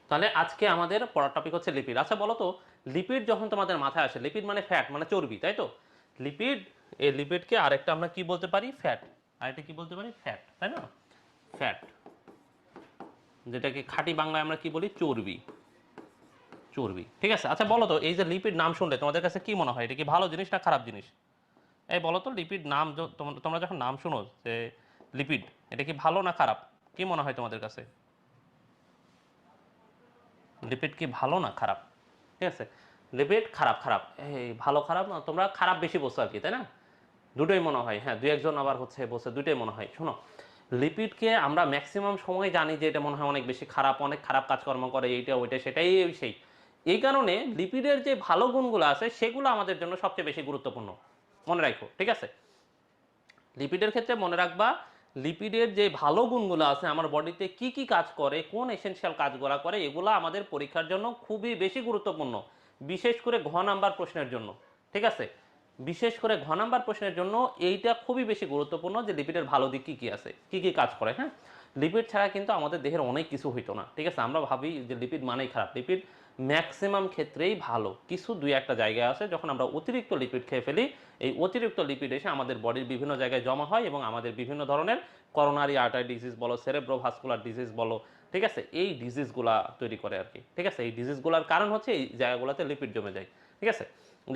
তাহলে আজকে আমাদের পড়ার টপিক হচ্ছে লিপিড। আচ্ছা বলো তো, লিপিড যখন তোমাদের মাথায় আসে, লিপিড মানে ফ্যাট মানে চর্বি, তাই তো? লিপিড, এই লিপিডকে আরেকটা আমরা কি বলতে পারি? ফ্যাট। আরেকটা কি বলতে পারি? ফ্যাট, তাই না? ফ্যাট, যেটাকে খাঁটি বাংলায় আমরা কি বলি? চর্বি। চর্বি, ঠিক আছে। আচ্ছা বলো তো, এই যে লিপিড নাম শুনলে তোমাদের কাছে কি মনে হয়? এটা কি ভালো জিনিস না খারাপ জিনিস? এই বলো তো, লিপিড নাম তোমরা যখন নাম শুনো যে লিপিড, এটা কি ভালো না খারাপ? কি মনে হয় তোমাদের কাছে? লিপিড কি ভালো না খারাপ? ঠিক আছে, লিপিড খারাপ। খারাপ এই ভালো খারাপ না, তোমরা খারাপ বেশি বলছো আর কি, তাই না? দুটোই মনে হয়, হ্যাঁ, দুই একজন আবার হচ্ছে বলছে দুটোই মনে হয়। শোনো, লিপিডকে আমরা ম্যাক্সিমাম সময় জানি যে এটা মনে হয় অনেক বেশি খারাপ, অনেক খারাপ কাজকর্ম করে, এইটা ওইটা সেটাই সেই। এই কারণে লিপিডের যে ভালো গুণগুলো আছে সেগুলো আমাদের জন্য সবচেয়ে বেশি গুরুত্বপূর্ণ, মনে রাখো, ঠিক আছে? লিপিডের ক্ষেত্রে মনে রাখবা, লিপিডের যে ভালো গুণগুলো আছে, আমার বডিতে কি কি কাজ করে, কোন এসেনশিয়াল কাজগুলো করে, এগুলো আমাদের পরীক্ষার জন্য খুবই বেশি গুরুত্বপূর্ণ, বিশেষ করে ঘ নাম্বার প্রশ্নের জন্য, ঠিক আছে? বিশেষ করে ঘ নাম্বার প্রশ্নের জন্য এইটা খুবই বেশি গুরুত্বপূর্ণ যে লিপিডের ভালো দিক কী কী আছে, কী কী কাজ করে। হ্যাঁ, লিপিড ছাড়া কিন্তু আমাদের দেহের অনেক কিছু হইতো না, ঠিক আছে? আমরা ভাবি যে লিপিড মানেই খারাপ। লিপিড ম্যাক্সিমাম ক্ষেত্রেই ভালো, কিছু দুই একটা জায়গায় আছে যখন আমরা অতিরিক্ত লিপিড খেয়ে ফেলি, এই অতিরিক্ত লিপিড এসে আমাদের বডির বিভিন্ন জায়গায় জমা হয় এবং আমাদের বিভিন্ন ধরনের করোনারি আর্টারি ডিজিজ বলো, সেরেব্রোভাস্কুলার ডিজিজ বলো, ঠিক আছে, এই ডিজিজগুলা তৈরি করে আর কি, ঠিক আছে? এই ডিজিজগুলোর কারণ হচ্ছে এই জায়গাগুলোতে লিপিড জমে যায়, ঠিক আছে?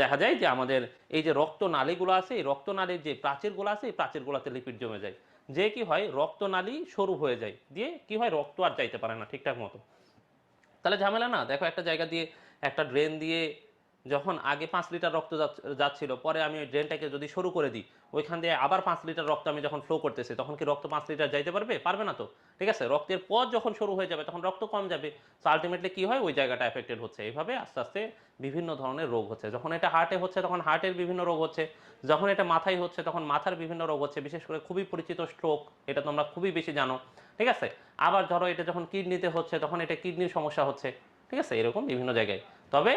দেখা যায় যে আমাদের এই যে রক্তনালীগুলো আছে, এই রক্তনালীর যে প্রাচীরগুলো আছে, এই প্রাচীরগুলোতে লিপিড জমে যায়, যে কি হয় রক্তনালী সরু হয়ে যায়, দিয়ে কি হয় রক্ত আর যাইতে পারে না ঠিকঠাক মতো। তাহলে ঝামেলা না? দেখো, একটা জায়গা দিয়ে, একটা ড্রেন দিয়ে যখন আগে 5 লিটার রক্ত যাচ্ছিল, পরে আমি ওই ড্রেনটাকে যদি শুরু করে দিই, ওইখান দিয়ে আবার 5 লিটার রক্ত আমি যখন ফ্লো করতেছি, তখন কি রক্ত 5 লিটার যাইতে পারবে? পারবে না তো, ঠিক আছে? রক্তের পথ যখন শুরু হয়ে যাবে তখন রক্ত কম যাবে। সো আলটিমেটলি কি হয়, ওই জায়গাটা এফেক্টেড হচ্ছে। এইভাবে আস্তে আস্তে বিভিন্ন ধরনের রোগ হচ্ছে। যখন এটা হার্টে হচ্ছে তখন হার্টের বিভিন্ন রোগ হচ্ছে, যখন এটা মাথায় হচ্ছে তখন মাথার বিভিন্ন রোগ হচ্ছে, বিশেষ করে খুবই পরিচিত স্ট্রোক, এটা তোমরা খুবই বেশি জানো, ঠিক আছে? আবার ধরো এটা যখন কিডনিতে হচ্ছে তখন এটা কিডনির সমস্যা হচ্ছে, ঠিক আছে? এরকম বিভিন্ন জায়গায়। তবে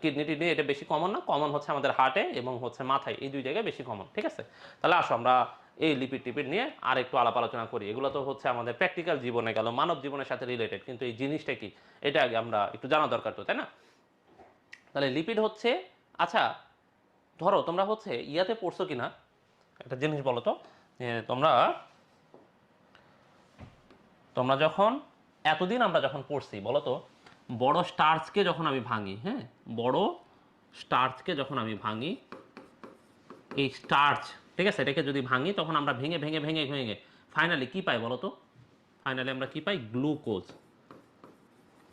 কিডনি টিডনি এটা বেশি কমন না, কমন হচ্ছে আমাদের হার্টে এবং হচ্ছে মাথায়, এই দুই জায়গায় বেশি কমন, ঠিক আছে? তাহলে আসো আমরা এই লিপিড টিপিড নিয়ে আর একটু আলাপ আলোচনা করি। এগুলো তো হচ্ছে আমাদের প্র্যাকটিক্যাল জীবনে গেল, মানব জীবনের সাথে রিলেটেড, কিন্তু এই জিনিসটা কি এটা আগে আমরা একটু জানা দরকার তো, তাই না? তাহলে লিপিড হচ্ছে, আচ্ছা ধরো তোমরা হচ্ছে ইয়াতে পড়ছো কিনা একটা জিনিস বলো তো, তোমরা তোমরা যখন এতদিন আমরা যখন পড়ছি বলো তো, বড় স্টার্চকে যখন আমি ভাঙি, হ্যাঁ, বড় স্টার্চকে যখন আমি ভাঙি, এই স্টার্চ, ঠিক আছে, এটাকে যদি ভাঙি তখন আমরা ভেঙে ভেঙে ভেঙে ভেঙে ফাইনালি কি পাই বলো তো? ফাইনালি আমরা কি পাই? গ্লুকোজ।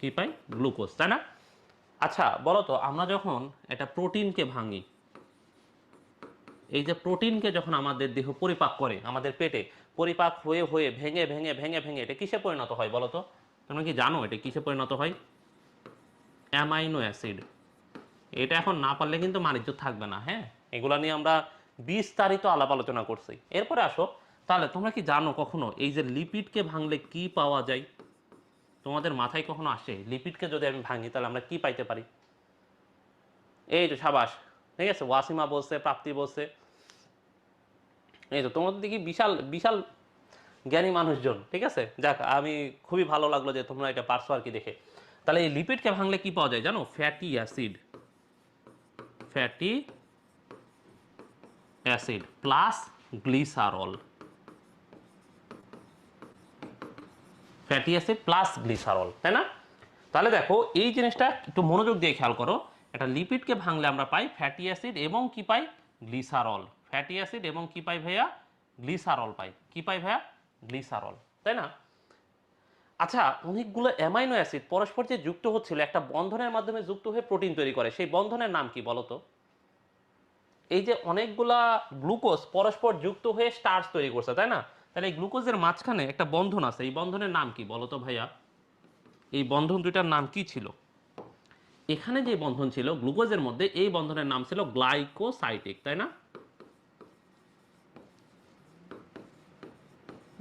কি পাই? গ্লুকোজ, তাই না? আচ্ছা বলো তো, আমরা যখন একটা প্রোটিনকে ভাঙি, এই যে প্রোটিনকে যখন আমাদের দেহ পরিপাক করে, আমাদের পেটে পরিপাক হয়ে হয়ে ভেঙে ভেঙে ভেঙে ভেঙে এটা কিসে পরিণত হয় বলো তো? তোমরা কি জানো এটা কিসে পরিণত হয়? Amino acid. এটা এখন না পারলে কিন্তু মানিজ্য থাকবে না, হ্যাঁ? এগুলা নিয়ে আমরা বিস্তারিত আলাপ আলোচনা করছি। এরপরে আসো, তাহলে তোমরা কি জানো কখনো এই যে লিপিডকে ভাঙলে কি পাওয়া যায়? তোমাদের মাথায় কখনো আসে লিপিডকে যদি আমি ভাঙি তাহলে আমরা কি পাইতে পারি? এই তো সাবাস, ঠিক আছে, ওয়াসিমা বলছে, প্রাপ্তি বলছে, এই তো তোমাদের দেখি বিশাল বিশাল জ্ঞানী মানুষজন, ঠিক আছে? যাক, আমি খুবই ভালো লাগলো যে তোমরা এটা পারছো আর কি দেখে। তাহলে এই লিপিডকে ভাঙলে কি পাওয়া যায় জানো? Fatty acid. Fatty acid plus glycerol. Fatty acid plus glycerol, তাই না? তাহলে দেখো এই জিনিসটা একটু মনোযোগ দিয়ে খেয়াল করো, একটা লিপিডকে ভাঙলে আমরা পাই ফ্যাটি অ্যাসিড এবং কি পাই? গ্লিসারল। ফ্যাটি অ্যাসিড এবং কি পাই ভাইয়া? গ্লিসারল পাই। কি পাই ভাইয়া? গ্লিসারল, তাই না? আচ্ছা, অনেকগুলো অ্যামাইনো অ্যাসিড পরস্পর যে যুক্ত হচ্ছিল একটা বন্ধনের মাধ্যমে যুক্ত হয়ে প্রোটিন তৈরি করে, সেই বন্ধনের নাম কি বলো তো? এই যে অনেকগুলা গ্লুকোজ পরস্পর যুক্ত হয়ে স্টার্চ তৈরি করছে, তাই না? তাহলে এই গ্লুকোজের মাঝখানে একটা বন্ধন আছে, এই বন্ধনের নাম কি বলো তো ভাইয়া? এই বন্ধন দুইটার নাম কি ছিল? এখানে যে বন্ধন ছিল গ্লুকোজের মধ্যে, এই বন্ধনের নাম ছিল গ্লাইকোসাইটিক, তাই না?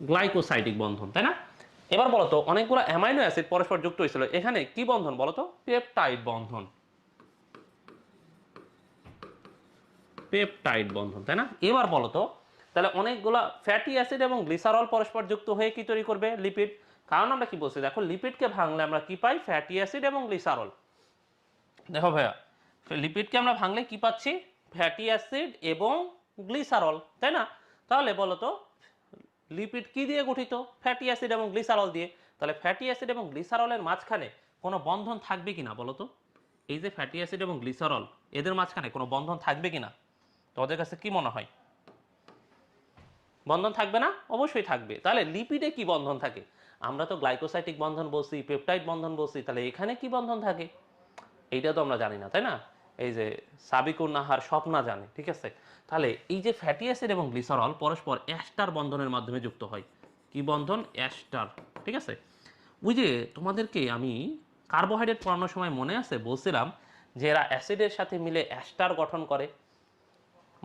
গ্লাইকোসাইটিক বন্ধন, তাই না? এবার বলো তো, অনেকগুলো অ্যামাইনো অ্যাসিড পরস্পর যুক্ত হয়েছিল, এখানে কি বন্ধন বলো তো? পেপটাইড বন্ধন। পেপটাইড বন্ধন, তাই না? এবার বলো তো, তাহলে অনেকগুলো ফ্যাটি অ্যাসিড এবং গ্লিসারল পরস্পর যুক্ত হয়ে কি তৈরি করবে? লিপিড। কারণ আমরা কি বলছি, দেখো লিপিডকে ভাঙলে আমরা কি পাই, ফ্যাটি অ্যাসিড এবং গ্লিসারল। দেখো ভাইয়া, লিপিডকে আমরা ভাঙলে কি পাচ্ছি, ফ্যাটি অ্যাসিড এবং গ্লিসারল, তাই না? তাহলে বলো তো লিপিড কি দিয়ে গঠিত, ফ্যাটি অ্যাসিড এবং গ্লিসারল দিয়ে। তাহলে ফ্যাটি অ্যাসিড এবং গ্লিসারলের মাঝখানে কোনো বন্ধন থাকবে কিনা বলো তো? এই যে ফ্যাটি অ্যাসিড এবং গ্লিসারল, এদের মাঝখানে কোনো বন্ধন থাকবে কিনা তোমাদের কাছে কি মনে হয়? বন্ধন থাকবে না? অবশ্যই থাকবে। তাহলে লিপিডে কি বন্ধন থাকে? আমরা তো গ্লাইকোসাইটিক বন্ধন বলছি, পেপটাইড বন্ধন বলছি, তাহলে এখানে কি বন্ধন থাকে এইটা তো আমরা জানি না, তাই না? এই যে সাবিকুন নাহার স্বপ্না জানে, ঠিক আছে? তাহলে এই যে ফ্যাটি অ্যাসিড এবং গ্লিসারল পরস্পর অ্যাস্টার বন্ধনের মাধ্যমে যুক্ত হয়। কি বন্ধন? অ্যাস্টার, ঠিক আছে? ওই যে তোমাদেরকে আমি কার্বোহাইড্রেট পড়ানোর সময় মনে আছে বলছিলাম যে এরা অ্যাসিডের সাথে মিলে অ্যাস্টার গঠন করে।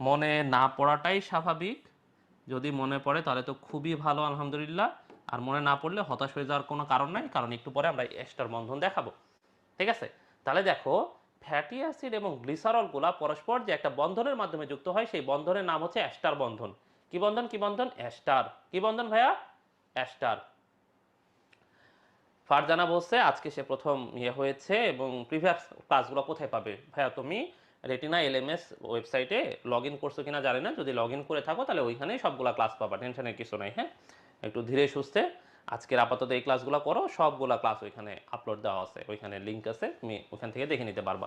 মনে না পড়াটাই স্বাভাবিক, যদি মনে পড়ে তাহলে তো খুবই ভালো, আলহামদুলিল্লাহ। আর মনে না পড়লে হতাশ হয়ে যাওয়ার কোনো কারণ নাই, কারণ একটু পরে আমরা অ্যাস্টার বন্ধন দেখাবো, ঠিক আছে? তাহলে দেখো ফ্যাটি অ্যাসিড এবং গ্লিসারলগুলা পরস্পর যে একটা বন্ধনের মাধ্যমে যুক্ত হয়, সেই বন্ধনের নাম হচ্ছে অ্যাস্টার বন্ধন। কি বন্ধন? কি বন্ধন? অ্যাস্টার। কি বন্ধন ভাইয়া? অ্যাস্টার। ফারজানা বলছে আজকে সে প্রথম হয়েছে এবং প্রিভিয়াস ক্লাসগুলো কোথায় পাবে? ভাইয়া তুমি রেটিনা এলএমএস ওয়েবসাইটে লগ ইন করছো কিনা জানি না, যদি লগ ইন করে থাকো তাহলে ওইখানেই সবগুলা ক্লাস পাবা, টেনশনের কিছু নাই। হ্যাঁ, একটু ধীরে সুস্থে আজকের আপাতত এই ক্লাসগুলো করো, সবগুলা ক্লাস ওইখানে আপলোড দেওয়া আছে, ওইখানে লিঙ্ক আছে, তুমি ওইখান থেকে দেখে নিতে পারবা,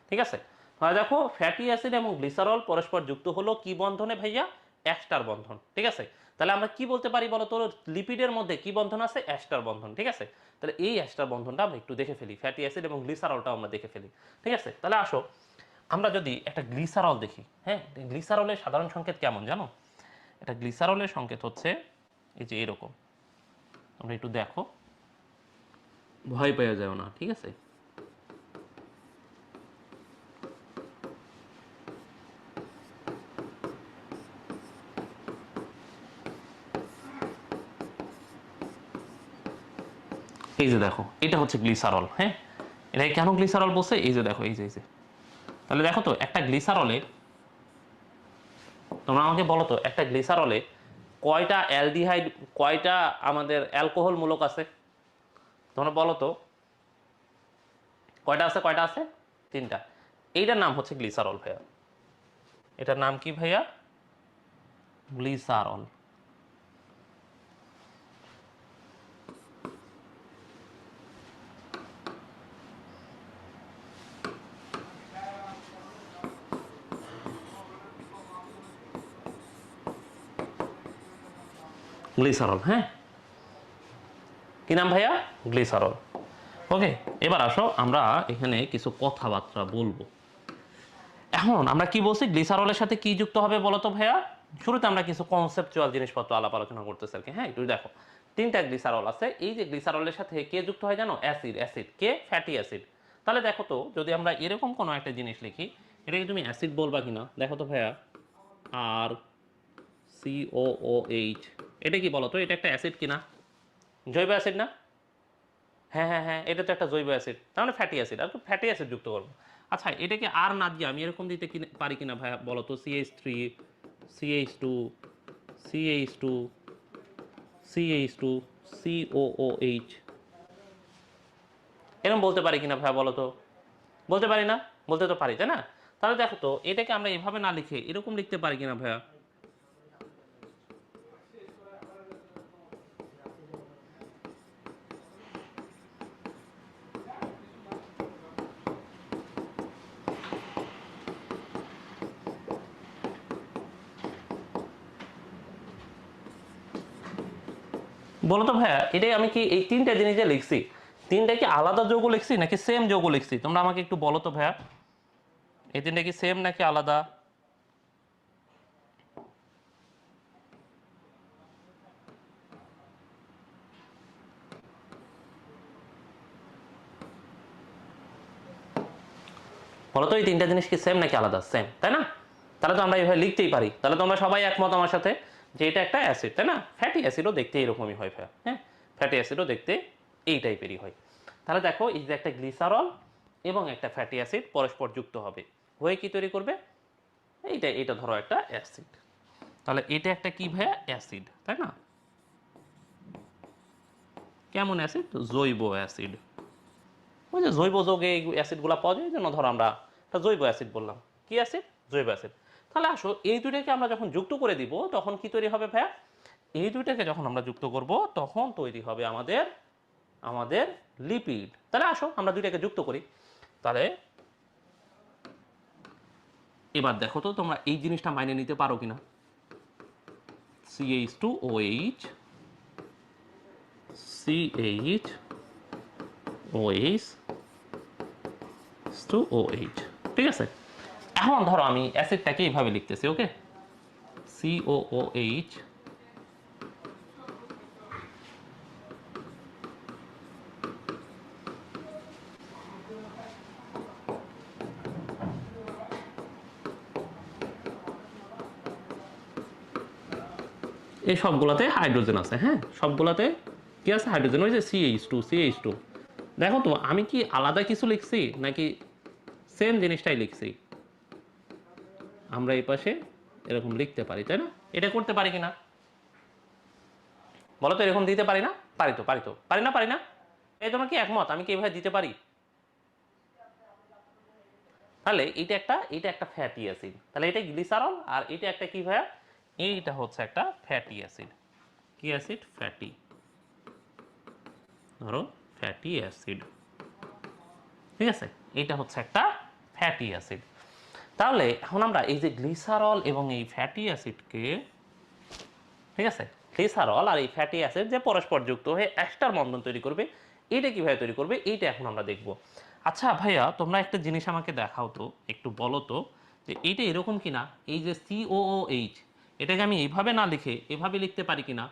ঠিক আছে? তাহলে দেখো ফ্যাটি অ্যাসিড এবং গ্লিসারল পরস্পর যুক্ত হলো কি বন্ধনে ভাইয়া? অ্যাস্টার বন্ধন, ঠিক আছে? তাহলে আমরা কি বলতে পারি বলো তো, লিপিডের মধ্যে কি বন্ধন আছে? অ্যাস্টার বন্ধন, ঠিক আছে? তাহলে এই অ্যাস্টার বন্ধনটা আমরা একটু দেখে ফেলি, ফ্যাটি অ্যাসিড এবং গ্লিসারলটাও আমরা দেখে ফেলি, ঠিক আছে? তাহলে আসো আমরা যদি একটা গ্লিসারল দেখি, হ্যাঁ, গ্লিসারলের সাধারণ সংকেত কেমন জানো? এটা গ্লিসারলের সংকেত হচ্ছে এই যে এরকম, তোমরা একটু দেখো, ভয় পেয়ে যাও না, ঠিক আছে? এই যে দেখো, এটা হচ্ছে গ্লিসারল। হ্যাঁ, এটাকে কেন গ্লিসারল বলছে? এই যে দেখো, এই যে তাহলে দেখো তো একটা গ্লিসারলে, তোমরা আমাকে বলো তো একটা গ্লিসারলে কয়টা অ্যালডিহাইড, কয়টা আমাদের অ্যালকোহল মূলক আছে? তোমরা বলো তো কয়টা আছে, কয়টা আছে? তিনটা। এইটার নাম হচ্ছে গ্লিসারল ভাইয়া। এটার নাম কি ভাইয়া? গ্লিসারল। গ্লিসারল, হ্যাঁ, কি নাম ভাইয়া? গ্লিসারল। ওকে, এবার আসো আমরা এখানে কিছু কথাবার্তা বলবো। এখন আমরা কি বলছি, গ্লিসারলের সাথে কি যুক্ত হবে বলো তো ভাইয়া? শুরুতে আমরা কিছু কনসেপচুয়াল জিনিসপত্র আলাপ আলোচনা করতেছি আর কি। হ্যাঁ, একটু দেখো, তিনটা গ্লিসারল আছে। এই যে গ্লিসারলের সাথে কে যুক্ত হয় জানো? অ্যাসিড। অ্যাসিড কে? Fatty acid. তাহলে দেখো তো যদি আমরা এরকম কোনো একটা জিনিস লিখি, এটাকে তুমি অ্যাসিড বলবা কিনা দেখো তো ভাইয়া? আর COOH, এটা কি বলো তো? এটা একটা অ্যাসিড কিনা? জৈব অ্যাসিড না? হ্যাঁ হ্যাঁ হ্যাঁ, এটা তো একটা জৈব অ্যাসিড, তার মানে ফ্যাটি অ্যাসিড। আর ফ্যাটি অ্যাসিড যুক্ত করবো। আচ্ছা, এটাকে আর না দিয়ে আমি এরকম দিতে পারি কিনা ভাইয়া বলো তো? CH3, CH2, CH2, CH2, COOH, এরকম বলতে পারি কিনা ভাইয়া বলো তো? বলতে পারি না? বলতে তো পারি, তাই না? তাহলে দেখো তো এটাকে আমরা এভাবে না লিখে এরকম লিখতে পারি কিনা ভাইয়া? বলো তো ভাইয়া, এটাই আমি কি এই তিনটা জিনিস যে লিখছি, তিনটা কি আলাদা যৌগ লিখছি নাকি সেম যৌগ লিখছি? তোমরা আমাকে একটু বলো তো ভাইয়া, এই তিনটা কি সেম নাকি আলাদা? বলো তো এই তিনটা জিনিস কি সেম নাকি আলাদা? সেম, তাই না? তাহলে তো আমরা এইভাবে লিখতেই পারি। তাহলে তোমরা সবাই একমত আমার সাথে যে এটা একটা অ্যাসিড, তাই না? ফ্যাটি অ্যাসিডও দেখতে এরকমই হয় ভাইয়া। হ্যাঁ, ফ্যাটি অ্যাসিডও দেখতে এই টাইপেরই হয়। তাহলে দেখো এই যে একটা গ্লিসারল এবং একটা ফ্যাটি অ্যাসিড পরস্পর যুক্ত হবে, হয়ে কি তৈরি করবে? এইটা, এটা ধরো একটা অ্যাসিড। তাহলে এটা একটা কি ভাইয়া? অ্যাসিড, তাই না? কেমন অ্যাসিড? জৈব অ্যাসিড। ওই যে জৈব যৌগে এই অ্যাসিডগুলো পাওয়া যায়, এই জন্য ধরো আমরা একটা জৈব অ্যাসিড বললাম। কি অ্যাসিড? জৈব অ্যাসিড। তাহলে আসো এই দুইটাকে আমরা যখন যুক্ত করে দিব তখন কি তৈরি হবে ভাইয়া? এই দুইটাকে যখন আমরা যুক্ত করব তখন তৈরি হবে আমাদের আমাদের লিপিড। তাহলে আসো আমরা দুইটাকে যুক্ত করি। তাহলে এবার দেখো তো তোমরা এই জিনিসটা মাইনে নিতে পারো কিনা। CH2OH, CH2OH, ঠিক আছে। এখন ধরো আমি অ্যাসিডটাকে এইভাবে লিখতেছি, ওকে, COOH, এই সবগুলোতে হাইড্রোজেন আছে, হ্যাঁ সবগুলোতে কি আছে? হাইড্রোজেন। ওই যে CH2, দেখো তো আমি কি আলাদা কিছু লিখছি নাকি সেম জিনিসটাই লিখছি? আমরা এই পাশে এরকম লিখতে পারি, তাই না? এটা করতে পারি কিনা বলো তো? এরকম দিতে পারি না? পারি তো, পারি তো, পারি না? পারি না? এই তোমরা কি একমত আমি কি এভাবে দিতে পারি? তাহলে এটা একটা ফ্যাটি অ্যাসিড, তাহলে এটা গ্লিসারল, আর এটা একটা কি ভাইয়া? এইটা হচ্ছে একটা ফ্যাটি অ্যাসিড। কি অ্যাসিড? ফ্যাটি। ধরো ফ্যাটি অ্যাসিড, ঠিক আছে, এটা হচ্ছে একটা ফ্যাটি অ্যাসিড। তাহলে এখন আমরা এই যে গ্লিসারল এবং এই ফ্যাটি অ্যাসিডকে, ঠিক আছে, গ্লিসারল আর এই ফ্যাটি অ্যাসিড যে পরস্পর যুক্ত হয়ে এস্টার বন্ধন তৈরি করবে, এটা কিভাবে তৈরি করবে এইটা এখন আমরা দেখব। আচ্ছা ভাইয়া তোমরা একটা জিনিস আমাকে দেখাও তো, একটু বলো তো যে এইটা এরকম কিনা, এই যে COOH এটাকে আমি এইভাবে না লিখে এভাবে লিখতে পারি কিনা?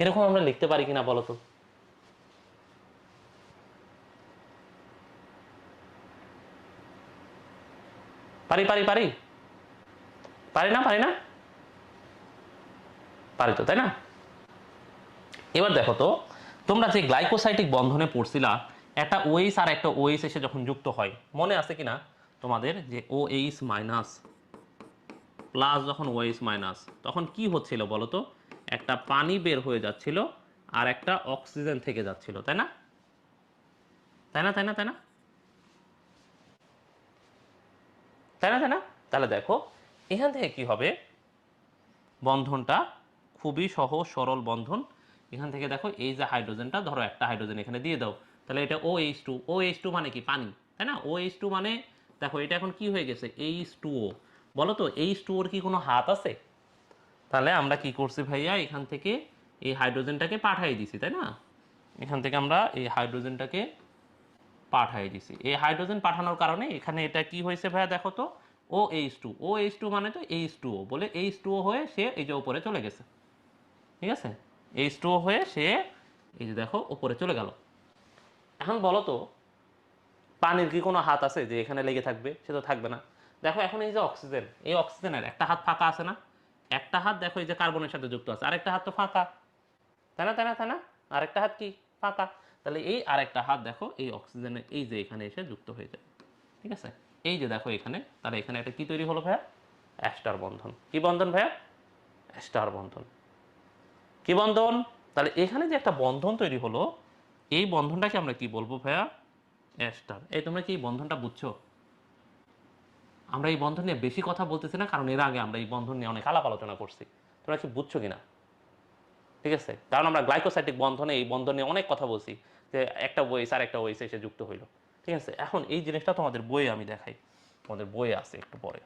এরকম আমরা লিখতে পারি কিনা বলো তো? পারি পারি পারি পারি না? পারি না? পারি তো, তাই না? এবার দেখো তো, তোমরা যে গ্লাইকোসাইটিক বন্ধনে পড়ছিলা, একটা OH আর একটা OH এসে যখন যুক্ত হয়, মনে আছে কিনা তোমাদের যে OH মাইনাস প্লাস যখন OH মাইনাস, তখন কি হচ্ছিল বলো তো? একটা পানি বের হয়ে যাচ্ছিল আর একটা অক্সিজেন থেকে যাচ্ছিল, তাই না? তাই না? তাই না? তাই না? তাই না? তাই না? তাহলে দেখো এখান থেকে কি হবে, বন্ধনটা খুবই সহজ সরল বন্ধন। এখান থেকে দেখো এই যে হাইড্রোজেনটা, ধরো একটা হাইড্রোজেন এখানে দিয়ে দাও, তাহলে এটা OH2 মানে কি? পানি, তাই না? OH2 মানে দেখো এটা এখন কি হয়ে গেছে? H2O। বলো তো H2O এর কি কোনো হাত আছে? তাহলে আমরা কি করছি ভাইয়া, এখান থেকে এই হাইড্রোজেনটাকে পাঠাই দিছি, তাই না? এখান থেকে আমরা এই হাইড্রোজেনটাকে পাঠাই দিছি। এই হাইড্রোজেন পাঠানোর কারণে এখানে এটা কি হয়েছে ভাইয়া দেখো তো, OH2 মানে তো H2O, বলে H2O হয়ে সে এই যে উপরে চলে গেছে, ঠিক আছে? H2O হয়ে সে এই যে দেখো উপরে চলে গেল। এখন বলো তো পানির কি কোনো হাত আছে যে এখানে লেগে থাকবে? সে তো থাকবে না। দেখো এখন এই যে অক্সিজেন, এই অক্সিজেনের একটা হাত ফাঁকা আছে না? একটা হাত দেখো এই যে কার্বনের সাথে যুক্ত আছে, আরেকটা হাত তো ফাঁকা, তাই না? তাই না? তাই না? আরেকটা হাত কি? ফাঁকা। তাহলে এই আরেকটা হাত দেখো এই অক্সিজেনের এই যে এখানে এসে যুক্ত হয়ে যায়, ঠিক আছে? এই যে দেখো এখানে, তাহলে এখানে একটা কি তৈরি হলো ভাইয়া? অ্যাস্টার বন্ধন। কি বন্ধন ভাইয়া? অ্যাস্টার বন্ধন। কি বন্ধন? তাহলে এখানে যে একটা বন্ধন তৈরি হলো, এই বন্ধনটাকে আমরা কি বলবো ভাইয়া? অ্যাস্টার। এই তোমরা কি এই বন্ধনটা বুঝছো? আমরা এই বন্ধন নিয়ে বেশি কথা বলতেছি না, কারণ এর আগে আমরা এই বন্ধন নিয়ে অনেক আলাপ আলোচনা করছি। তোমরা কি বুঝছো কিনা? ঠিক আছে, কারণ আমরা গ্লাইকোসাইটিক বন্ধনে এই বন্ধন নিয়ে অনেক কথা বলছি, যে একটা ওয়েস আর একটা ওয়েস এসে যুক্ত হইলো, ঠিক আছে? এখন এই জিনিসটা তোমাদের বইয়ে আমি দেখাই, তোমাদের বইয়ে আছে একটু পরে।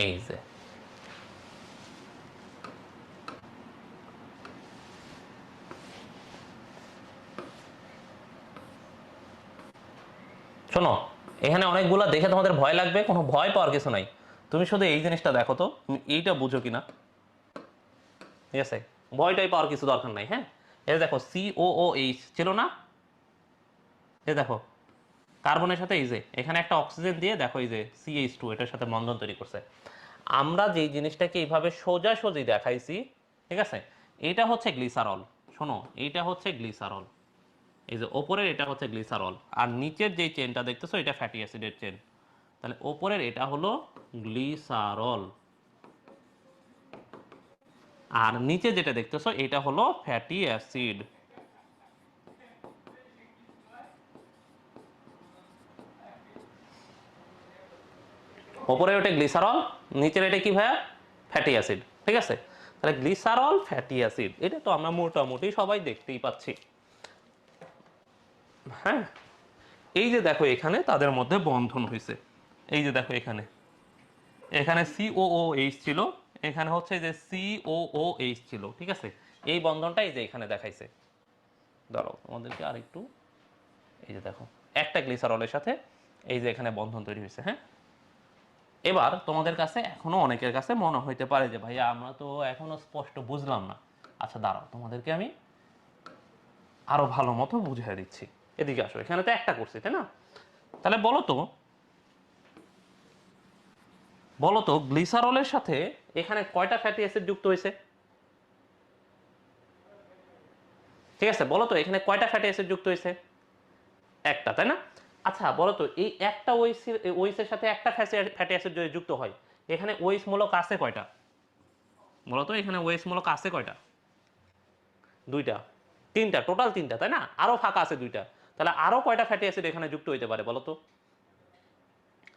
এই যে শোনো, এখানে অনেকগুলো দেখে তোমাদের ভয় লাগবে, কোনো ভয় পাওয়ার কিছু নাই। তুমি শুধু এই জিনিসটা দেখো তো, তুমি এইটা বুঝো কিনা, ঠিক আছে? ভয়টাই পাওয়ার কিছু দরকার নাই, হ্যাঁ? এই দেখো COOH ছিল না? এই দেখো কার্বনের সাথে এই যে এখানে একটা অক্সিজেন দিয়ে দেখো এই যে CH2 এটার সাথে বন্ধন তৈরি করছে। আমরা যেই জিনিসটাকে এইভাবে সোজাসুজি দেখাইছি, ঠিক আছে, এটা হচ্ছে গ্লিসারল। শোনো, এইটা হচ্ছে গ্লিসারল, এই যে ওপরের এটা হচ্ছে গ্লিসারল, আর নিচের যেই চেনটা দেখতেছো এটা ফ্যাটি অ্যাসিডের চেন। তাহলে ওপরের এটা হলো গ্লিসারল, আর নিচে যেটা দেখতেছো এটা হলো ফ্যাটি অ্যাসিড। ওপরের ওটা গ্লিসারল, নিচের এটা কি ভাইয়া? Fatty acid. ঠিক আছে, তাহলে গ্লিসারল ফ্যাটি অ্যাসিড এটা তো আমরা মোটামুটি সবাই দেখতেই পাচ্ছি। হ্যাঁ, এই যে দেখো এখানে তাদের মধ্যে বন্ধন হয়েছে, এই যে দেখো এখানে, এখানে COOH ছিল, এখানে হচ্ছে যে COOH ছিল। ঠিক আছে, এই বন্ধনটা এই যে এখানে দেখাইছে। দাঁড়াও তোমাদেরকে আরেকটু, এই যে দেখো একটা গ্লিসারলের সাথে এই যে এখানে বন্ধন তৈরি হয়েছে। হ্যাঁ, এবার তোমাদের কাছে এখনো অনেকের কাছে মনে হইতে পারে যে ভাইয়া আমরা তো এখনো স্পষ্ট বুঝলাম না। আচ্ছা দাঁড়াও, তোমাদেরকে আমি আরো ভালো মতো বুঝিয়ে দিচ্ছি। এদিকে আসো, এখানে তো একটা করছি তাই না? তাহলে বলো তো গ্লিসারলের সাথে এখানে কয়টা ফ্যাটি অ্যাসিড যুক্ত হয়েছে? ঠিক আছে, বলো তো এখানে কয়টা ফ্যাটি অ্যাসিড যুক্ত হয়েছে? একটা, তাই না? আচ্ছা বলো তো এই একটা ওইসের সাথে একটা ফ্যাটি অ্যাসিড যদি যুক্ত হয়, এখানে ওইস মূলক আছে কয়টা? বলো তো এখানে ওইস মূলক আছে কয়টা? দুইটা, তিনটা, টোটাল তিনটা, তাই না? আরো ফাঁকা আছে দুইটা। তাহলে আরো কয়টা ফ্যাটি অ্যাসিড এখানে যুক্ত হইতে পারে বলো তো?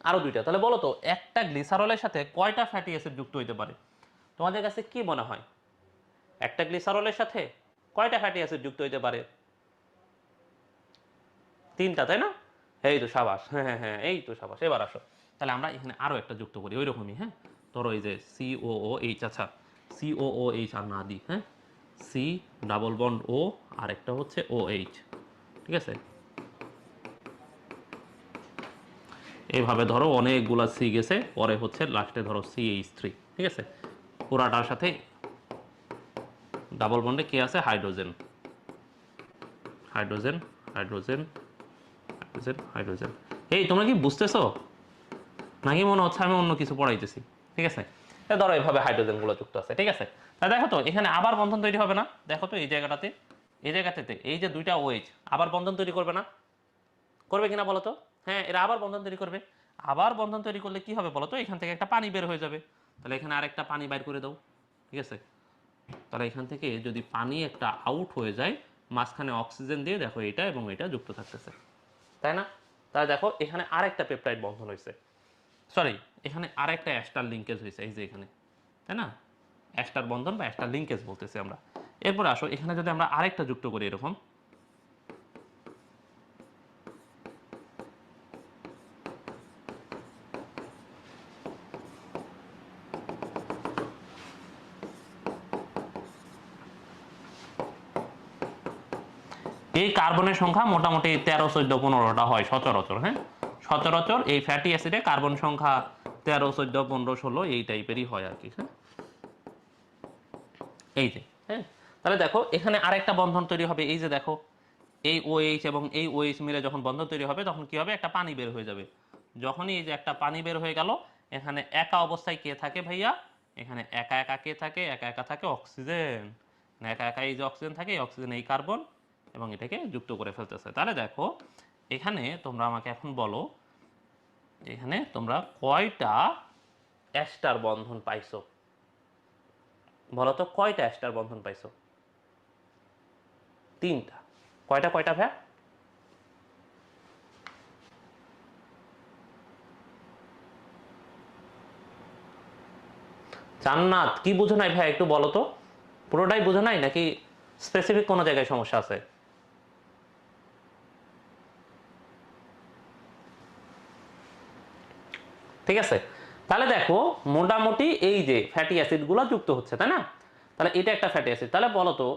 আরো দুইটা। তাহলে বলো তো একটা গ্লিসারলের সাথে কয়টা ফ্যাটি অ্যাসিড যুক্ত হইতে পারে? তোমাদের কাছে কি মনে হয় একটা গ্লিসারলের সাথে কয়টা ফ্যাটি অ্যাসিড যুক্ত হইতে পারে? তিনটা, তাই না? এই তো সাবাস, হ্যাঁ হ্যাঁ হ্যাঁ, এই তো সাবাস। এবার আসো, তাহলে আমরা এখানে আরো একটা যুক্ত করি ওই রকমই। হ্যাঁ, ধরো এই যে COOH, আচ্ছা COOH আর না দিই, হ্যাঁ, সি ডাবল বন্ড ও, আর একটা হচ্ছে OH। ঠিক আছে, এইভাবে ধরো অনেকগুলা সি গেছে, পরে হচ্ছে লাস্টে ধরো CH3। ঠিক আছে, পুরাটার সাথে ডাবল বন্ডে কি আছে? Hydrogen, hydrogen, hydrogen, hydrogen, hydrogen. এই তোমরা কি বুঝতেছো নাকি মনে হচ্ছে আমি অন্য কিছু পড়াইতেছি? ঠিক আছে, ধরো এইভাবে হাইড্রোজেন গুলো যুক্ত আছে। ঠিক আছে, তা দেখো তো এখানে আবার বন্ধন তৈরি হবে না? দেখো তো এই জায়গাটাতে, এই জায়গাটাতে এই যে দুইটা OH আবার বন্ধন তৈরি করবে না? করবে কিনা বলো তো? হ্যাঁ, এরা আবার বন্ধন তৈরি করবে। আবার বন্ধন তৈরি করলে কি হবে বলো তো? এখান থেকে একটা পানি বের হয়ে যাবে। তাহলে এখানে আরেকটা পানি বাইর করে দাও। ঠিক আছে, তাহলে এখান থেকে যদি পানি একটা আউট হয়ে যায়, মাঝখানে অক্সিজেন দিয়ে দেখো এটা এবং এটা যুক্ত থাকতেছে, তাই না? তাহলে দেখো এখানে আরেকটা পেপটাইড বন্ধন হয়েছে, সরি এখানে আরেকটা অ্যাস্টার লিঙ্কেজ হয়েছে, এই যে এখানে, তাই না? অ্যাস্টার বন্ধন বা অ্যাস্টার লিঙ্কেজ বলতেছি আমরা। এরপরে আসো এখানে যদি আমরা আরেকটা যুক্ত করি এরকম, এই কার্বনের সংখ্যা মোটামুটি 13, 14, 15টা হয় সচরাচর। হ্যাঁ, সচরাচর এই ফ্যাটি অ্যাসিডে কার্বন সংখ্যা 13, 14, 15, 16 এই টাইপেরই হয় আর কি। হ্যাঁ, এই যে, হ্যাঁ, তাহলে দেখো এখানে আরেকটা বন্ধন তৈরি হবে। এই যে দেখো এই OH এবং এই OH মিলে যখন বন্ধন তৈরি হবে তখন কি হবে? একটা পানি বের হয়ে যাবে। যখনই এই যে একটা পানি বের হয়ে গেল, এখানে একা অবস্থায় কে থাকে ভাইয়া? এখানে একা একা কে থাকে? একা একা থাকে অক্সিজেন। একা একা এই যে অক্সিজেন থাকে, এই অক্সিজেন এই কার্বন এবং এটাকে যুক্ত করে ফেলতেছে। তাহলে দেখো এখানে তোমরা আমাকে এখন বলো, এখানে তোমরা কয়টা অ্যাস্টার বন্ধন পাইছো? বলো তো কয়টা অ্যাস্টার বন্ধন পাইছো? তিনটা। কয়টা কয়টা ভাইয়া? জান্নাত, কি বুঝো নাই ভাই একটু বলো তো? পুরোটাই বুঝো নাই নাকি স্পেসিফিক কোনো জায়গায় সমস্যা আছে? ঠিক আছে, তাহলে দেখো মোটামুটি এই যে ফ্যাটি অ্যাসিডগুলো যুক্ত হচ্ছে, তাই না? তাহলে এটা একটা ফ্যাটি অ্যাসিড। তাহলে বলো তো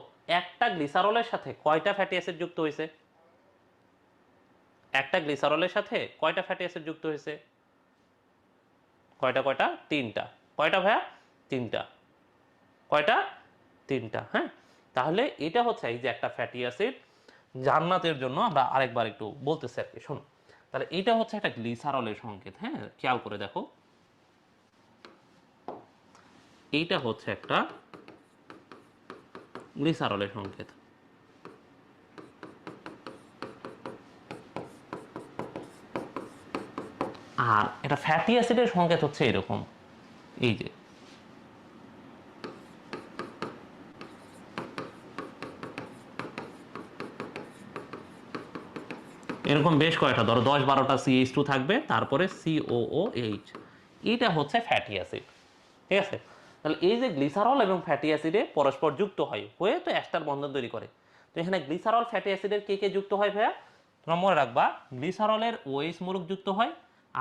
একটা গ্লিসারলের সাথে কয়টা ফ্যাটি অ্যাসিড যুক্ত হয়েছে? একটা গ্লিসারলের সাথে কয়টা ফ্যাটি অ্যাসিড যুক্ত হয়েছে? কয়টা কয়টা? তিনটা। কয়টা ভাইয়া? তিনটা। কয়টা? তিনটা। হ্যাঁ, তাহলে এটা হচ্ছে এই যে একটা ফ্যাটি অ্যাসিড। জান্নাতের জন্য আমরা আরেকবার একটু বলতেছি আর কি, শোনো। তাহলে এটা হচ্ছে একটা গ্লিসারলের সংকেত। হ্যাঁ, খেয়াল করে দেখো, এইটা হচ্ছে একটা গ্লিসারলের সংকেত। আর এটা ফ্যাটি অ্যাসিডের সংকেত হচ্ছে এরকম, এই যে এরকম বেশ কয়েকটা, ধরো 10-12টা CH2 থাকবে, তারপরে COOH, এইটা হচ্ছে ফ্যাটি অ্যাসিড। ঠিক আছে, তাহলে এই যে গ্লিসারল এবং ফ্যাটি অ্যাসিডে পরস্পর যুক্ত হয়, হয়ে তো এস্টার বন্ধন তৈরি করে। তো এখানে গ্লিসারল ফ্যাটি অ্যাসিডের কে কে যুক্ত হয় ভাইয়া? তোমরা মনে রাখবা, গ্লিসারলের OH মূলক যুক্ত হয়,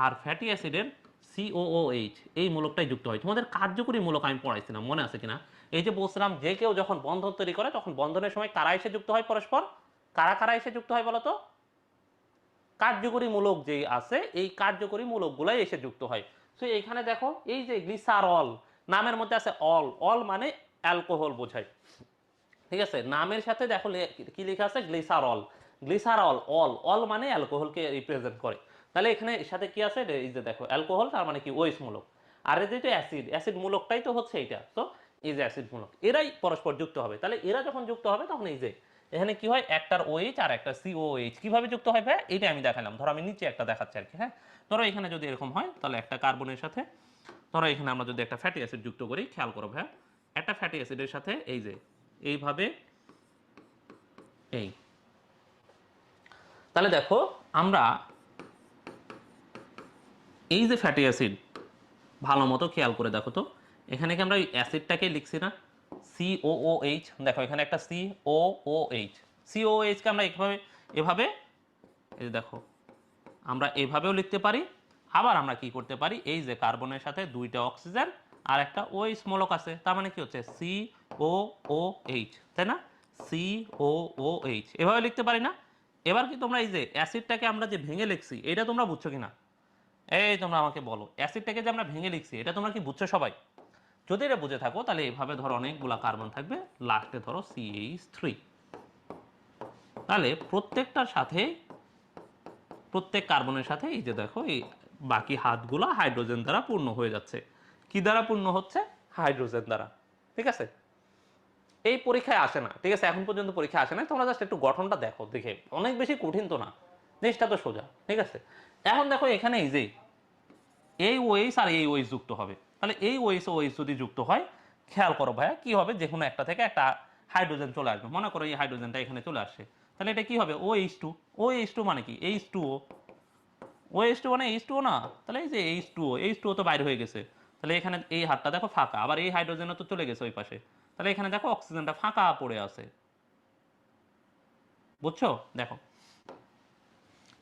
আর ফ্যাটি অ্যাসিডের COOH এই মূলকটাই যুক্ত হয়। তোমাদের কার্যকরী মূলক আমি পড়াইছিলাম, মনে আছে কিনা? এই যে বলছিলাম যে কেউ যখন বন্ধন তৈরি করে তখন বন্ধনের সময় কারা এসে যুক্ত হয় পরস্পর? কারা কারা এসে যুক্ত হয় বলতো? কার্যকরী মূলক যেই আছে এই কার্যকরী মূলকগুলাই এসে যুক্ত হয়। তো এখানে দেখো এই যে গ্লিসারল, নামের মধ্যে আছে অল, অল মানে অ্যালকোহল বোঝায়। ঠিক আছে, নামের সাথে দেখো কি লেখা আছে? গ্লিসারল। গ্লিসারল অল, অল মানে অ্যালকোহলকে রিপ্রেজেন্ট করে। তাহলে এখানে এর সাথে কি আছে? এই যে দেখো অ্যালকোহল, তার মানে কি ওএইচ মূলক। আর এই যে অ্যাসিড, অ্যাসিড মূলকটাই তো হচ্ছে এইটা। তো এই যে অ্যাসিড মূলক, এরাই পরস্পর যুক্ত হবে। তাহলে এরা যখন যুক্ত হবে তখন এই যে এখানে কি হয়? একটার OH আর একটা COOH কিভাবে যুক্ত হয় ভাই? এইটা আমি দেখালাম। ধরো আমি নিচে একটা দেখাচ্ছি আর কি। হ্যাঁ, ধরো এখানে যদি এরকম হয়, তাহলে একটা কার্বনের সাথে, ধরো এখানে আমরা যদি একটা ফ্যাটি অ্যাসিড যুক্ত করি, খেয়াল করো ভাই, একটা ফ্যাটি অ্যাসিডের সাথে এই যে এইভাবে, এই, তাহলে দেখো আমরা এই যে ফ্যাটি অ্যাসিড, ভালো মতো খেয়াল করে দেখো তো, এখানে কি আমরা ওই অ্যাসিডটাকে লিখছি না? COOH, দেখো এখানে একটা COOH, COOH কে আমরা এভাবে, এভাবে, এই যে দেখো আমরা এভাবেও লিখতে পারি। আবার আমরা কি করতে পারি? এই যে কার্বনের সাথে দুইটা অক্সিজেন আর একটা OH মূলক আছে, তার মানে কি হচ্ছে? COOH, তাই না? COOH এভাবে লিখতে পারি না? এবার কি তোমরা এই যে অ্যাসিডটাকে আমরা যে ভেঙে লিখছি, এটা তোমরা বুঝছো কিনা? এই তোমরা আমাকে বলো, অ্যাসিডটাকে যে আমরা ভেঙে লিখছি এটা তোমরা কি বুঝছো সবাই? যদি এটা বুঝে থাকো তাহলে এইভাবে ধরো অনেকগুলা কার্বন থাকবে, লাস্টে ধরো CH3। তাহলে প্রত্যেকটার সাথে, প্রত্যেক কার্বনের সাথে এই যে দেখো এই বাকি হাতগুলো হাইড্রোজেন দ্বারা পূর্ণ হয়ে যাচ্ছে। কি দ্বারা পূর্ণ হচ্ছে? হাইড্রোজেন দ্বারা। ঠিক আছে, এই পরীক্ষায় আসে না। ঠিক আছে, এখন পর্যন্ত পরীক্ষায় আসে না। তোমরা জাস্ট একটু গঠনটা দেখো, দেখে অনেক বেশি কঠিন তো না, জিনিসটা তো সোজা। ঠিক আছে, এখন দেখো এখানে এই যে এই ওএইচ আর এই ওএইচ যুক্ত হবে, তাহলে এই ওএইচ ও ওএইচ যদি যুক্ত হয়, খেয়াল করো ভাইয়া কি হবে? যে কোনো একটা থেকে একটা হাইড্রোজেন চলে আসবে। মনে করো এই হাইড্রোজেনটা এখানে চলে আসছে, তাহলে এটা কি হবে? OH2। OH2 মানে কি? H2O। OH2 মানে H2O না? তাহলে এই যে H2O, H2O তো বাইরে হয়ে গেছে। তাহলে এখানে এই হাতটা দেখো ফাঁকা, আবার এই হাইড্রোজেনও তো চলে গেছে ওই পাশে। তাহলে এখানে দেখো অক্সিজেনটা ফাঁকা পড়ে আছে। বুঝছো? দেখো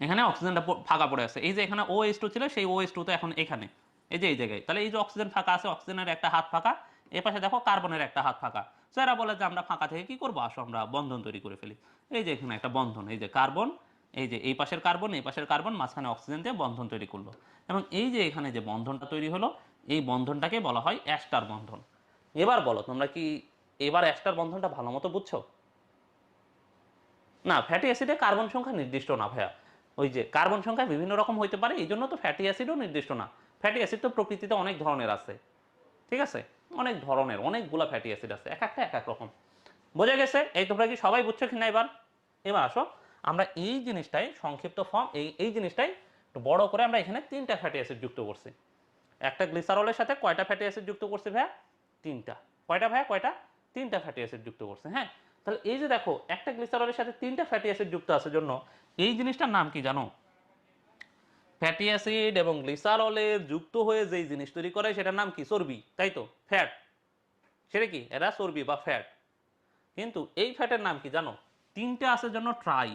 এখানে অক্সিজেনটা ফাঁকা পড়ে আছে। এই যে এখানে OH2 ছিল, সেই OH2 তো এখন এখানে, এই যে এই জায়গায়। তাহলে এই যে অক্সিজেন ফাঁকা আছে, অক্সিজেনের একটা হাত ফাঁকা, এ পাশে দেখো কার্বনের একটা হাত ফাঁকা। তো এরা বলে যে আমরা ফাঁকা থেকে কি করবো, আসো আমরা বন্ধন তৈরি করে ফেলি। এই যে এখানে একটা বন্ধন, এই যে কার্বন, এই যে এই পাশের কার্বন, এই পাশের কার্বন, মাঝখানে অক্সিজেন দিয়ে বন্ধন তৈরি করলো। এবং এই যে এখানে যে বন্ধনটা তৈরি হলো, এই বন্ধনটাকে বলা হয় অ্যাস্টার বন্ধন। এবার বলো তোমরা কি এবার অ্যাস্টার বন্ধনটা ভালো মতো বুঝছো? না, ফ্যাটি অ্যাসিডে কার্বন সংখ্যা নির্দিষ্ট না ভাইয়া। ওই যে কার্বন সংখ্যা বিভিন্ন রকম হইতে পারে, এই জন্য তো ফ্যাটি অ্যাসিডও নির্দিষ্ট না। ফ্যাটি অ্যাসিড তো প্রকৃতিতে অনেক ধরনের আছে। ঠিক আছে, অনেক ধরনের, অনেকগুলো ফ্যাটি অ্যাসিড আছে, এক একটা এক এক রকম। বোঝা গেছে? এই তোমরা কি সবাই বুঝছো কিনা? এবার এবার আসো, আমরা এই জিনিসটাই সংক্ষিপ্ত ফর্ম, এই জিনিসটাই একটু বড় করে আমরা এখানে তিনটা ফ্যাটি অ্যাসিড যুক্ত করছি। একটা গ্লিসারলের সাথে কয়টা ফ্যাটি অ্যাসিড যুক্ত করছি ভাইয়া? তিনটা। কয়টা ভাইয়া? কয়টা? তিনটা ফ্যাটি অ্যাসিড যুক্ত করছে। হ্যাঁ, তাহলে এই যে দেখো একটা গ্লিসারলের সাথে তিনটা ফ্যাটি অ্যাসিড যুক্ত আছে জন্য এই জিনিসটার নাম কি জানো? ফ্যাটি অ্যাসিড এবং গ্লিসারলের যুক্ত হয়ে যেই জিনিস তৈরি করে সেটার নাম কি? চর্বি, তাই তো? ফ্যাট। সেটা কি? এরা চর্বি বা ফ্যাট। কিন্তু এই ফ্যাটের নাম কি জানো? তিনটা আছে জন্য ট্রাই।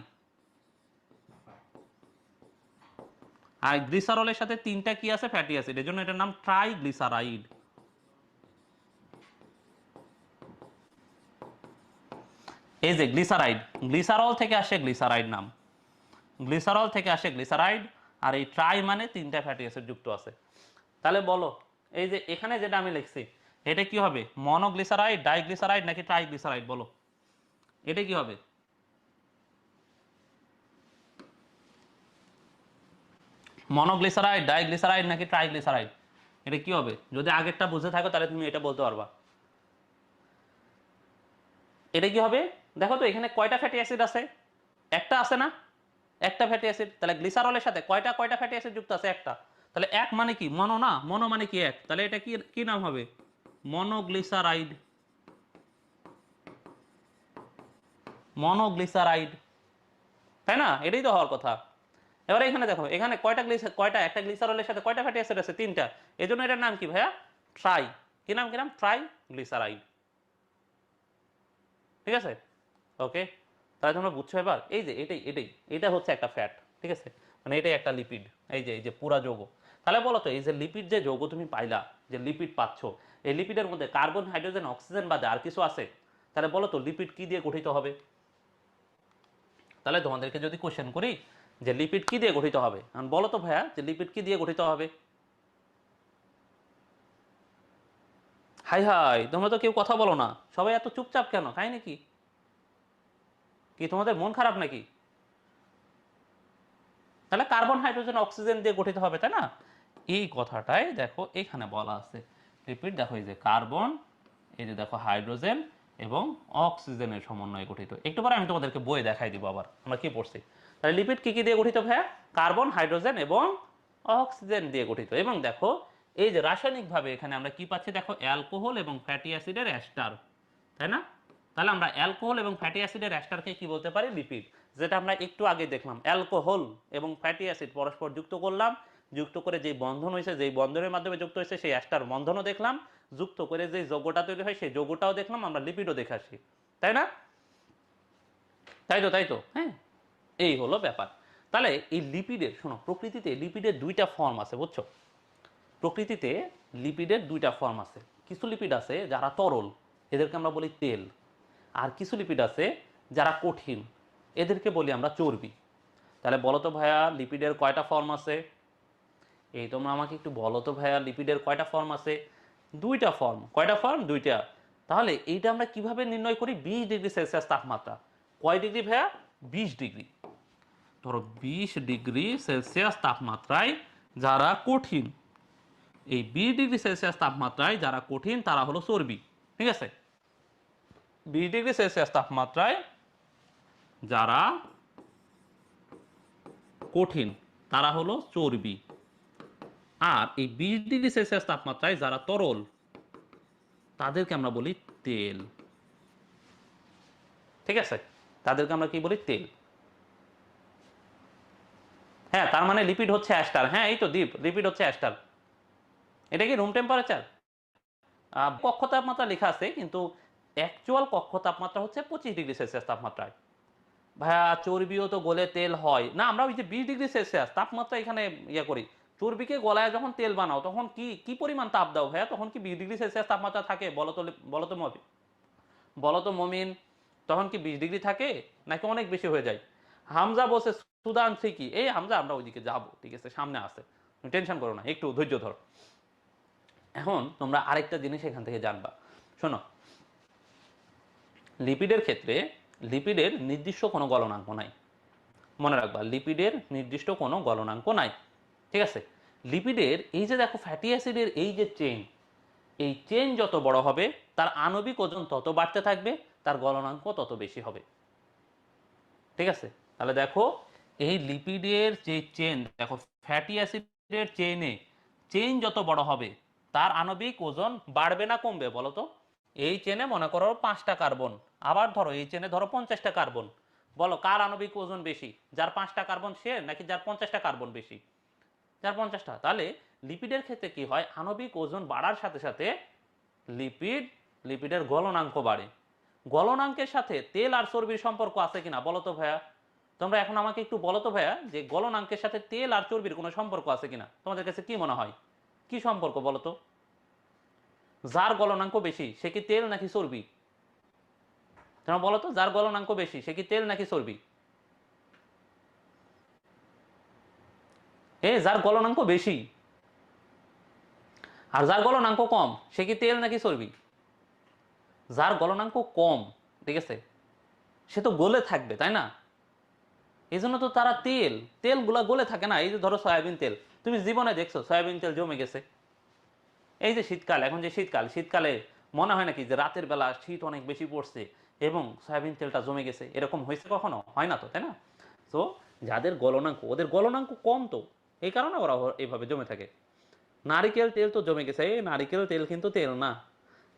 আর গ্লিসারলের সাথে তিনটা কি আছে? ফ্যাটি অ্যাসিড, এর জন্য এটার নাম ট্রাইগ্লিসারাইড। এই যে গ্লিসারাইড, গ্লিসারল থেকে আসে গ্লিসারাইড নাম, গ্লিসারল থেকে আসে গ্লিসারাইড। আর এই ট্রাই মানে তিনটা ফ্যাটি অ্যাসিড যুক্ত আছে। তাহলে বলো এই যে এখানে যেটা আমি লিখছি এটা কি হবে? মনোগ্লিসারাইড, ডাইগ্লিসারাইড নাকি ট্রাইগ্লিসারাইড? বলো এটা কি হবে? মনোগ্লিসারাইড, ডাইগ্লিসারাইড নাকি ট্রাইগ্লিসারাইড? এটা কি হবে? যদি আগেরটা বুঝে থাকো তাহলে তুমি এটা বলতে পারবা। এটা কি হবে? দেখো তো এখানে কয়টা ফ্যাটি অ্যাসিড আছে? একটা আছে না? একটা ফ্যাটি অ্যাসিড। তাহলে গ্লিসারলের সাথে কয়টা কয়টা ফ্যাটি অ্যাসিড যুক্ত আছে? একটা। তাহলে এক মানে কি? মনো না? মনো মানে কি এক। তাহলে এটা কি কি নাম হবে? মনোগ্লিসারাইড। মনোগ্লিসারাইড, তাই না? এটাই তো হওয়ার কথা। এবারে এখানে দেখো, এখানে কয়টা একটা গ্লিসারলের সাথে কয়টা ফ্যাটি অ্যাসিড আছে? তিনটা। এজন্য এটার নাম কি ভাইয়া? ট্রাই। কি নাম? কি নাম? Try glyceride. ঠিক আছে? ওকে, তাহলে তোমরা বুঝছো এবার? এই যে এটা হচ্ছে একটা ফ্যাট। ঠিক আছে, মানে এটাই একটা লিপিড। এই যে পুরা যৌগ। তাহলে বলো তো, এই যে লিপিড যে যৌগ তুমি পাইলা, যে লিপিড পাচ্ছ, এই লিপিডের মধ্যে কার্বন, হাইড্রোজেন, অক্সিজেন বাদে আর কিছু আছে? তাহলে বলো তো লিপিড কি দিয়ে গঠিত হবে? তাহলে তোমাদেরকে যদি কোশ্চেন করি যে লিপিড কি দিয়ে গঠিত হবে, বলো তো ভাইয়া যে লিপিড কি দিয়ে গঠিত হবে? হাই হাই, তোমরা তো কেউ কথা বলো না, সবাই এত চুপচাপ কেন? তাই নাকি? কি তোমাদের মন খারাপ নাকি? তাহলে কার্বন, হাইড্রোজেন, অক্সিজেন দিয়ে গঠিত হবে, তাই না? এই কথাটাই দেখো এখানে বলা আছে। লিপিড দেখো, এই যে কার্বন, এই যে দেখো হাইড্রোজেন এবং অক্সিজেনের সমন্বয়ে গঠিত। একটু পরে আমি তোমাদেরকে বই দেখাই দিব আবার আমরা কি পড়ছি। তাহলে লিপিড কি কি দিয়ে গঠিত ভাইয়া? কার্বন, হাইড্রোজেন এবং অক্সিজেন দিয়ে গঠিত। এবং দেখো এই যে রাসায়নিকভাবে এখানে আমরা কি পাচ্ছি দেখো, অ্যালকোহল এবং ফ্যাটি অ্যাসিডের এস্টার, তাই না? তাহলে আমরা অ্যালকোহল এবং ফ্যাটি অ্যাসিডের এস্টারকে কি বলতে পারি? লিপিড। যেটা আমরা একটু আগে দেখলাম, অ্যালকোহল এবং ফ্যাটি অ্যাসিড পরস্পর যুক্ত করলাম, যুক্ত করে যে বন্ধন হয়েছে, যেই বন্ধনের মাধ্যমে যুক্ত হয়েছে সেই এস্টার বন্ধনও দেখলাম, যুক্ত করে যে যৌগটা তৈরি হয় সেই যৌগটাও দেখলাম, আমরা লিপিডও দেখে আসি, তাই না? তাই তো, হ্যাঁ, এই হলো ব্যাপার। তাহলে এই লিপিডের, শোনো, প্রকৃতিতে লিপিডের দুইটা ফর্ম আছে, বুঝছো? প্রকৃতিতে লিপিডের দুইটা ফর্ম আছে। কিছু লিপিড আছে যারা তরল, এদেরকে আমরা বলি তেল। আর কিছু লিপিড আছে যারা কঠিন, এদেরকে বলি আমরা চর্বি। তাহলে বলো তো ভাইয়া লিপিডের কয়টা ফর্ম আছে? এই তোমরা আমাকে একটু বলো তো ভাইয়া লিপিডের কয়টা ফর্ম আছে? দুইটা ফর্ম। কয়টা ফর্ম? দুইটা। তাহলে এইটা আমরা কিভাবে নির্ণয় করি? 20 ডিগ্রি সেলসিয়াস তাপমাত্রা। কয় ডিগ্রি ভাইয়া? 20 ডিগ্রি। ধরো 20 ডিগ্রি সেলসিয়াস তাপমাত্রায় যারা কঠিন, এই 20 ডিগ্রি সেলসিয়াস তাপমাত্রায় যারা কঠিন তারা হলো চর্বি। ঠিক আছে, 20 ডিগ্রি সেলসিয়াস তাপমাত্রায় যারা কঠিন তারা হলো চর্বি। আর এই 20 ডিগ্রি সেলসিয়াস তাপমাত্রায় যারা তরল তাদেরকে আমরা বলি তেল। ঠিক আছে, তাদেরকে আমরা কি বলি? তেল। হ্যাঁ, তার মানে লিপিড হচ্ছে অ্যাস্টার। হ্যাঁ, এই তো দীপ, লিপিড হচ্ছে অ্যাস্টার। এটা কি রুম টেম্পারেচার? কক্ষ তাপমাত্রা লেখা আছে, কিন্তু অ্যাকচুয়াল কক্ষ তাপমাত্রা হচ্ছে 25 ডিগ্রি সেলসিয়াস তাপমাত্রায়। ভাইয়া চর্বিও তো গলে তেল হয় না? আমরা ওই যে 20 ডিগ্রি সেলসিয়াস তাপমাত্রা এখানে ইয়ে করি। চর্বিকে গলায় যখন তেল বানাও তখন কি কি পরিমাণ তাপ দাও ভাইয়া? তখন কি 20 ডিগ্রি সেলসিয়াস তাপমাত্রা থাকে? বলো তো, বলো তো মমিন, বলো তো মমিন, তখন কি 20 ডিগ্রি থাকে নাকি অনেক বেশি হয়ে যায়? হামজা বসে সুদান ঠিকই। এই হামজা, আমরা ওইদিকে যাবো, ঠিক আছে, সামনে আছে, তুমি টেনশন করো না, একটু ধৈর্য ধরো। এখন তোমরা আরেকটা জিনিস এখান থেকে জানবা, শোনো। লিপিডের ক্ষেত্রে লিপিডের নির্দিষ্ট কোনো গলনাঙ্ক নাই। মনে রাখবা, লিপিডের নির্দিষ্ট কোনো গলনাঙ্ক নাই। ঠিক আছে, লিপিডের এই যে দেখো ফ্যাটি অ্যাসিডের এই যে চেইন, এই চেইন যত বড় হবে তার আণবিক ওজন তত বাড়তে থাকবে, তার গলনাঙ্ক তত বেশি হবে। ঠিক আছে, তাহলে দেখো এই লিপিডের যে চেইন, দেখো ফ্যাটি অ্যাসিডের চেইন যত বড় হবে তার আণবিক ওজন বাড়বে না কমবে? বলো তো। এই চেনে মনে করো 5টা কার্বন, আবার ধরো এই চেনে ধরো 50টা কার্বন। বলো কার আণবিক ওজন বেশি? যার 5টা কার্বন সে, নাকি যার 50টা কার্বন বেশি? যার 50টা। তাহলে লিপিডের ক্ষেত্রে কি হয়? আণবিক ওজন বাড়ার সাথে সাথে লিপিডের গলনাঙ্ক বাড়ে। গলনাঙ্কের সাথে তেল আর চর্বির সম্পর্ক আছে কিনা বলো তো ভাইয়া? তোমরা এখন আমাকে একটু বলো তো ভাইয়া, যে গলনাঙ্কের সাথে তেল আর চর্বির কোনো সম্পর্ক আছে কিনা? তোমাদের কাছে কি মনে হয়, কি সম্পর্ক বলো তো? যার গলনাঙ্ক বেশি সে কি তেল নাকি চর্বি? তোমরা বলো তো, যার গলনাঙ্ক বেশি সে কি তেল নাকি চর্বি? যার গলনাঙ্ক বেশি। আর যার গলনাঙ্ক কম সে কি তেল নাকি চর্বি? যার গলনাঙ্ক কম, ঠিক আছে, সে তো গলে থাকবে, তাই না? এই জন্য তো তারা তেলগুলা গলে থাকে না। এই যে ধরো সয়াবিন তেল, তুমি জীবনে দেখছো সয়াবিন তেল জমে গেছে? এই যে শীতকাল, এখন যে শীতকাল, শীতকালে মনে হয় নাকি যে রাতের বেলা শীত অনেক বেশি পড়ছে এবং সয়াবিন তেলটা জমে গেছে? এরকম হয়েছে কখনো? হয় না তো, তাই না? তো যাদের গলনাঙ্ক, ওদের গলনাঙ্ক কম, তো এই কারণে ওরা এইভাবে জমে থাকে। নারিকেল তেল তো জমে গেছে, এই নারিকেল তেল কিন্তু তেল না।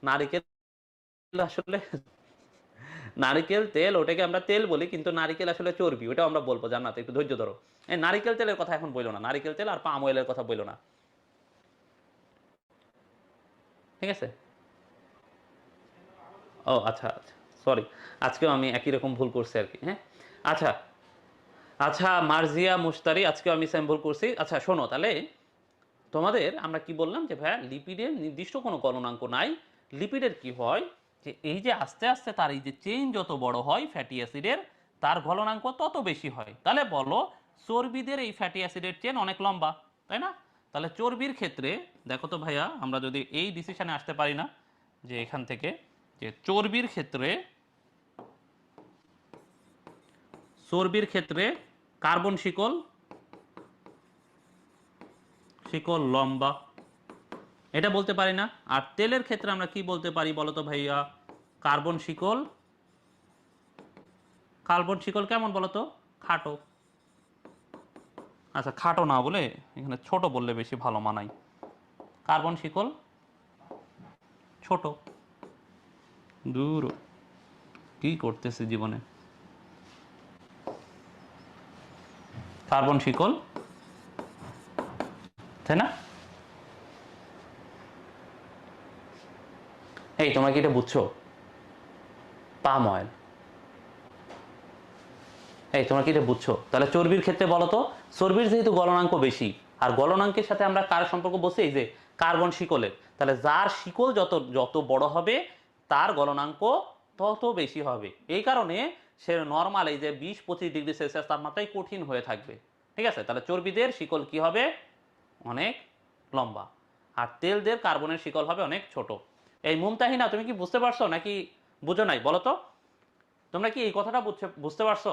নারিকেল আসলে, নারিকেল তেল ওটাকে আমরা তেল বলি, কিন্তু নারিকেল আসলে চর্বি, ওটা আমরা বলবো। জান্নাত একটু ধৈর্য ধরো। এই নারিকেল তেলের কথা এখন বইলো না, নারিকেল তেল আর পাম অয়েলের কথা বইলো না, ঠিক আছে? ও আচ্ছা আচ্ছা, সরি, আজকেও আমি একই রকম ভুল করছি আর কি, হ্যাঁ। আচ্ছা আচ্ছা, মার্জিয়া মুশতারি, আজকেও আমি সেম ভুল করছি। আচ্ছা শোনো তাহলে, তোমাদের আমরা কি বললাম যে ভাইয়া লিপিডের নির্দিষ্ট কোনো গলনাঙ্ক নাই। লিপিডের কি হয়, যে এই যে আস্তে আস্তে তার এই যে চেইন যত বড় হয় ফ্যাটি অ্যাসিডের, তার গলনাঙ্ক তত বেশি হয়। তাহলে বলো, চর্বিদের এই ফ্যাটি অ্যাসিডের চেন অনেক লম্বা, তাই না? তাহলে চর্বির ক্ষেত্রে দেখো তো ভাইয়া, আমরা যদি এই ডিসিশনে আসতে পারি না, যে এখান থেকে, যে চর্বির ক্ষেত্রে, চর্বির ক্ষেত্রে কার্বন শিকল, শিকল লম্বা, এটা বলতে পারি না। আর তেলের ক্ষেত্রে আমরা কি বলতে পারি বলতো ভাইয়া? কার্বন শিকল, কার্বন শিকল কেমন বলতো? খাটো। আচ্ছা খাটো না বলে এখানে ছোট বললে বেশি ভালো মানায়। কার্বন শিকল ছোট। দূর, কি করতেছে জীবনে। কার্বন শিকল, তাই না? এই তোমরা কি এটা বুঝছো? পাম অয়েল, এই তোমরা কি এটা বুঝছো? তাহলে চর্বির ক্ষেত্রে বলো তো, চর্বির যেহেতু গলনাঙ্ক বেশি, আর গলনাঙ্কের সাথে আমরা কার সম্পর্ক বলছি? এই যে কার্বন শিকলের। তাহলে যার শিকল যত যত বড় হবে, তার গলনাঙ্ক তত বেশি হবে। এই কারণে সে নর্মাল এই যে 20-25 ডিগ্রি সেলসিয়াস তাপমাত্রায় কঠিন হয়ে থাকবে, ঠিক আছে? তাহলে চর্বিদের শিকল কি হবে? অনেক লম্বা। আর তেলদের কার্বনের শিকল হবে অনেক ছোট। এই মুমতাহিনা, তুমি কি বুঝতে পারছো নাকি বুঝো নাই বলো তো? তোমরা কি এই কথাটা বুঝতে পারছো?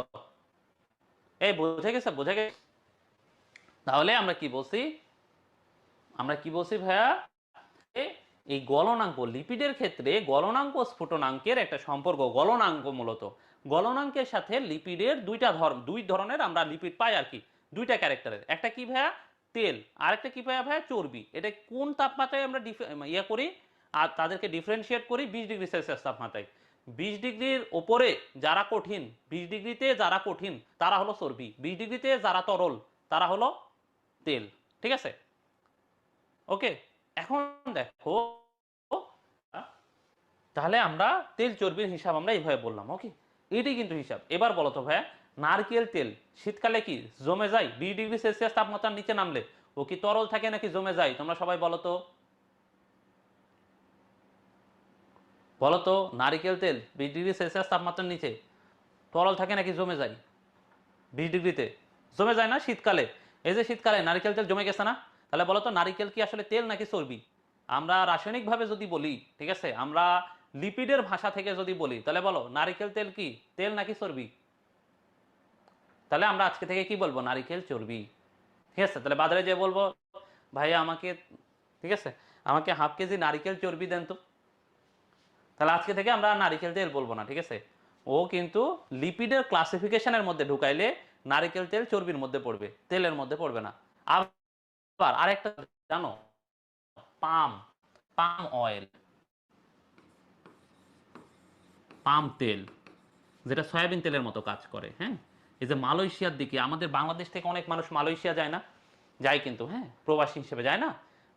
এই বুঝে গেছে, বুঝে গেছে। তাহলে আমরা কি বলছি? আমরা কি বলছি ভাইয়া? এই গলনাঙ্ক, লিপিডের ক্ষেত্রে গলনাঙ্ক স্ফুটনাঙ্কের একটা সম্পর্ক। গলনাঙ্ক মূলত, গলনাঙ্কের সাথে লিপিডের দুই ধরনের আমরা লিপিড পাই আর কি, দুইটা ক্যারেক্টারের। একটা কি ভাইয়া? তেল। আরেকটা কি ভাইয়া? চর্বি। এটা কোন তাপমাত্রায় আমরা ইয়ে করি আর তাদেরকে ডিফারেন্সিয়েট করি? 20 ডিগ্রি সেলসিয়াস তাপমাত্রায়। 20 ডিগ্রির ওপরে যারা কঠিন, 20 ডিগ্রিতে যারা কঠিন তারা হলো চর্বি, 20 ডিগ্রিতে যারা তরল তারা হলো তেল, ঠিক আছে? ওকে। এখন দেখো, তাহলে আমরা তেল চর্বির হিসাব আমরা এইভাবে বললাম, ওকে। এটাই কিন্তু হিসাব। এবার বলো তো ভাইয়া, নারকেল তেল শীতকালে কি জমে যায়? 20 ডিগ্রি সেলসিয়াস তাপমাত্রার নিচে নামলে ও কি তরল থাকে নাকি জমে যায়? তোমরা সবাই বলো তো, বলো তো, নারিকেল তেল 20 ডিগ্রি সেলসিয়াস তাপমাত্রার নিচে তরল থাকে নাকি জমে যায়? 20 ডিগ্রিতে জমে যায় না শীতকালে? এই যে শীতকালে নারিকেল তেল জমে গেছে না? তাহলে বলো তো, নারিকেল কি আসলে তেল নাকি চর্বি? আমরা রাসায়নিক ভাবে যদি বলি, ঠিক আছে, আমরা লিপিডের ভাষা থেকে যদি বলি, তাহলে বলো নারিকেল তেল কি তেল নাকি চর্বি? তাহলে আমরা আজকে থেকে কি বলবো? নারিকেল চর্বি, ঠিক আছে? তাহলে বাজারে যে বলবো, ভাইয়া আমাকে, ঠিক আছে, আমাকে ½ কেজি নারিকেল চর্বি দেন তো। তাহলে আজকে থেকে আমরা নারিকেল তেল বলবো না, ঠিক আছে? ও কিন্তু লিপিডের ক্লাসিফিকেশনের মধ্যে ঢুকাইলে নারিকেল তেল চর্বির মধ্যে পড়বে, তেলের মধ্যে পড়বে না। আবার আরেকটা জানো, পাম, পাম অয়েল, পাম তেল, যেটা সয়াবিন তেলের মতো কাজ করে, হ্যাঁ। এই যে মালয়েশিয়ার দিকে, আমাদের বাংলাদেশ থেকে অনেক মানুষ মালয়েশিয়া যায় না? যায় কিন্তু, হ্যাঁ, প্রবাসী হিসেবে যায় না?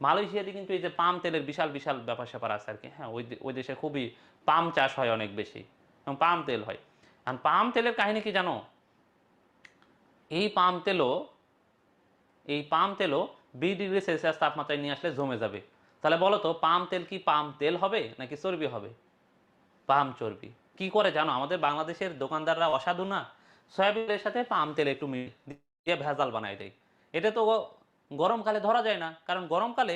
মালয়েশিয়াতে কিন্তু এই যে পাম তেলের বিশাল বিশাল ব্যাপার স্যাপার আছে আর কি, হ্যাঁ। ওই দেশে খুবই পাম চাষ হয় অনেক বেশি, এবং পাম তেল হয়। আর পাম তেলের কাহিনী কি জানো? এই পাম তেলও, এই পাম তেলও 20 ডিগ্রি সেলসিয়াস তাপমাত্রায় নিয়ে আসলে জমে যাবে। তাহলে বলো তো, পাম তেল কি পাম তেল হবে নাকি চর্বি হবে? পাম চর্বি। কি করে জানো? আমাদের বাংলাদেশের দোকানদাররা অসাধু না, সয়াবিনের সাথে পাম তেল একটু দিয়ে ভেজাল বানায় দেয়। এটা তো গরমকালে ধরা যায় না, কারণ গরমকালে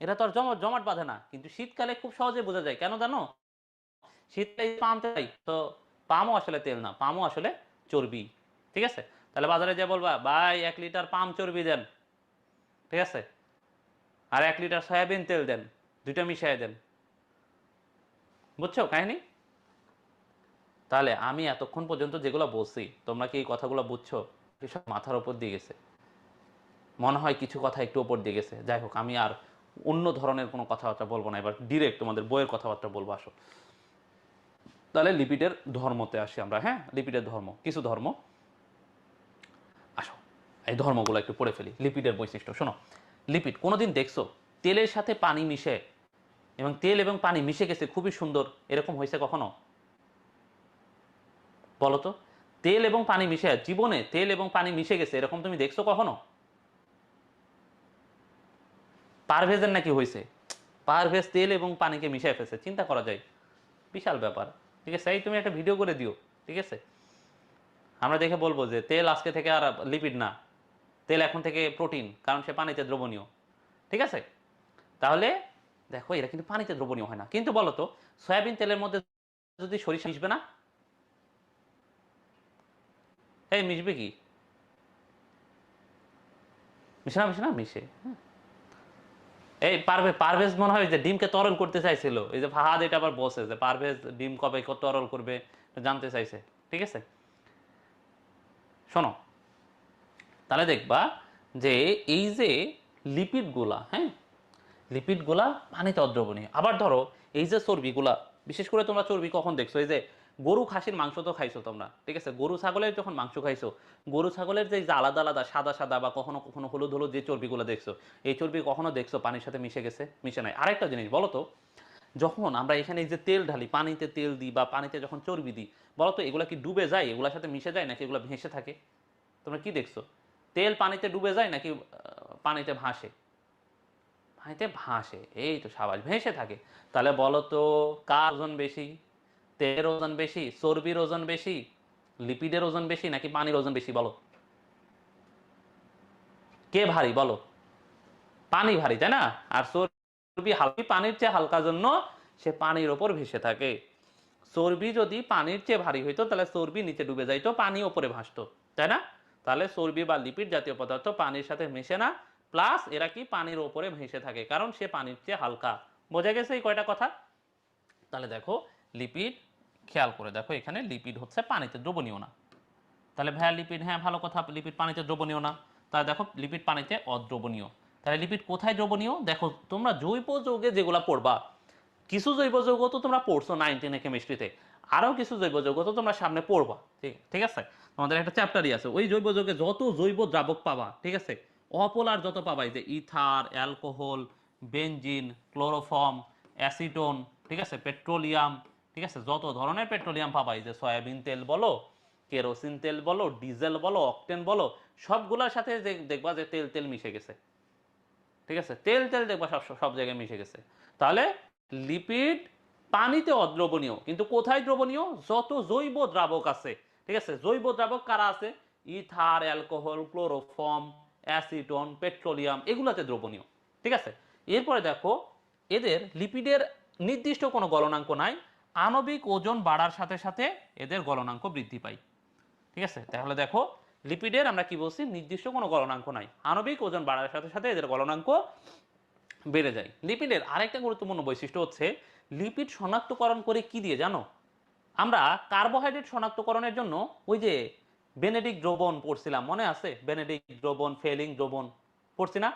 এটা তো আর জমাট বাঁধে না, কিন্তু শীতকালে খুব সহজে বোঝা যায়। কেন জানো? শীতকালে পাম তেল তো, পামও আসলে তেল না, পামও আসলে চর্বি, ঠিক আছে? তাহলে বাজারে যে বলবা, ভাই 1 লিটার পাম চর্বি দেন, ঠিক আছে, আর 1 লিটার সয়াবিন তেল দেন, দুইটা মিশাই দেন। বুঝছো কাহিনী? তাহলে আমি এতক্ষণ পর্যন্ত যেগুলো বলছি তোমরা কি এই কথাগুলো বুঝছো? এসব মাথার উপর দিয়ে গেছে, মনে হয় কিছু কথা একটু উপর দিয়ে গেছে। যাই হোক, আমি আর অন্য ধরনের কোনো কথাবার্তা বলবো না, এবার ডিরেক্ট তোমাদের বইয়ের কথাবার্তা বলবো। আসো তাহলে লিপিডের ধর্মতে আসি আমরা। হ্যাঁ, লিপিডের ধর্ম, কিছু ধর্ম। আসো এই ধর্মগুলো একটু পড়ে ফেলি। লিপিডের বৈশিষ্ট্য শোনো। লিপিড কোনোদিন দেখছো তেলের সাথে পানি মিশে, এবং তেল এবং পানি মিশে গেছে খুবই সুন্দর, এরকম হয়েছে কখনো? বলো তো, তেল এবং পানি মিশে, জীবনে তেল এবং পানি মিশে গেছে এরকম তুমি দেখছো কখনো? পারভেজের নাকি হয়েছে, পারভেজ তেল এবং পানিকে মিশিয়ে ফেলছে, চিন্তা করা যায়, বিশাল ব্যাপার। ঠিক আছে, এই তুমি একটা ভিডিও করে দিও, ঠিক আছে, আমরা দেখে বলবো যে তেল আজকে থেকে আর লিপিড না, তেল এখন থেকে প্রোটিন, কারণ সে পানিতে দ্রবণীয়। ঠিক আছে, তাহলে দেখো এরা কিন্তু পানিতে দ্রবণীয় হয় না। কিন্তু বলো তো, সয়াবিন তেলের মধ্যে যদি সরিষা মিশবে না? এই মিশবে কি? মিশে না, মিশে না, মিশে। এই পারভেজ মনে হয় যে ডিমকে তরল করতে চাইছিল, এই যে ফাহাদ এটা আবার বসে যে পারভেজ ডিম কবে তরল করবে জানতে চাইছে। ঠিক আছে, শোনো, তাহলে দেখবা যে এই যে লিপিডগুলা, হ্যাঁ, লিপিডগুলা পানিতে অদ্রবণীয়। আবার ধরো এই যে চর্বিগুলা, বিশেষ করে তোমরা চর্বি কখন দেখছো? এই যে গরু খাসির মাংস তো খাইছো তোমরা, ঠিক আছে, গরু ছাগলের যখন মাংস খাইছো, গরু ছাগলের যে আলাদা আলাদা সাদা সাদা বা কখনো কখনো হলুদ হলুদ যে চর্বিগুলো দেখছো, এই চর্বি কখনো দেখছো পানির সাথে মিশে গেছে? মিশে নাই। আরেকটা জিনিস বলো তো, যখন আমরা এখানে এই যে তেল ঢালি, পানিতে তেল দিই বা পানিতে যখন চর্বি দিই, বলো তো এগুলা কি ডুবে যায়, এগুলোর সাথে মিশে যায়, নাকি এগুলো ভেসে থাকে? তোমরা কি দেখছো? তেল পানিতে ডুবে যায় নাকি পানিতে ভাসে? পানিতে ভাসে, এই তো স্বাভাবিক, ভেসে থাকে। তাহলে বলো তো কার ওজন বেশি? তেলের ওজন বেশি, চর্বির ওজন বেশি, লিপিডের ওজন বেশি, নাকি পানির ওজন বেশি? বলো কে ভারী বলো? পানি ভারী, তাই না? আর চর্বি হালকা, পানির চেয়ে হালকা জন্য সে পানির ওপর ভেসে থাকে। চর্বি যদি পানির চেয়ে ভারী হইতো তাহলে চর্বি নিচে ডুবে যাইতো, পানি ওপরে ভাসতো, তাই না? তাহলে চর্বি বা লিপিড জাতীয় পদার্থ পানির সাথে মেশে না, প্লাস এরা কি পানির ওপরে ভেসে থাকে, কারণ সে পানির চেয়ে হালকা। বোঝা গেছে এই কয়টা কথা? তাহলে দেখো লিপিড, খেয়াল করে দেখো, এখানে লিপিড হচ্ছে পানিতে দ্রবণীয় না। তাহলে ভাইয়া লিপিড, হ্যাঁ ভালো কথা, লিপিড পানিতে দ্রবণীয় না। তাহলে দেখো লিপিড পানিতে অদ্রবণীয়। তাহলে লিপিড কোথায় দ্রবণীয়? দেখো তোমরা জৈব যৌগে যেগুলা পড়বা, কিছু জৈব যৌগ তো তোমরা পড়ছো 9-10 কেমিস্ট্রিতে, আরো কিছু জৈব যৌগ তো তোমরা সামনে পড়বা। ঠিক ঠিক আছে, তোমাদের একটা চ্যাপ্টারই আছে, ওই জৈব যৌগে যত জৈব দ্রাবক পাবা, ঠিক আছে, অপোলার যত পাবা, এই যে ether, alcohol, benzene, chloroform, acetone, ঠিক আছে, পেট্রোলিয়াম, ঠিক আছে, যত ধরনের পেট্রোলিয়াম পাবা, এই যে সয়াবিন তেল বলো, কেরোসিন তেল বলো, ডিজেল বলো, অকটেন বলো, সবগুলোর সাথে দেখবা যে তেল তেল মিশে গেছে। ঠিক আছে, তেল তেল দেখবা সব সব জায়গায় মিশে গেছে। তাহলে লিপিড পানিতে অদ্রবণীয়, কিন্তু কোথায় দ্রবণীয়? যত জৈব দ্রাবক আছে, ঠিক আছে, জৈব দ্রাবক কারা আছে? Ether, alcohol, chloroform, acetone, petroleum, এগুলাতে দ্রবণীয়। ঠিক আছে, এরপরে দেখো এদের লিপিডের নির্দিষ্ট কোনো গলনাঙ্ক নাই, আণবিক ওজন বাড়ার সাথে সাথে এদের গলনাঙ্ক বৃদ্ধি পায়। ঠিক আছে, তাহলে দেখো লিপিডের আমরা কি বলছি, নির্দিষ্ট কোনো গলনাঙ্ক নাই, আণবিক ওজন বাড়ার সাথে সাথে এদের গলনাঙ্ক বেড়ে যায়। লিপিডের আরেকটা গুরুত্বপূর্ণ বৈশিষ্ট্য হচ্ছে, লিপিড শনাক্তকরণ করে কি দিয়ে জানো? আমরা কার্বোহাইড্রেট শনাক্তকরণের জন্য ওই যে বেনেডিক্ট দ্রবণ পড়ছিলাম, মনে আছে? বেনেডিক্ট দ্রবণ, ফেলিং দ্রবণ পড়ছি না?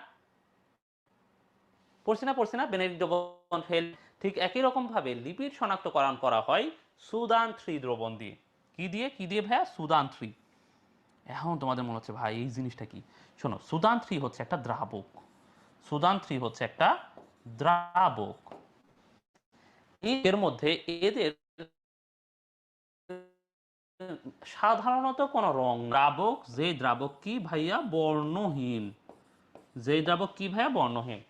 পড়ছি না বেনেডিক্ট দ্রবণ, ফেল। ঠিক একই রকম ভাবে লিপিড শনাক্তকরণ করা হয় সুদান 3 দ্রবণ দিয়ে। কি দিয়ে, কি দিয়ে ভাইয়া? সুদান 3। এখন তোমাদের মনে হচ্ছে ভাই এই জিনিসটা কি? শোনো, সুদান 3 হচ্ছে একটা দ্রাবক, সুদান 3 হচ্ছে একটা দ্রাবক। এর মধ্যে এদের সাধারণত কোনো রং, দ্রাবক, যে দ্রাবক কি ভাইয়া? বর্ণহীন। যে দ্রাবক কি ভাইয়া? বর্ণহীন।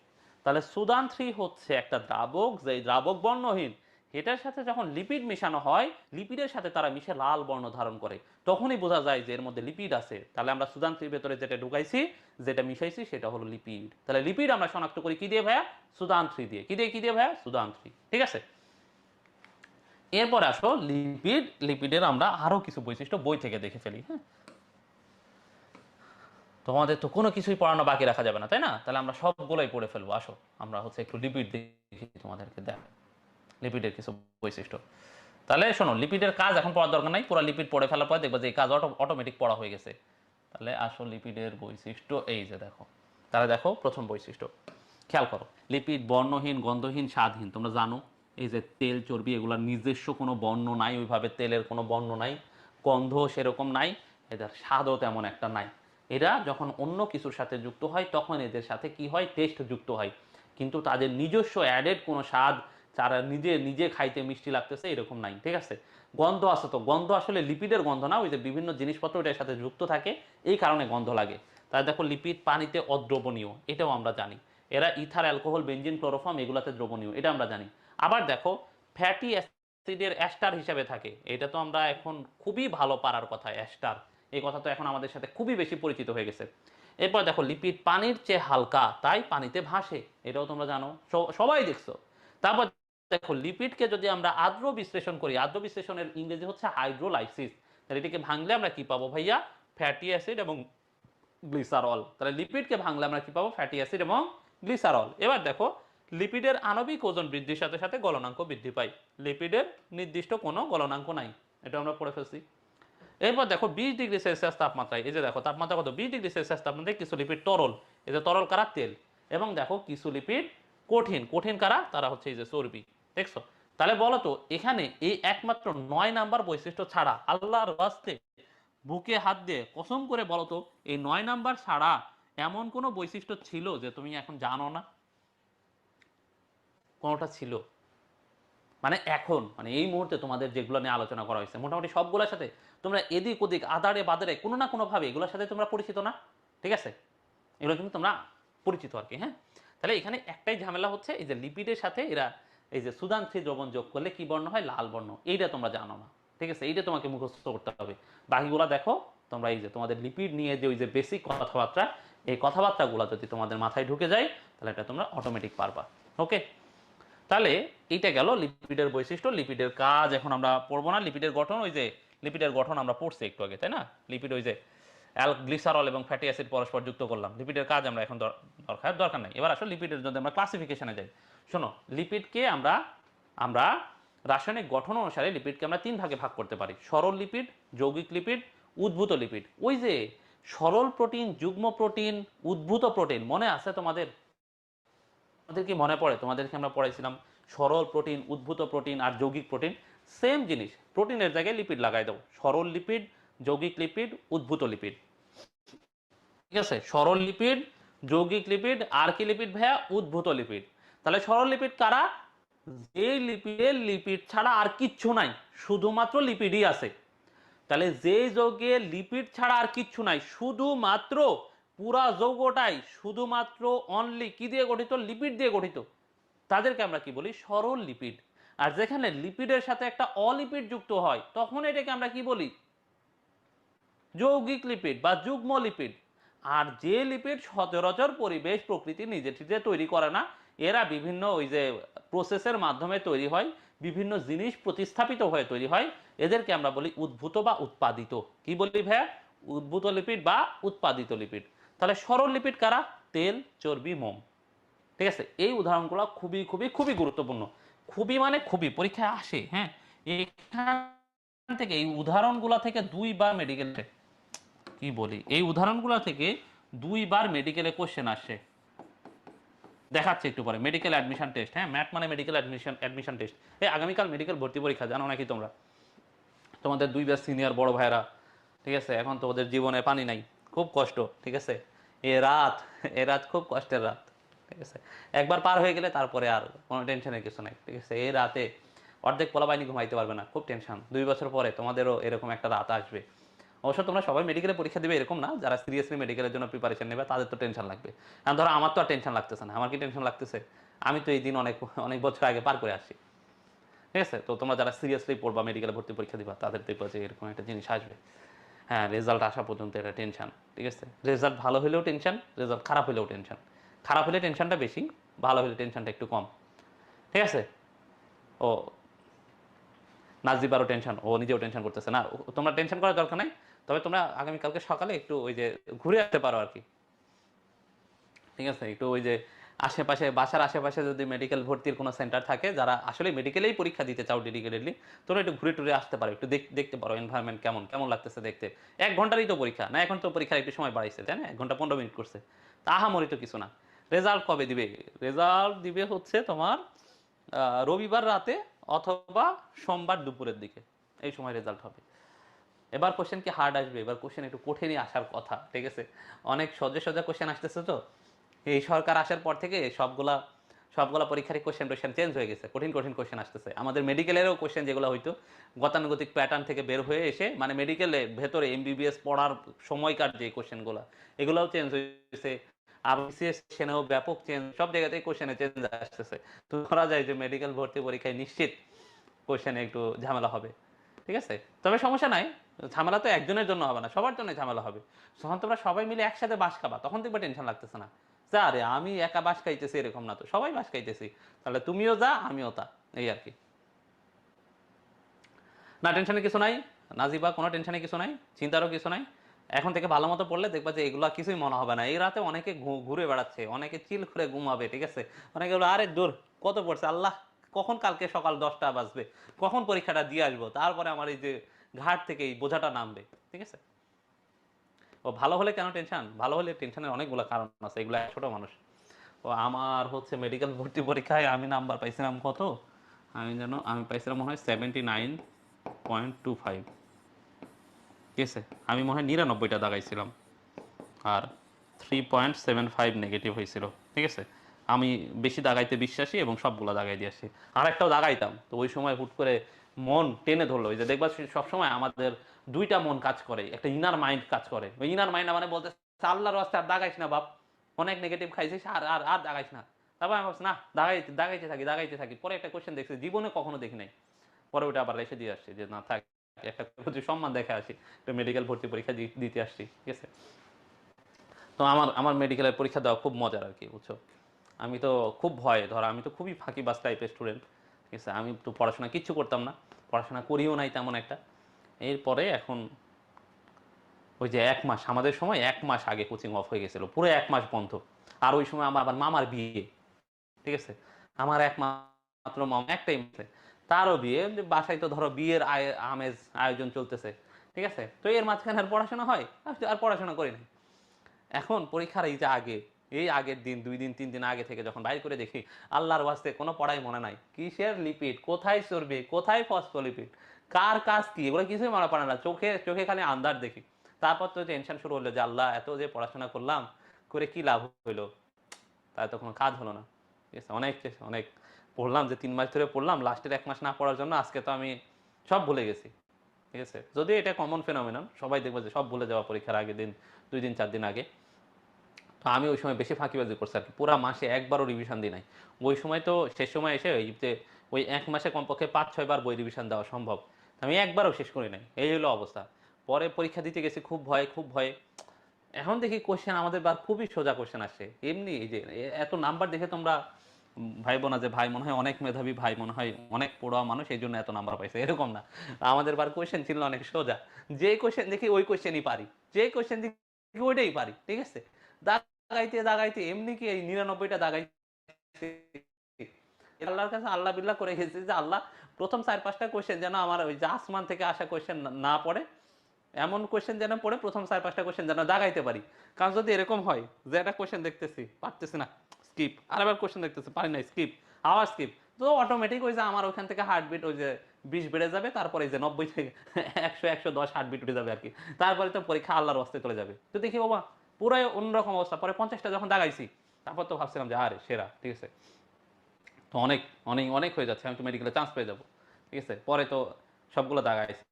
তাহলে সুদান 3 হচ্ছে একটা দ্রাবক, যে দ্রাবক বর্ণহীন। এটার সাথে যখন লিপিড মেশানো হয়, লিপিডের সাথে তারা মিশে লাল বর্ণ ধারণ করে, তখনই বোঝা যায় যে এর মধ্যে লিপিড আছে। তাহলে আমরা সুদান 3 ভেতরে যেটা ঢুকাইছি, যেটা মিশাইছি, সেটা হলো লিপিড। তাহলে লিপিড আমরা শনাক্ত করি কি দিয়ে ভাইয়া? সুদান 3 দিয়ে। কি দিয়ে, কি দিয়ে ভাইয়া? সুদান 3। ঠিক আছে, এরপর আসো লিপিডের আমরা আরো কিছু বৈশিষ্ট্য বই থেকে দেখে ফেলি। হ্যাঁ, তোমাদের তো কোনো কিছুই পড়ানো বাকি রাখা যাবে না, তাই না? তাহলে আমরা সবগুলোই পড়ে ফেলবো। আসো আমরা হচ্ছে একটু লিপিড দেখি, তোমাদেরকে দেখ লিপিডের কিছু বৈশিষ্ট্য। তাহলে শোনো, লিপিডের কাজ এখন পড়ার দরকার নাই, পুরো লিপিড পড়ে ফেলার পর দেখবো যে এই কাজ অটোমেটিক পড়া হয়ে গেছে। তাহলে আসো লিপিডের বৈশিষ্ট্য এই যে দেখো। তাহলে দেখো প্রথম বৈশিষ্ট্য খেয়াল করো, লিপিড বর্ণহীন, গন্ধহীন, স্বাদহীন। তোমরা জানো এই যে তেল চর্বি এগুলোর নিজস্ব কোনো বর্ণ নাই, ওইভাবে তেলের কোনো বর্ণ নাই, গন্ধ সেরকম নাই, এদের স্বাদও তেমন একটা নাই। এরা যখন অন্য কিছুর সাথে যুক্ত হয় তখন এদের সাথে কি হয়, টেস্ট যুক্ত হয়, কিন্তু তাদের নিজস্ব অ্যাডেড কোনো স্বাদ, তারা নিজে নিজে খাইতে মিষ্টি লাগতেছে এরকম নাই, ঠিক আছে? গন্ধ আছে, তো গন্ধ আসলে লিপিডের গন্ধ না, ওই যে বিভিন্ন জিনিসপত্র এটার সাথে যুক্ত থাকে এই কারণে গন্ধ লাগে। তাই দেখো লিপিড পানিতে অদ্রবণীয়, এটাও আমরা জানি। এরা ইথার, অ্যালকোহল, বেনজিন, ক্লোরোফর্ম এগুলাতে দ্রবণীয়, এটা আমরা জানি। আবার দেখো ফ্যাটি অ্যাসিডের অ্যাস্টার হিসাবে থাকে, এটা তো আমরা এখন খুবই ভালো পারার কথা, অ্যাস্টার এই কথা তো এখন আমাদের সাথে খুবই বেশি পরিচিত হয়ে গেছে। এরপর দেখো লিপিড পানির চেয়ে হালকা, তাই পানিতে ভাসে, এটাও তোমরা জানো, সবাই দেখছো। তারপর দেখো লিপিডকে যদি আমরা আদ্র বিশ্লেষণ করি, আদ্র বিশ্লেষণের ইংরেজি হচ্ছে হাইড্রোলাইসিস, তাহলে এটাকে ভাঙলে আমরা কি পাবো ভাইয়া, ফ্যাটি অ্যাসিড এবং গ্লিসারল। তাহলে লিপিডকে ভাঙলে আমরা কি পাবো, ফ্যাটি অ্যাসিড এবং গ্লিসারল। এবার দেখো লিপিডের আণবিক ওজন বৃদ্ধির সাথে সাথে গলনাঙ্ক বৃদ্ধি পায়, লিপিডের নির্দিষ্ট কোনো গলনাঙ্ক নাই, এটা আমরা পড়ে ফেলছি। এরপর দেখো 20 ডিগ্রি সেলসিয়াস তাপমাত্রায়, এই যে দেখো তাপমাত্রা কত, 20 ডিগ্রি সেলসিয়াস তাপমাত্রায় কিছু লিপিড তরল, এই যে তরল কারা, তেল, এবং দেখো কিছু লিপিড কঠিন, কঠিন কারা, তারা হচ্ছে এই যে চর্বি, দেখছো? তাহলে বলো তো এখানে এই একমাত্র 9 নাম্বার বৈশিষ্ট্য ছাড়া, আল্লাহর ওয়াস্তে বুকে হাত দিয়ে কসম করে বলো তো, এই 9 নাম্বার ছাড়া এমন কোনো বৈশিষ্ট্য ছিল যে তুমি এখন জানো না? কোনোটা ছিল? মানে এখন মানে এই মুহূর্তে তোমাদের যেগুলো নিয়ে আলোচনা করা হয়েছে মোটামুটি সবগুলোর সাথে তোমরা এদিক ওদিক আদারে বাদারে কোনো না কোনোভাবে এগুলোর সাথে তোমরা পরিচিত না? ঠিক আছে, এগুলো কিন্তু তোমরা পরিচিত আর কি। হ্যাঁ, তাহলে এখানে একটাই ঝামেলা হচ্ছে এই যে লিপিডের সাথে এরা এই যে সুদানথি দ্রবণ যোগ করলে কি বর্ণ হয়, লাল বর্ণ, এইটা তোমরা জানো না, ঠিক আছে? এইটা তোমাকে মুখস্থ করতে হবে। বাকিগুলো দেখো তোমরা, এই যে তোমাদের লিপিড নিয়ে যে ওই যে বেসিক কথাবার্তা, এই কথাবার্তাগুলো যদি তোমাদের মাথায় ঢুকে যায় তাহলে এটা তোমরা অটোমেটিক পারবা। ওকে, তাহলে এইটা গেল লিপিডের বৈশিষ্ট্য। লিপিডের কাজ এখন আমরা পড়বো না, লিপিডের গঠন, ওই যে লিপিডের গঠন আমরা পড়ছি একটু আগে, তাই না? লিপিড ওই যে গ্লিসারল এবং ফ্যাটি অ্যাসিড পরস্পর যুক্ত করলাম, লিপিডের কাজ আমরা এখন দরকার নাই। এবার আসলে লিপিডের যদি আমরা ক্লাসিফিকেশনে যাই, শোনো লিপিডকে আমরা আমরা রাসায়নিক গঠন অনুসারে লিপিডকে আমরা 3 ভাগে ভাগ করতে পারি, সরল লিপিড, যৌগিক লিপিড, উদ্ভূত লিপিড। ওই যে সরল প্রোটিন, যুগ্ম প্রোটিন, উদ্ভূত প্রোটিন, মনে আছে তোমাদের? তোমাদের কি মনে পড়ে তোমাদেরকে আমরা পড়াইছিলাম সরল প্রোটিন, উদ্ভূত প্রোটিন আর যৌগিক প্রোটিন, সেম জিনিস, প্রোটিনের জায়গায় লিপিড লাগাই দাও, সরল লিপিড, যৌগিক লিপিড, উদ্ভূত লিপিড, ঠিক আছে? সরল লিপিড, যৌগিক লিপিড, আর কি লিপিড ভাইয়া, উদ্ভূত লিপিড। তাহলে সরল লিপিড কারা, যে লিপিডের লিপিড ছাড়া আর কিচ্ছু নাই, শুধুমাত্র লিপিডই আছে। তাহলে যে যৌগে লিপিড ছাড়া আর কিচ্ছু নাই, শুধুমাত্র পুরা যৌগটাই শুধুমাত্র অনলি কি দিয়ে গঠিত, লিপিড দিয়ে গঠিত, তাদেরকে আমরা কি বলি, সরল লিপিড। আর যেখানে লিপিডের সাথে একটা অলিপিড যুক্ত হয় তখন এটাকে আমরা কি বলি, যৌগিক লিপিড বা যুগ্ম লিপিড। আর যে লিপিড সচরাচর পরিবেশ প্রকৃতি নিজে নিজে তৈরি করে না, এরা বিভিন্ন ওই যে প্রসেসের মাধ্যমে তৈরি হয়, বিভিন্ন জিনিস প্রতিস্থাপিত হয়ে তৈরি হয়, এদেরকে আমরা বলি উদ্ভূত বা উৎপাদিত। কি বলি ভাইয়া, উদ্ভূত লিপিড বা উৎপাদিত লিপিড। তাহলে সরল লিপিড কারা, তেল, চর্বি, মোম, ঠিক আছে? এই উদাহরণগুলো খুবই খুবই খুবই গুরুত্বপূর্ণ, খুবই মানে খুবই পরীক্ষায় আসে। হ্যাঁ, এখান থেকে এই উদাহরণগুলো থেকে 2বার মেডিকেলে, কি বলি, এই উদাহরণগুলো থেকে 2বার মেডিকেলে কোশ্চেন আসে, দেখাচ্ছে একটু পরে। মেডিকেল অ্যাডমিশন টেস্ট, হ্যাঁ, ম্যাট মানে মেডিকেল অ্যাডমিশন টেস্ট। এই আগামীকাল মেডিকেল ভর্তি পরীক্ষা, জানো নাকি তোমরা? তোমাদের 2 ব্যাচ সিনিয়র বড় ভাইরা, ঠিক আছে, এখন তো ওদের জীবনে পানি নাই, খুব কষ্ট, ঠিক আছে? এ রাত খুব কষ্টের রাত, ঠিক আছে? একবার পার হয়ে গেলে তারপরে আর কোনো টেনশনের কিছু নাই, ঠিক আছে? এই রাতে অর্ধেক পোলাবাহিনী ঘুমাইতে পারবে না, খুব টেনশন। 2 বছর পরে তোমাদেরও এরকম একটা রাত আসবে। অবশ্য তোমরা সবাই মেডিকেলে পরীক্ষা দিবে এরকম না, যারা সিরিয়াসলি মেডিকেলের জন্য প্রিপারেশন নেবে তাদের তো টেনশন লাগবে। কারণ ধরো আমার তো আর টেনশন লাগতেছে না, আমার কি টেনশন লাগতেছে? আমি তো এই দিন অনেক অনেক বছর আগে পার করে আসি, ঠিক আছে? তো তোমরা যারা সিরিয়াসলি পড়বা, মেডিকেলে ভর্তি পরীক্ষা দিবা, তাদের দেখবা যে এরকম একটা জিনিস আসবে। হ্যাঁ, রেজাল্ট আসা পর্যন্ত এটা টেনশন, ঠিক আছে? রেজাল্ট ভালো হলেও টেনশন, রেজাল্ট খারাপ হলেও টেনশন। খারাপ হলে টেনশনটা বেশি, ভালো হলে টেনশনটা একটু কম, ঠিক আছে? ও নাজিবারও টেনশন, ও নিজেও টেনশন করতেছে না, তোমরা টেনশন করার দরকার নাই। তবে তোমরা আগামীকালকে সকালে একটু ওই যে ঘুরে আসতে পারো আর কি, ঠিক আছে? একটু ওই যে আশেপাশে, বাসার আশেপাশে যদি মেডিকেল ভর্তির কোনো সেন্টার থাকে, যারা আসলে মেডিকেলেই পরীক্ষা দিতে চাও ডেডিকেটেডলি, তোমরা একটু ঘুরে টুরে আসতে পারো, একটু দেখতে পারো এনভায়রনমেন্ট কেমন কেমন লাগতেছে দেখতে। 1 ঘন্টারই তো পরীক্ষা না, এখন তো পরীক্ষার একটু সময় বাড়াইছে তাই না, 1 ঘন্টা 15 মিনিট করছে, তা আহামরি তো কিছু না। রেজাল্ট কবে দিবে? রেজাল্ট দিবে হচ্ছে তোমার রবিবার রাতে অথবা সোমবার দুপুরের দিকে, এই সময় রেজাল্ট হবে। এবার কোশ্চেন কি হার্ড আসবে? এবার কোশ্চেন একটু কঠিনই আসার কথা, ঠিক আছে? অনেক সহজে সহজে কোশ্চেন আসতেছে তো। এই সরকার আসার পর থেকে সবগুলা সবগুলা পরীক্ষারই কোশ্চেন টোশ্চেন চেঞ্জ হয়ে গেছে, কঠিন কঠিন কোশ্চেন আসতেছে। আমাদের মেডিকেলেরও কোশ্চেন যেগুলো হয়তো গতানুগতিক প্যাটার্ন থেকে বের হয়ে এসে, মানে মেডিকেলে ভেতরে এমবিবিএস পড়ার সময়কার যে কোশ্চেনগুলো, এগুলোও চেঞ্জ হয়েছে। আর বিসিএস সেনেও ব্যাপক চেঞ্জ, সব জায়গাতেই কোশ্চেনে চেঞ্জ আসতেছে। তো ধরা যায় যে মেডিকেল ভর্তি পরীক্ষায় নিশ্চিত কোশ্চেনে একটু ঝামেলা হবে, ঠিক আছে? তবে সমস্যা নাই, ঝামেলা তো একজনের জন্য হবে না, সবার জন্য ঝামেলা হবে। যখন তোমরা সবাই মিলে একসাথে বাস খাবা তখন দেখবে টেনশন লাগতেছে না, যা রে আমি একা বাস খাইতেছি এরকম না, তো সবাই বাস খাইতেছি, তাহলে তুমিও যা আমিও তা, এই আর কি। না, টেনশনের কিছু নাই নাজিবা, কোনো টেনশনের কিছু নাই, চিন্তারও কিছু নাই। এখন থেকে ভালো মতো পড়লে দেখবা যে এগুলো কিছুই মনে হবে না। এই রাতে অনেকে ঘুরে বেড়াচ্ছে, অনেকে চিল করে ঘুমাবে, ঠিক আছে? অনেকে বলে আরে দূর, কত পড়ছে আল্লাহ, কখন কালকে সকাল 10টা বাজবে, কখন পরীক্ষাটা দিয়ে আসবো, তারপরে আমার এই যে ঘাট থেকে এই বোঝাটা নামবে, ঠিক আছে? ও ভালো হলে কেন টেনশন? ভালো হলে টেনশনের অনেকগুলো কারণ আছে, এগুলো ছোট মানুষ। ও আমার হচ্ছে মেডিকেল ভর্তি পরীক্ষায় আমি নাম্বার পাইছিলাম কত, আমি পাইছিলাম মনে হয় 79.25, ঠিক আছে? আমি মনে হয় 99টা দাগাইছিলাম, আর 3.75 নেগেটিভ হয়েছিল, ঠিক আছে? আমি বেশি দাগাইতে বিশ্বাসী এবং সবগুলো দাগাই দিয়ে আসছি। আর একটাও দাগাইতাম, তো ওই সময় হুট করে মন টেনে ধরলো। ওই যে দেখবা সবসময় আমাদের দুইটা মন কাজ করে, একটা ইনার মাইন্ড কাজ করে। ওই ইনার মাইন্ড মানে বলতে আল্লাহর রাস্তায় আর দাগাইস না বাপ, অনেক নেগেটিভ খাইছিস, আর আর আর দাগাইস না। তারপর আমি ভাবছি না, দাগাইতে থাকি। পরে একটা কোয়েশ্চেন দেখছি, জীবনে কখনো দেখি নাই। পরে ওটা আবার রেখে দিয়ে আসছি যে না থাক, একটা প্রতি সম্মান দেখে আসি, মেডিকেল ভর্তি পরীক্ষা দিতে আসছি, ঠিক আছে? তো আমার আমার মেডিকেলের পরীক্ষা দেওয়া খুব মজার আর কি, বুঝছো? আমি তো খুব ভয়, ধরো আমি তো খুবই ফাঁকিবাজ টাইপের স্টুডেন্ট, ঠিক আছে? আমি তো পড়াশোনা কিচ্ছু করতাম না, পড়াশোনা করিও নাই তেমন একটা। এরপরে এখন ওই যে 1 মাস, আমাদের সময় 1 মাস আগে কোচিং অফ হয়ে গেছিলো, পুরো 1 মাস বন্ধ। আর ওই সময় আমার আবার মামার বিয়ে, ঠিক আছে? আমার একমাত্র মামা একটাই মাসে, তারও বিয়ে। বাসায় তো ধরো বিয়ের আমেজ আয়োজন চলতেছে, ঠিক আছে? তো এর মাঝখানে আর পড়াশোনা হয়? আর পড়াশোনা করি না। এখন পরীক্ষার এই যে আগে, এই আগের দিন 2 দিন 3 দিন আগে থেকে যখন বাইর করে দেখি, আল্লাহর ওয়াস্তে কোনো পড়াই মনে নাই, কিসের লিপিড, কোথায় চর্বি, কোথায় ফসফোলিপিড, কার কাজ কি, এগুলো কিছুই মনে পড়ে না, চোখে চোখে খালি আন্দার দেখি। তারপর তো টেনশন শুরু হলো যে আল্লাহ, এত যে পড়াশোনা করলাম, করে কি লাভ হইলো? তাই তো কোনো কাজ হলো না, ঠিক আছে? অনেক অনেক পড়লাম, যে 3 মাস ধরে পড়লাম, লাস্টের 1 মাস না পড়ার জন্য আজকে তো আমি সব ভুলে গেছি, ঠিক আছে? যদি এটা কমন ফেনোমেনন, সবাই দেখবে যে সব ভুলে যাওয়া পরীক্ষার আগের দিন, 2 দিন 4 দিন আগে। তো আমি ওই সময় বেশি ফাঁকিবাজি করছি আর কি, পুরা মাসে একবারও রিভিশন দিই নাই। ওই সময় তো শেষ সময় এসে ওই যে ওই 1 মাসে কমপক্ষে 5-6 বার বই রিভিশন দেওয়া সম্ভব, আমি একবারও শেষ করি নাই, এই হলো অবস্থা। পরে পরীক্ষা দিতে গেছি খুব ভয়, খুব ভয়ে। এখন দেখি কোশ্চেন আমাদের বার খুবই সোজা কোশ্চেন আসে, এমনি এই যে এত নাম্বার দেখে তোমরা ভাইবো না যে ভাই মনে হয় অনেক মেধাবী, ভাই মনে হয় অনেক পড়ুয়া মানুষ এই জন্য এত নাম্বার পাইছে, এরকম না। আমাদের বার কোশ্চেন ছিল অনেক সোজা, যে কোশ্চেন দেখি ওই কোশ্চেনই পারি, যে কোশ্চেন দেখি ওইটাই পারি, ঠিক আছে? দাগাইতে দাগাইতে এমনি কি এই 99টা দাগাইতে আল্লাহর কাছে আল্লাহ বিল্লাহ করে গেছি যে আল্লাহ, প্রথম 4-5টা কোশ্চেন যেন আমার ওই যে আসমান থেকে আসা কোশ্চেন না পড়ে, এমন কোশ্চেন যেন পড়ে প্রথম 4-5টা কোশ্চেন যেন দাগাইতে পারি। কারণ যদি এরকম হয় যে একটা কোশ্চেন দেখতেছি পারতেছি না, স্কিপ, আরেকবার কোশ্চেন দেখতেছি পারি না, স্কিপ, আবার স্কিপ, তো অটোমেটিক ওই যে আমার ওখান থেকে হার্টবিট ওই যে 20 বেড়ে যাবে, তারপরে এই যে 90 থেকে 100-110 হার্টবিট উঠে যাবে আর কি। তারপরে তো পরীক্ষা আল্লাহর রাস্তায় চলে যাবে। তো দেখি বাবা পুরাই অন্যরকম অবস্থা। পরে 50টা যখন দাগাইছি, তারপর তো ভাবছিলাম যে আরে সেরা, ঠিক আছে? তো অনেক অনেক অনেক হয়ে যাচ্ছে, আমি তো মেডিকেলে চান্স পেয়ে যাবো, ঠিক আছে? পরে তো সবগুলো দাগাইছি,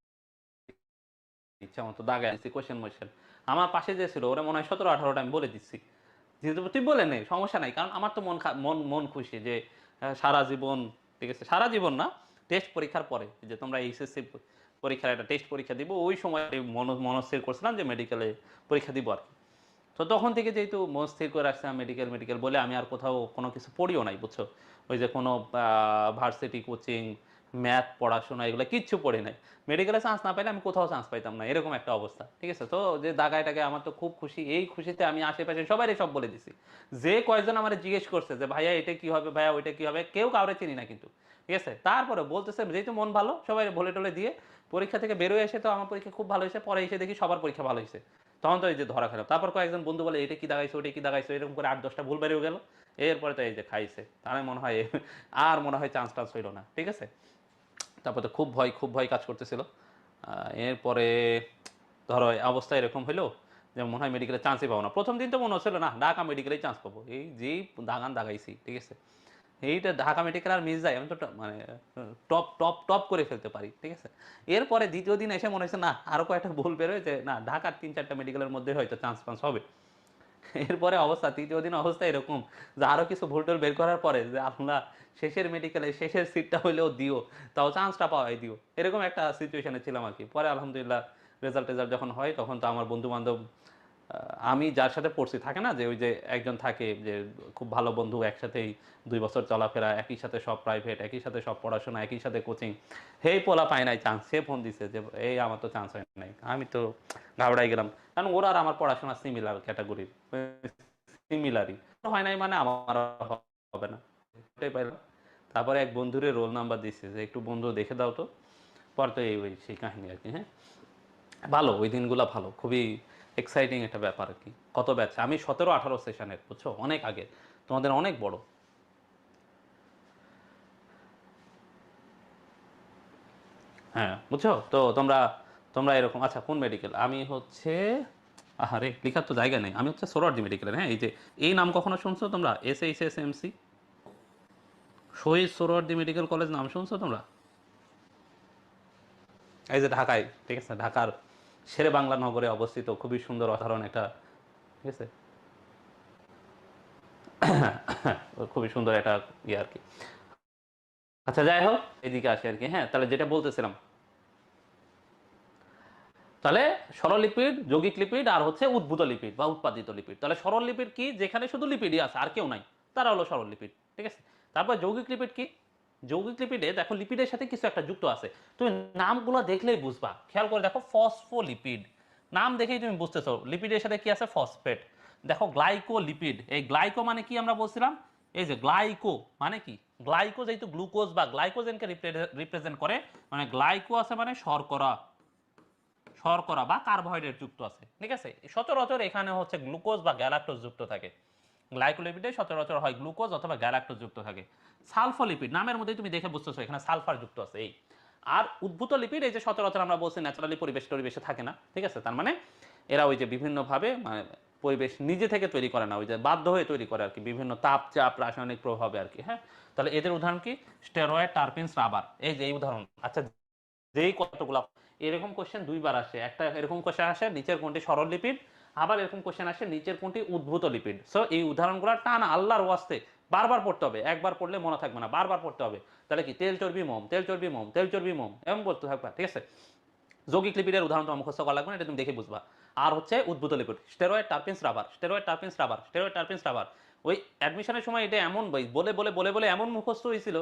ইচ্ছা মতো দাগাই দিচ্ছি কোশ্চেন মোশ্চেন। আমার পাশে যে ছিল ওরা মনে হয় 17-18টা আমি বলে দিচ্ছি। যেহেতু তুই বলে নে, সমস্যা নাই, কারণ আমার তো মন মন খুশি যে সারা জীবন, ঠিক আছে? সারা জীবন না, টেস্ট পরীক্ষার পরে যে তোমরা এইচএসসি পরীক্ষার একটা টেস্ট পরীক্ষা দিব, ওই সময় মনস্থির করছিলাম যে মেডিকেলে পরীক্ষা দিব আর কি। তো তখন থেকে যেহেতু মনস্থির করে রাখছিলাম মেডিকেল মেডিকেল বলে, আমি আর কোথাও কোনো কিছু পড়িও নাই, বুঝছো? ওই যে কোনো ভার্সিটি কোচিং ম্যাথ পড়াশোনা এগুলো কিচ্ছু পড়ি নাই। মেডিকেলে চান্স না পাইলে আমি কোথাও চান্স পাইতাম না, এরকম একটা অবস্থা। ঠিক আছে, তো যে দাগাইটাকে আমার তো খুব খুশি, এই খুশিতে আমি আশেপাশে সবাই সব বলে দিছি। যে কয়েকজন আমার জিজ্ঞেস করছে যে ভাইয়া এটা কি হবে, ভাইয়া ওইটা কি হবে, কেউ কাউরে চিনি না কিন্তু। ঠিক আছে, তারপরে বলতেছে যেহেতু মন ভালো সবাই বলে টলে দিয়ে পরীক্ষা থেকে বেরোয় এসে তো আমার পরীক্ষা খুব ভালো হয়েছে, পরে এসে দেখি সবার পরীক্ষা ভালো হয়েছে। তখন তো এই যে ধরা খেলাম, তারপর কয়েকজন বন্ধু বলে এটা কি দাগাইছো ওইটা কি দাগাইছো, এরকম করে 8-10টা ভুল বেরিয়ে গেল। এরপরে তো এই যে খাইছে, তার মনে হয় আর মনে হয় চান্স টান্স হইল না। ঠিক আছে, তারপর তো খুব ভয় কাজ করতেছিল। এরপরে ধরো অবস্থা এরকম হইলো যে মনে হয় মেডিকেলে চান্সই পাবো না। প্রথম দিন তো মনে হচ্ছিল না ঢাকা মেডিকেলেই চান্স পাবো, এই যেই দাগান দাগাইছি। ঠিক আছে, এইটা ঢাকা মেডিকেল আর মিস যায়, আমি তো মানে টপ টপ টপ করে ফেলতে পারি। ঠিক আছে, এরপরে দ্বিতীয় দিন এসে মনে হচ্ছে না আরো কয়েকটা ভুল বেরোয় যে না ঢাকার 3-4টা মেডিকেলের মধ্যে হয়তো চান্স পান্স হবে। এরপরে অবস্থা তৃতীয় দিন অবস্থা এরকম যে আরো কিছু ভুল টুল বের করার পরে যে আল্লাহ শেষের মেডিকেলে শেষের সিটটা হইলেও দিও, তাও চান্সটা পাওয়াই দিও, এরকম একটা সিচুয়েশনে ছিলাম আর কি। পরে আলহামদুলিল্লাহ রেজাল্ট যখন হয় তখন তো আমার বন্ধু বান্ধব, আমি যার সাথে পড়ছি থাকে না যে ওই যে একজন থাকে যে খুব ভালো বন্ধু, একসাথেই 2 বছর চলাফেরা, একই সাথে সব প্রাইভেট, একই সাথে সব পড়াশোনা, একই সাথে কোচিং, হেই পোলা পায় নাই চান্স, সে ফোন দিছে যে এই আমার তো চান্স হয় নাই। আমি তো ঘাবড়াই গেলাম, কারণ ওরা আর আমার পড়াশোনা সিমিলার ক্যাটাগরির, সিমিলারই হয় নাই মানে আমার হবে না, এটাই পাইলাম। তারপরে এক বন্ধুরে রোল নাম্বার দিচ্ছে যে একটু বন্ধু দেখে দাও তো, পর তো এই ওই সেই কাহিনী আর কি। হ্যাঁ, ভালো ওই দিনগুলো, ভালো, খুবই এক্সাইটিং একটা ব্যাপার আর কি। কত ব্যাচ, আমি 17-18 সেশনের, বুঝছো, অনেক আগে, তোমাদের অনেক বড়। হ্যাঁ বুঝছো তো তোমরা, তোমরা এরকম। আচ্ছা কোন মেডিকেল, আমি হচ্ছে, আরে লেখার তো জায়গা নেই, আমি হচ্ছে সোহরাওয়ার্দী মেডিকেলের। হ্যাঁ, এই যে এই নাম কখনো শুনছো তোমরা, SHSMC, Shaheed Suhrawardy medical college, নাম শুনছো তোমরা? এই যে ঢাকায়, ঠিক আছে, ঢাকার শেরে বাংলা নগরে অবস্থিত, খুবই সুন্দর অসাধারণ একটা, ঠিক আছে, খুবই সুন্দর একটা ইয়ে আর কি। আচ্ছা যাই হোক, এদিকে আসি আর কি। হ্যাঁ, তাহলে যেটা বলতেছিলাম, তাহলে সরল লিপিড, যৌগিক লিপিড, আর হচ্ছে উদ্ভূত লিপিড বা উৎপাদিত লিপিড। তাহলে সরল লিপিড কি, যেখানে শুধু লিপিডই আছে আর কেউ নাই, তারা হলো সরল লিপিড। ঠিক আছে, তারপর যৌগিক লিপিড কি, যৌগিক লিপিডে দেখো লিপিডের সাথে কিছু একটা যুক্ত আছে, তুমি নামগুলো দেখলেই বুঝবা। খেয়াল করে দেখো, ফসফোলিপিড, নাম দেখেই তুমি বুঝতেছো লিপিডের সাথে কি আছে, ফসফেট। দেখো গ্লাইকোলিপিড, এই গ্লাইকো মানে কি আমরা বলছিলাম, এই যে গ্লাইকো মানে কি, গ্লাইকো যেহেতু গ্লুকোজ বা গ্লাইকোজেনকে রিপ্রেজেন্ট করে, মানে গ্লাইকো আছে মানে শর্করা, শর্করা বা কার্বোহাইড্রেট যুক্ত আছে। ঠিক আছে, সচরাচর এখানে হচ্ছে গ্লুকোজ বা গ্যালাক্টোজ যুক্ত থাকে। গ্লাইকোলিপিডে সচরাচর হয় গ্লুকোজ অথবা গ্যালাক্টোজ যুক্ত থাকে। সালফোলিপিড নামের মধ্যেই তুমি দেখে বুঝতেছো এখানে সালফার যুক্ত আছে এই। আর উদ্ভূত লিপিড, এই যে সচরাচর আমরা বলছি ন্যাচারালি পরিবেশে থাকে না। ঠিক আছে, তার মানে এরা ওই যে বিভিন্নভাবে মানে পরিবেশ নিজে থেকে তৈরি করে না, ওই যে বাধ্য হয়ে তৈরি করে আর কি, বিভিন্ন তাপ চাপ রাসায়নিক প্রভাবে আর কি। হ্যাঁ, তাহলে এদের উদাহরণ কি, স্টেরয়েড, টারপিনস, রাবার, এই যে এই উদাহরণ। আচ্ছা, যেই কতগুলা এরকম কোশ্চেন 2বার আসে, একটা এরকম কোশ্চেন আসে নিচের কোনটি সরল লিপিড, আবার এরকম কোশ্চেন আসে নিচের কোনটি উদ্ভূত লিপিড। সো এই উদাহরণগুলো টানা আল্লাহর ওয়াস্তে বারবার পড়তে হবে, একবার পড়লে মনে থাকবে না, বারবার পড়তে হবে। তাহলে কি, তেল চর্বি মোম, তেল চর্বি মোম, তেল চর্বি মোম, এমন বলতে থাকবা। ঠিক আছে, যৌগিক লিপিডের উদাহরণ তো মুখস্থ করা লাগবে না, এটা তুমি দেখে বুঝবা। আর হচ্ছে উদ্ভূত lipid, steroid, terpenes, rubber, steroid, terpenes, rubber, steroid, terpenes, rubber. ওই অ্যাডমিশনের সময় এটা এমন বলে এমন মুখস্থ হয়েছিল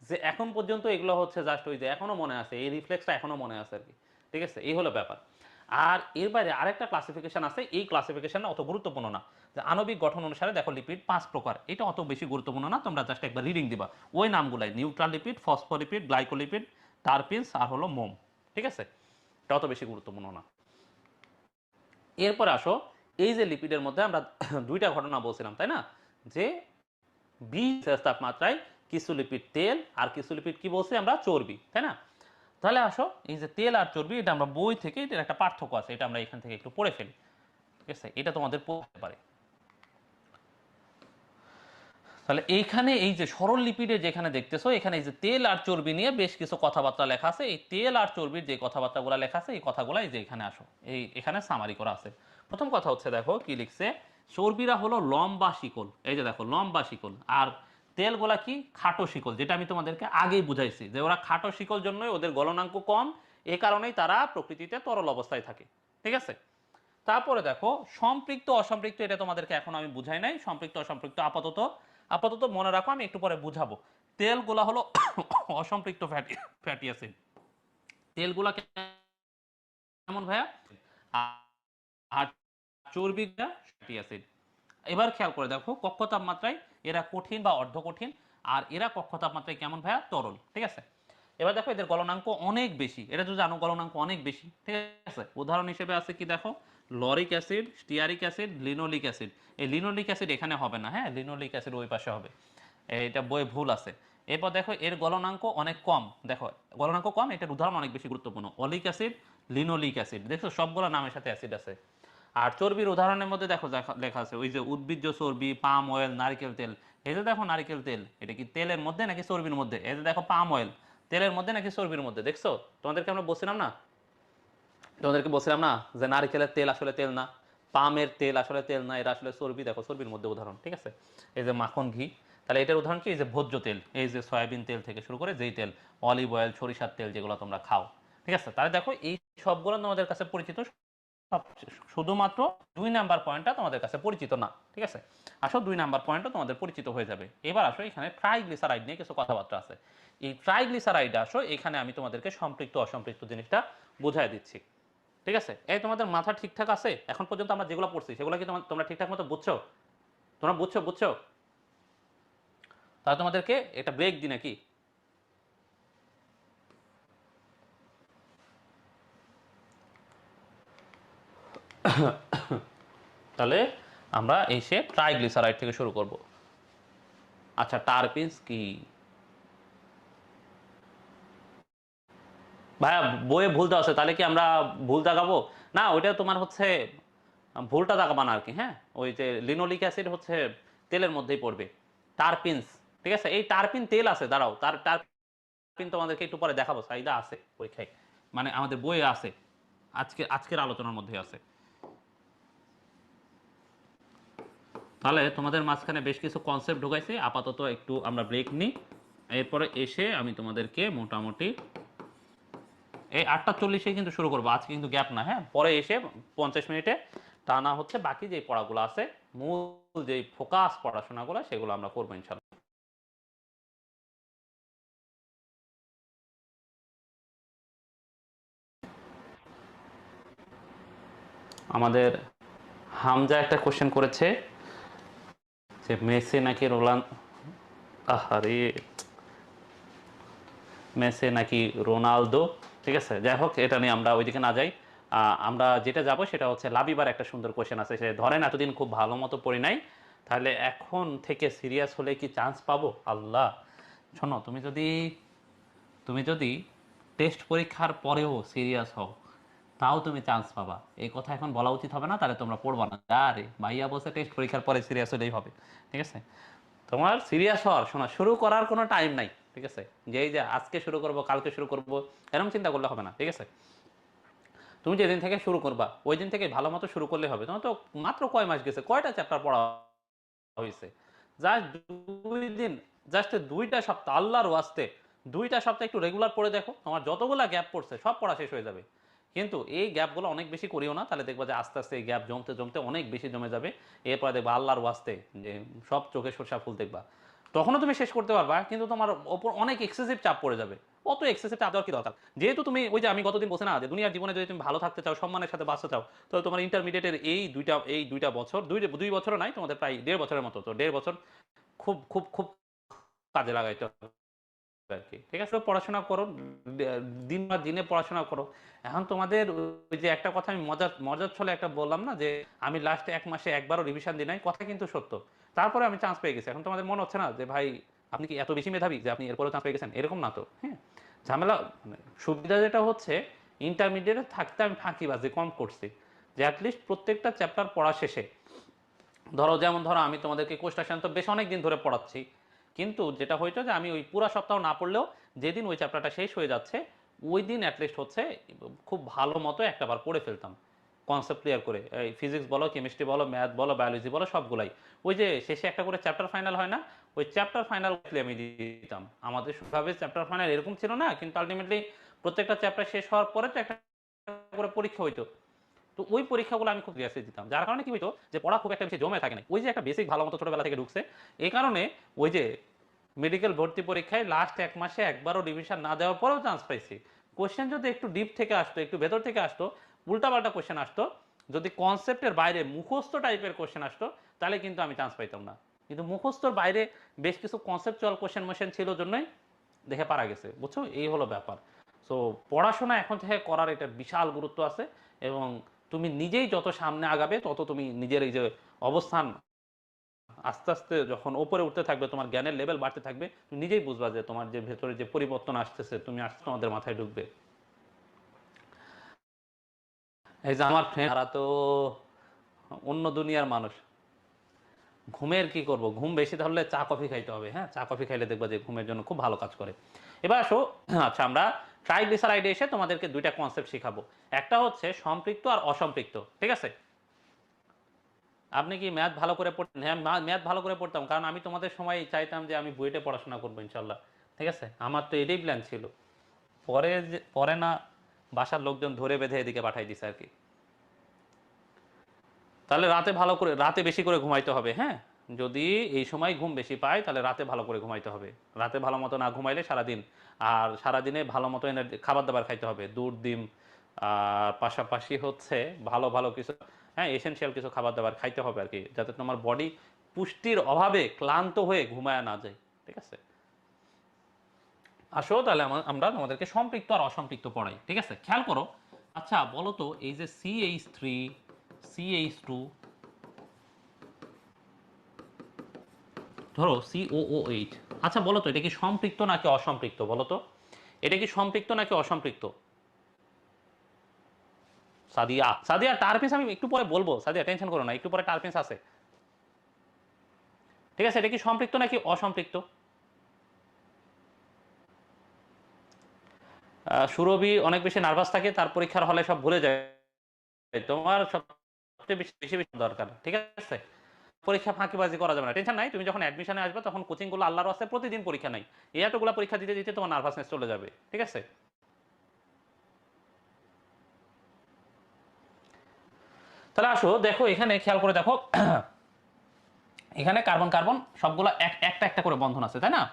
যে এখন পর্যন্ত এগুলো হচ্ছে জাস্ট ওই যে এখনো মনে আছে, এই রিফ্লেক্সটা এখনো মনে আছে আর কি। ঠিক আছে, এই হলো ব্যাপার। আর এর বাইরে আরেকটা ক্লাসিফিকেশন আছে, এই ক্লাসিফিকেশন অত গুরুত্বপূর্ণ না। যে আণবিক গঠন অনুসারে দেখো লিপিড 5 প্রকার, এটা অত বেশি গুরুত্বপূর্ণ না, তোমরা জাস্ট একবার রিডিং দিবা ওই নামগুলাই, neutral lipid, phospholipid, glycolipid, terpenes আর হলো মোম। ঠিক আছে, এটা অত বেশি গুরুত্বপূর্ণ না। এরপরে আসো, এই যে লিপিডের মধ্যে আমরা দুইটা ঘটনা বলছিলাম তাই না, যে 20 তাপমাত্রায় কিছু লিপিড তেল আর কিছু লিপিড কি বলছি আমরা, চর্বি, তাই না? তাহলে আসো, এই যে তেল আর চর্বি, এটা আমরা বই থেকে, এটার একটা পার্থক্য আছে, এটা আমরা এখান থেকে একটু পড়ে ফেলি। ঠিক আছে, এটা তোমাদের পড়তে পারে। তাহলে এইখানে এই যে সরল লিপিডে যেখানে দেখতেছো, এখানে এই যে তেল আর চর্বি নিয়ে বেশ কিছু কথাবার্তা লেখা আছে। এই তেল আর চর্বির যে কথাবার্তাগুলো লেখা আছে, এই কথাগুলো এই যে এখানে আসো, এই এখানে সামারি করা আছে। প্রথম কথা হচ্ছে, দেখো কি লিখছে, চর্বিরা হলো লম্বা শিকল, এই যে দেখো লম্বা শিকল, আর তেলগুলা কি, খাটো শিকল, যেটা আমি তোমাদেরকে আগেই বুঝাইছি যে ওরা খাটো শিকল জন্যই ওদের গলনাঙ্ক কম, এ কারণেই তারা প্রকৃতিতে তরল অবস্থায় থাকে। ঠিক আছে, তারপরে দেখো সম্পৃক্ত অসম্পৃক্ত, এটা তোমাদেরকে এখন আমি বুঝাই নাই, সম্পৃক্ত অসম্পৃক্ত আপাতত আপাতত মনে রাখো, আমি একটু পরে বুঝাবো। তেলগুলা হলো অসম্পৃক্ত ফ্যাটি ফ্যাটি অ্যাসিড। তেলগুলা কেমন ভাইয়া? আর চর্বিটা ফ্যাটি অ্যাসিড। এবার খেয়াল করে দেখো কক্ষ তাপমাত্রায় এরা কঠিন বা অর্ধ কঠিন, আর এরা কক্ষ তাপমাত্রায় কেমন ভাইয়া? তরল। ঠিক আছে, এবার দেখো এদের গলনাঙ্ক অনেক বেশি, এটা তো জানো গলনাঙ্ক অনেক বেশি। ঠিক আছে, উদাহরণ হিসেবে আছে কি দেখো, lauric acid, stearic acid, linoleic acid. এই লিনোলিক অ্যাসিড এখানে হবে না, হ্যাঁ, লিনোলিক অ্যাসিড ওই পাশে হবে, এটা বই ভুল আছে। এরপর দেখো এর গলনাঙ্ক অনেক কম, দেখো গলনাঙ্ক কম, এটার উদাহরণ অনেক বেশি গুরুত্বপূর্ণ, অলিক অ্যাসিড, লিনোলিক অ্যাসিড। দেখো সবগুলো নামের সাথে অ্যাসিড আছে। আর চর্বির উদাহরণের মধ্যে দেখো লেখা আছে ওই যে উদ্ভিজ্জ চর্বি, পাম অয়েল, নারকেল তেল। এই যে দেখো নারকেল তেল, এটা কি তেলের মধ্যে নাকি চর্বির মধ্যে? এই যে দেখো পাম অয়েল, তেলের মধ্যে নাকি চর্বির মধ্যে? দেখছো, তোমাদেরকে আমরা বলছিলাম না, তোমাদেরকে বলছিলাম না যে নারকেলের তেল আসলে তেল না, পামের তেল আসলে তেল না, এরা আসলে চর্বি। দেখো চর্বির মধ্যে উদাহরণ। ঠিক আছে, এই যে মাখন ঘি, তাহলে এটার উদাহরণ কি? এই যে ভোজ্য তেল, এই যে সয়াবিন তেল থেকে শুরু করে যেই তেল, অলিভ অয়েল, সরিষার তেল যেগুলো তোমরা খাও। ঠিক আছে, তাহলে দেখো এই সবগুলো তোমাদের কাছে পরিচিত, শুধুমাত্র 2 নাম্বার পয়েন্টটা তোমাদের কাছে পরিচিত না। ঠিক আছে, আসো 2 নাম্বার পয়েন্টও তোমাদের পরিচিত হয়ে যাবে। এবার আসো এখানে ট্রাইগ্লিসারাইড নিয়ে কিছু কথাবার্তা আছে। এই ট্রাইগ্লিসারাইড আসো এখানে আমি তোমাদেরকে সম্পৃক্ত অসম্পৃক্ত জিনিসটা বুঝাই দিচ্ছি। ঠিক আছে, এই তোমাদের মাথা ঠিকঠাক আছে? এখন পর্যন্ত আমরা যেগুলো পড়ছি সেগুলো কি তোমরা ঠিকঠাক মতো বুঝছো? তোমরা বুঝছো? বুঝছো? তাহলে তোমাদেরকে এটা ব্রেক দি নাকি? তাহলে আমরা এসে ট্রাইগ্লিসারাইড থেকে শুরু করব। আচ্ছা, টারপিনস কি ভাইয়া? বইয়ে ভুল দেওয়া আছে, তাহলে কি আমরা ভুল দাগাবো? না, ওইটা তোমার হচ্ছে ভুলটা দাগাবা না আর কি। হ্যাঁ, ওই যে লিনোলিক অ্যাসিড হচ্ছে তেলের মধ্যেই পড়বে। টারপিনস, ঠিক আছে, এই টারপিন তেল আছে, দাঁড়াও, টারপিন তোমাদেরকে একটু পরে দেখাবো, সাইদা আছে পরীক্ষায়, মানে আমাদের বইয়ে আছে, আজকের আলোচনার মধ্যে আছে। তাহলে তোমাদের মাঝখানে বেশ কিছু কনসেপ্ট ঢুকাইছি, আপাতত একটু আমরা ব্রেক নিই, এরপরে এসে আমি তোমাদেরকে মোটামুটি এই 8:40 কিন্তু শুরু করবো, আজকে কিন্তু গ্যাপ না, হ্যাঁ, পরে এসে 50 মিনিটে টানা হচ্ছে বাকি যে পড়াগুলো আছে, মূল যে ফোকাস পড়াশোনাগুলো সেগুলো আমরা করবো ইনশাল্লাহ। আমাদের হামজা একটা কোশ্চেন করেছে যে মেসি নাকি আহারে, মেসি নাকি রোনালদো। ঠিক আছে, যাই হোক, এটা নিয়ে আমরা ওইদিকে না যাই। আমরা যেটা যাব সেটা হচ্ছে লাবিবার একটা সুন্দর কোশ্চেন আছে, সে ধরেন এতদিন খুব ভালো মতো পড়ি নাই, তাহলে এখন থেকে সিরিয়াস হলে কি চান্স পাবো? আল্লাহ, শোনো, তুমি যদি টেস্ট পরীক্ষার পরেও সিরিয়াস হও, তাও তুমি চান্স পাবা। এই কথা এখন বলা উচিত হবে না, তাহলে তোমরা পড়বা না। আরে ভাইয়া বলছে টেস্ট পরীক্ষার পরে সিরিয়াস হলেই হবে। ঠিক আছে, তোমার সিরিয়াস হওয়ার, শোনা, শুরু করার কোনো টাইম নাই। ঠিক আছে, যে এই যে আজকে শুরু করব, কালকে শুরু করব, এরকম চিন্তা করলে হবে না। ঠিক আছে, তুমি যেদিন থেকে শুরু করবা ওই দিন থেকে ভালো মতো শুরু করলে হবে। তোমার তো মাত্র কয় মাস গেছে, কয়টা চ্যাপ্টার পড়া হয়েছে? জাস্ট 2 দিন, জাস্ট 2টা সপ্তাহ, আল্লাহর ওয়াস্তে 2টা সপ্তাহ একটু রেগুলার পড়ে দেখো, তোমার যতগুলা গ্যাপ পড়ছে সব পড়া শেষ হয়ে যাবে। কিন্তু এই গ্যাপগুলো অনেক বেশি করিও না, তাহলে দেখবা যে আস্তে আস্তে এই গ্যাপ জমতে জমতে অনেক বেশি জমে যাবে। এরপরে দেখবা আল্লাহর ওয়াস্তে যে সব চোখে সরষা ফুল দেখবা। তখনও তুমি শেষ করতে পারবা, কিন্তু তোমার ওপর অনেক এক্সেসিভ চাপ পড়ে যাবে। অত এক্সেসিভ চাপ দেওয়ার কি দরকার? যেহেতু তুমি ওই যে আমি গতদিন বলছি না যে দুনিয়ার জীবনে যদি তুমি ভালো থাকতে চাও, সম্মানের সাথে বাঁচতে চাও, তাহলে তোমার ইন্টারমিডিয়েটের এই দুইটা বছর, 2 বছরও নাই, তোমাদের প্রায় 1.5 বছরের মতো, তো 1.5 বছর খুব খুব খুব কাজে লাগাইতে হবে আর কি। ঠিক আছে, পড়াশোনা করো, দিন বা দিনে পড়াশোনা করো। এখন তোমাদের ওই যে একটা কথা আমি মজার মজার ছলে একটা বললাম না যে আমি লাস্টে 1 মাসে একবারও রিভিশন দিই নাই, কথা কিন্তু সত্য। তারপরে আমি চান্স পেয়ে গেছি। এখন তোমাদের মনে হচ্ছে না যে ভাই আপনি কি এত বেশি মেধাবী যে আপনি এরপরেও চান্স পেয়ে গেছেন? এরকম না তো, হ্যাঁ। ঝামেলা মানে সুবিধা যেটা হচ্ছে, ইন্টারমিডিয়েটে থাকতে আমি ফাঁকিবাজি কম করছি, যে অ্যাটলিস্ট প্রত্যেকটা চ্যাপ্টার পড়া শেষে, যেমন ধরো আমি তোমাদেরকে কোষ্টাশান তো বেশ অনেক দিন ধরে পড়াচ্ছি, কিন্তু যেটা হইতো যে আমি ওই পুরো সপ্তাহ না পড়লেও যেদিন ওই চ্যাপ্টারটা শেষ হয়ে যাচ্ছে ওই দিন অ্যাটলিস্ট হচ্ছে খুব ভালো মতো একটাবার পড়ে ফেলতাম, কনসেপ্ট ক্লিয়ার করে। এই ফিজিক্স বলো, কেমিস্ট্রি বলো, ম্যাথ বলো, বায়োলজি বলো, সবগুলাই ওই যে শেষে একটা করে চ্যাপ্টার ফাইনাল হয় না, ওই চ্যাপ্টার ফাইনাল আমি দিতাম। আমাদের সুভাবে চ্যাপ্টার ফাইনাল এরকম ছিল না, কিন্তু আলটিমেটলি প্রত্যেকটা চ্যাপ্টার শেষ হওয়ার পরে তো একটা করে পরীক্ষা হইতো। তো ওই পরীক্ষাগুলো আমি খুব সিরিয়াসলি দিতাম, যার কারণে কি হইতো যে পড়া খুব একটা বেশি জমে থাকে না, ওই যে একটা বেসিক ভালো মতো ছোটবেলা থেকে ঢুকছে, এই কারণে ওই যে মেডিকেল ভর্তি পরীক্ষায় লাস্ট 1 মাসে একবারও রিভিশন না দেওয়ার পরেও চান্স পাইছি। কোশ্চেন যদি একটু ডিপ থেকে আসতো, একটু ভেতর থেকে আসতো, উল্টাপাল্টা কোশ্চেন আসতো, যদি কনসেপ্টের বাইরে মুখস্থ টাইপের কোশ্চেন আসতো, তাহলে কিন্তু আমি চান্স পাইতাম না। কিন্তু মুখস্থর বাইরে বেশ কিছু কনসেপচুয়াল কোশ্চেন মোশন ছিল জন্যই দেখে পারা গেছে, বুঝছো? এই হলো ব্যাপার। সো পড়াশোনা এখন থেকে করার এটা বিশাল গুরুত্ব আছে, এবং তুমি নিজেই যত সামনে আগাবে তত তুমি নিজের এই যে অবস্থান আস্তে আস্তে যখন ওপরে উঠতে থাকবে, তোমার জ্ঞানের লেভেল বাড়তে থাকবে, তুমি নিজেই বুঝবা যে তোমার যে ভেতরে যে পরিবর্তন আসতেছে, তুমি আসতে তোমাদের মাথায় ঢুকবে। এই যে আমার ফ্রেন্ড, তারা তো অন্য দুনিয়ার মানুষ। ঘুমের কি করব, ঘুম বেশি ধরলে চা কফি খাইতে হবে। হ্যাঁ, চা কফি খাইলে দেখবা যে ঘুমের জন্য খুব ভালো কাজ করে। এবার আসো, আচ্ছা আমরা ট্রাইগ্লিসারাইডে এসে তোমাদেরকে দুইটা কনসেপ্ট শিখাবো। একটা হচ্ছে সম্পৃক্ত আর অসম্পৃক্ত, ঠিক আছে? আপনি কি ম্যাথ ভালো করে পড়তেন? হ্যাঁ, ম্যাথ ভালো করে পড়তাম, কারণ আমি তোমাদের সময় চাইতাম যে আমি বুয়েটে পড়াশোনা করবো ইনশাল্লাহ। ঠিক আছে, আমার তো এটাই প্ল্যান ছিল। পরে না, বাসার লোকজন ধরে বেঁধে এদিকে পাঠাই দিছে আর কি। তাহলে রাতে বেশি করে ঘুমাইতে হবে। হ্যাঁ, যদি এই সময় ঘুম বেশি পাই তাহলে রাতে ভালো করে ঘুমাইতে হবে। রাতে ভালো মতো না ঘুমাইলে সারাদিন, আর সারাদিনে ভালো মতো এনার্জি খাবার দাবার খাইতে হবে, দুধ ডিম, আর পাশাপাশি হচ্ছে ভালো ভালো কিছু, হ্যাঁ, এসেনশিয়াল কিছু খাবার দাবার খাইতে হবে আর কি, যাতে তোমার বডি পুষ্টির অভাবে ক্লান্ত হয়ে ঘুমায় না যায়। ঠিক আছে, আসো তাহলে আমরা তোমাদেরকে সম্পৃক্ত আর অসম্পৃক্ত পড়াই। ঠিক আছে, খেয়াল করো। আচ্ছা বলো তো, এই যে CH3, CH2, ধরো COOH, আচ্ছা বলো তো এটা কি সম্পৃক্ত নাকি অসম্পৃক্ত? বলো তো এটা কি সম্পৃক্ত নাকি অসম্পৃক্ত? সাদিয়া, সাদিয়া টার্পিস আমি একটু পরে বলবো, সাদিয়া টেনশন করো না, একটু পরে টার্পিস আছে। ঠিক আছে, এটা কি সম্পৃক্ত নাকি অসম্পৃক্ত? সুরভি অনেক বেশি নার্ভাস থাকে, তার পরীক্ষার হলে সব ভুলে যায়। তোমার সবচেয়ে বেশি বেশি বেশি দরকার। ঠিক আছে, পরীক্ষা ফাঁকিবাজি করা যাবে না, টেনশন নাই। তুমি যখন অ্যাডমিশনে আসবে তখন কোচিং গুলো আল্লাহর আছে, প্রতিদিন পরীক্ষা নাই, এই এতগুলো পরীক্ষা দিতে দিতে তোমার নার্ভাসনেস চলে যাবে। ঠিক আছে, তাহলে আসো দেখো, এখানে খেয়াল করে দেখো, এখানে কার্বন কার্বন সবগুলো একটা একটা করে বন্ধন আছে, তাই না?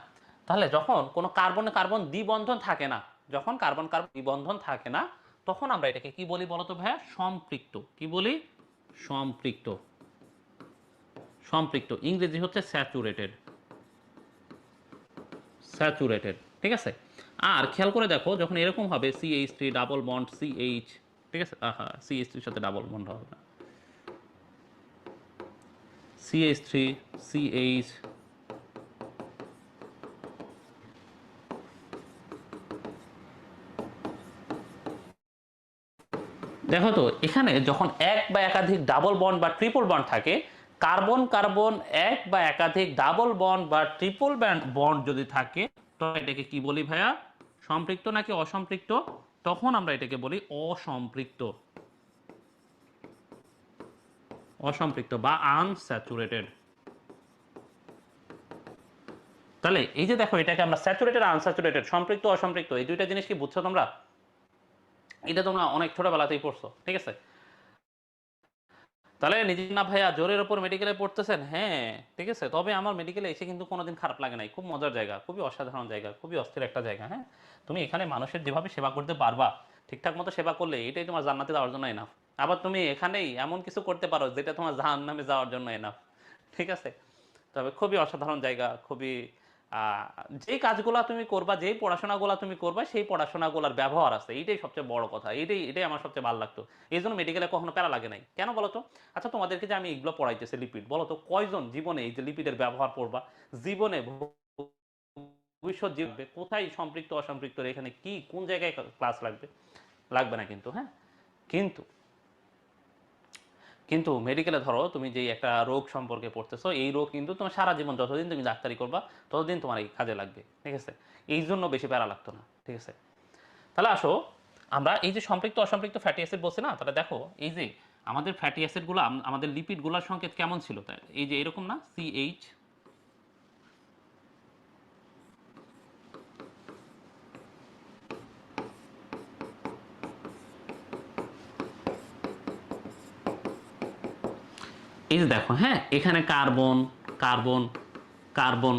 তাহলে যখন কোনো কার্বনে কার্বন দ্বিবন্ধন থাকে না, যখন কার্বন কার্বন দ্বিবন্ধন থাকে না, তখন আমরা এটাকে কি বলি বলতো ভাইয়া? সম্পৃক্ত। কি বলি? সম্পৃক্ত। সম্পৃক্ত ইংরেজি হচ্ছে স্যাচুরেটেড। স্যাচুরেটেড, ঠিক আছে। আর খেয়াল করে দেখো, যখন এরকম হবে CH3 ডাবল বন্ড CH, ঠিক আছে, CH3 সাথে ডাবল বন্ড হবে না, CH3 CH, দেখো তো এখানে যখন এক বা একাধিক ডাবল বন্ড বা ট্রিপল বন্ড থাকে, কার্বন কার্বন এক বা একাধিক ডাবল বন্ড বা ট্রিপল বন্ড যদি থাকে, তো এটাকে কি বলি ভাইয়া? সম্পৃক্ত নাকি অসম্পৃক্ত? তখন আমরা এটাকে বলি অসম্পৃক্ত। অসম্পৃক্ত বা আনস্যাচুরেটেড। তাহলে এই যে দেখো, এটাকে আমরা স্যাচুরেটেড আনস্যাচুরেটেড, সম্পৃক্ত অসম্পৃক্ত, এই দুইটা জিনিস কি বুঝছো তোমরা? এটা তোমরা অনেক ছোটবেলাতেই পড়ছো। ঠিক আছে, তাহলে নিজে না ভাইয়া জোরের ওপর মেডিকেলে পড়তেছেন? হ্যাঁ, ঠিক আছে, তবে আমার মেডিকেলে এসে কিন্তু কোনোদিন খারাপ লাগে নাই, খুব মজার জায়গা, খুবই অসাধারণ জায়গা, খুবই অস্থির একটা জায়গা। হ্যাঁ, তুমি এখানে মানুষের যেভাবে সেবা করতে পারবা, ঠিকঠাক মতো সেবা করলে এটাই তোমার জান্নাতে যাওয়ার জন্য এনাফ। আবার তুমি এখানেই এমন কিছু করতে পারো যেটা তোমার জাহান্নামে যাওয়ার জন্য এনাফ। ঠিক আছে, তবে খুবই অসাধারণ জায়গা, খুবই আহ, যেই কাজগুলা তুমি করবা, যেই পড়াশোনাগুলা তুমি করবা, সেই পড়াশোনাগুলার ব্যবহার আছে, এইটাই সবচেয়ে বড় কথা। এইটাই এটাই আমার সবচেয়ে ভালো লাগতো। এই জন্য মেডিকেলে কখনো প্যারা লাগে নাই। কেন বলো তো? আচ্ছা তোমাদেরকে যে আমি এগুলো পড়াইতেছি লিপিড, বলো তো কয়জন জীবনে এই যে লিপিডের ব্যবহার পড়বা? জীবনে ভবিষ্যৎ জীবনে কোথায় সম্পৃক্ত অসম্পৃক্ত, এখানে কি কোন জায়গায় ক্লাস লাগবে? লাগবে না কিন্তু। হ্যাঁ, কিন্তু কিন্তু মেডিকেলে ধরো তুমি যেই একটা রোগ সম্পর্কে পড়তেছো, এই রোগ কিন্তু তোমার সারা জীবন যতদিন তুমি ডাক্তারি করবা ততদিন তোমার এই কাজে লাগবে। ঠিক আছে, এই জন্য বেশি প্যারা লাগতো না। ঠিক আছে, তাহলে আসো, আমরা এই যে সম্পৃক্ত অসম্পৃক্ত ফ্যাটি অ্যাসিড বলছি না, তাহলে দেখো এই যে আমাদের ফ্যাটি অ্যাসিডগুলো, আমাদের লিপিডগুলোর সংকেত কেমন ছিল? তাই এই যে এরকম না, CH, এই যে দেখো, হ্যাঁ, এখানে কার্বন কার্বন কার্বন,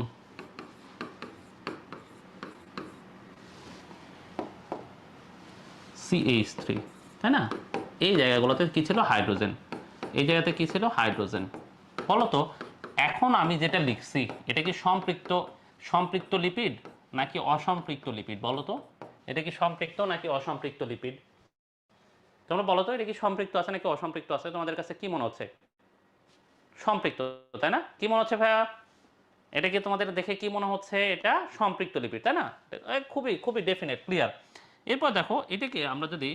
CH3, তাই না? এই জায়গাগুলোতে কি ছিল? হাইড্রোজেন। এই জায়গাতে কি ছিল? হাইড্রোজেন। বলতো এখন আমি যেটা লিখছি এটা কি সম্পৃক্ত সম্পৃক্ত লিপিড নাকি অসম্পৃক্ত লিপিড? বলো তো এটা কি সম্পৃক্ত নাকি অসম্পৃক্ত লিপিড? তোমরা বলো তো এটা কি সম্পৃক্ত আছে নাকি অসম্পৃক্ত আছে? তোমাদের কাছে কি মনে হচ্ছে? সম্পৃক্ত, তাই না? কি মনে হচ্ছে ভাইয়া? এটা কি তোমাদের দেখে কি মনে হচ্ছে? এটা সম্পৃক্ত লিপিড, তাই না? খুবই খুবই ডেফিনেট, ক্লিয়ার। এরপর দেখো এটাকে আমরা যদি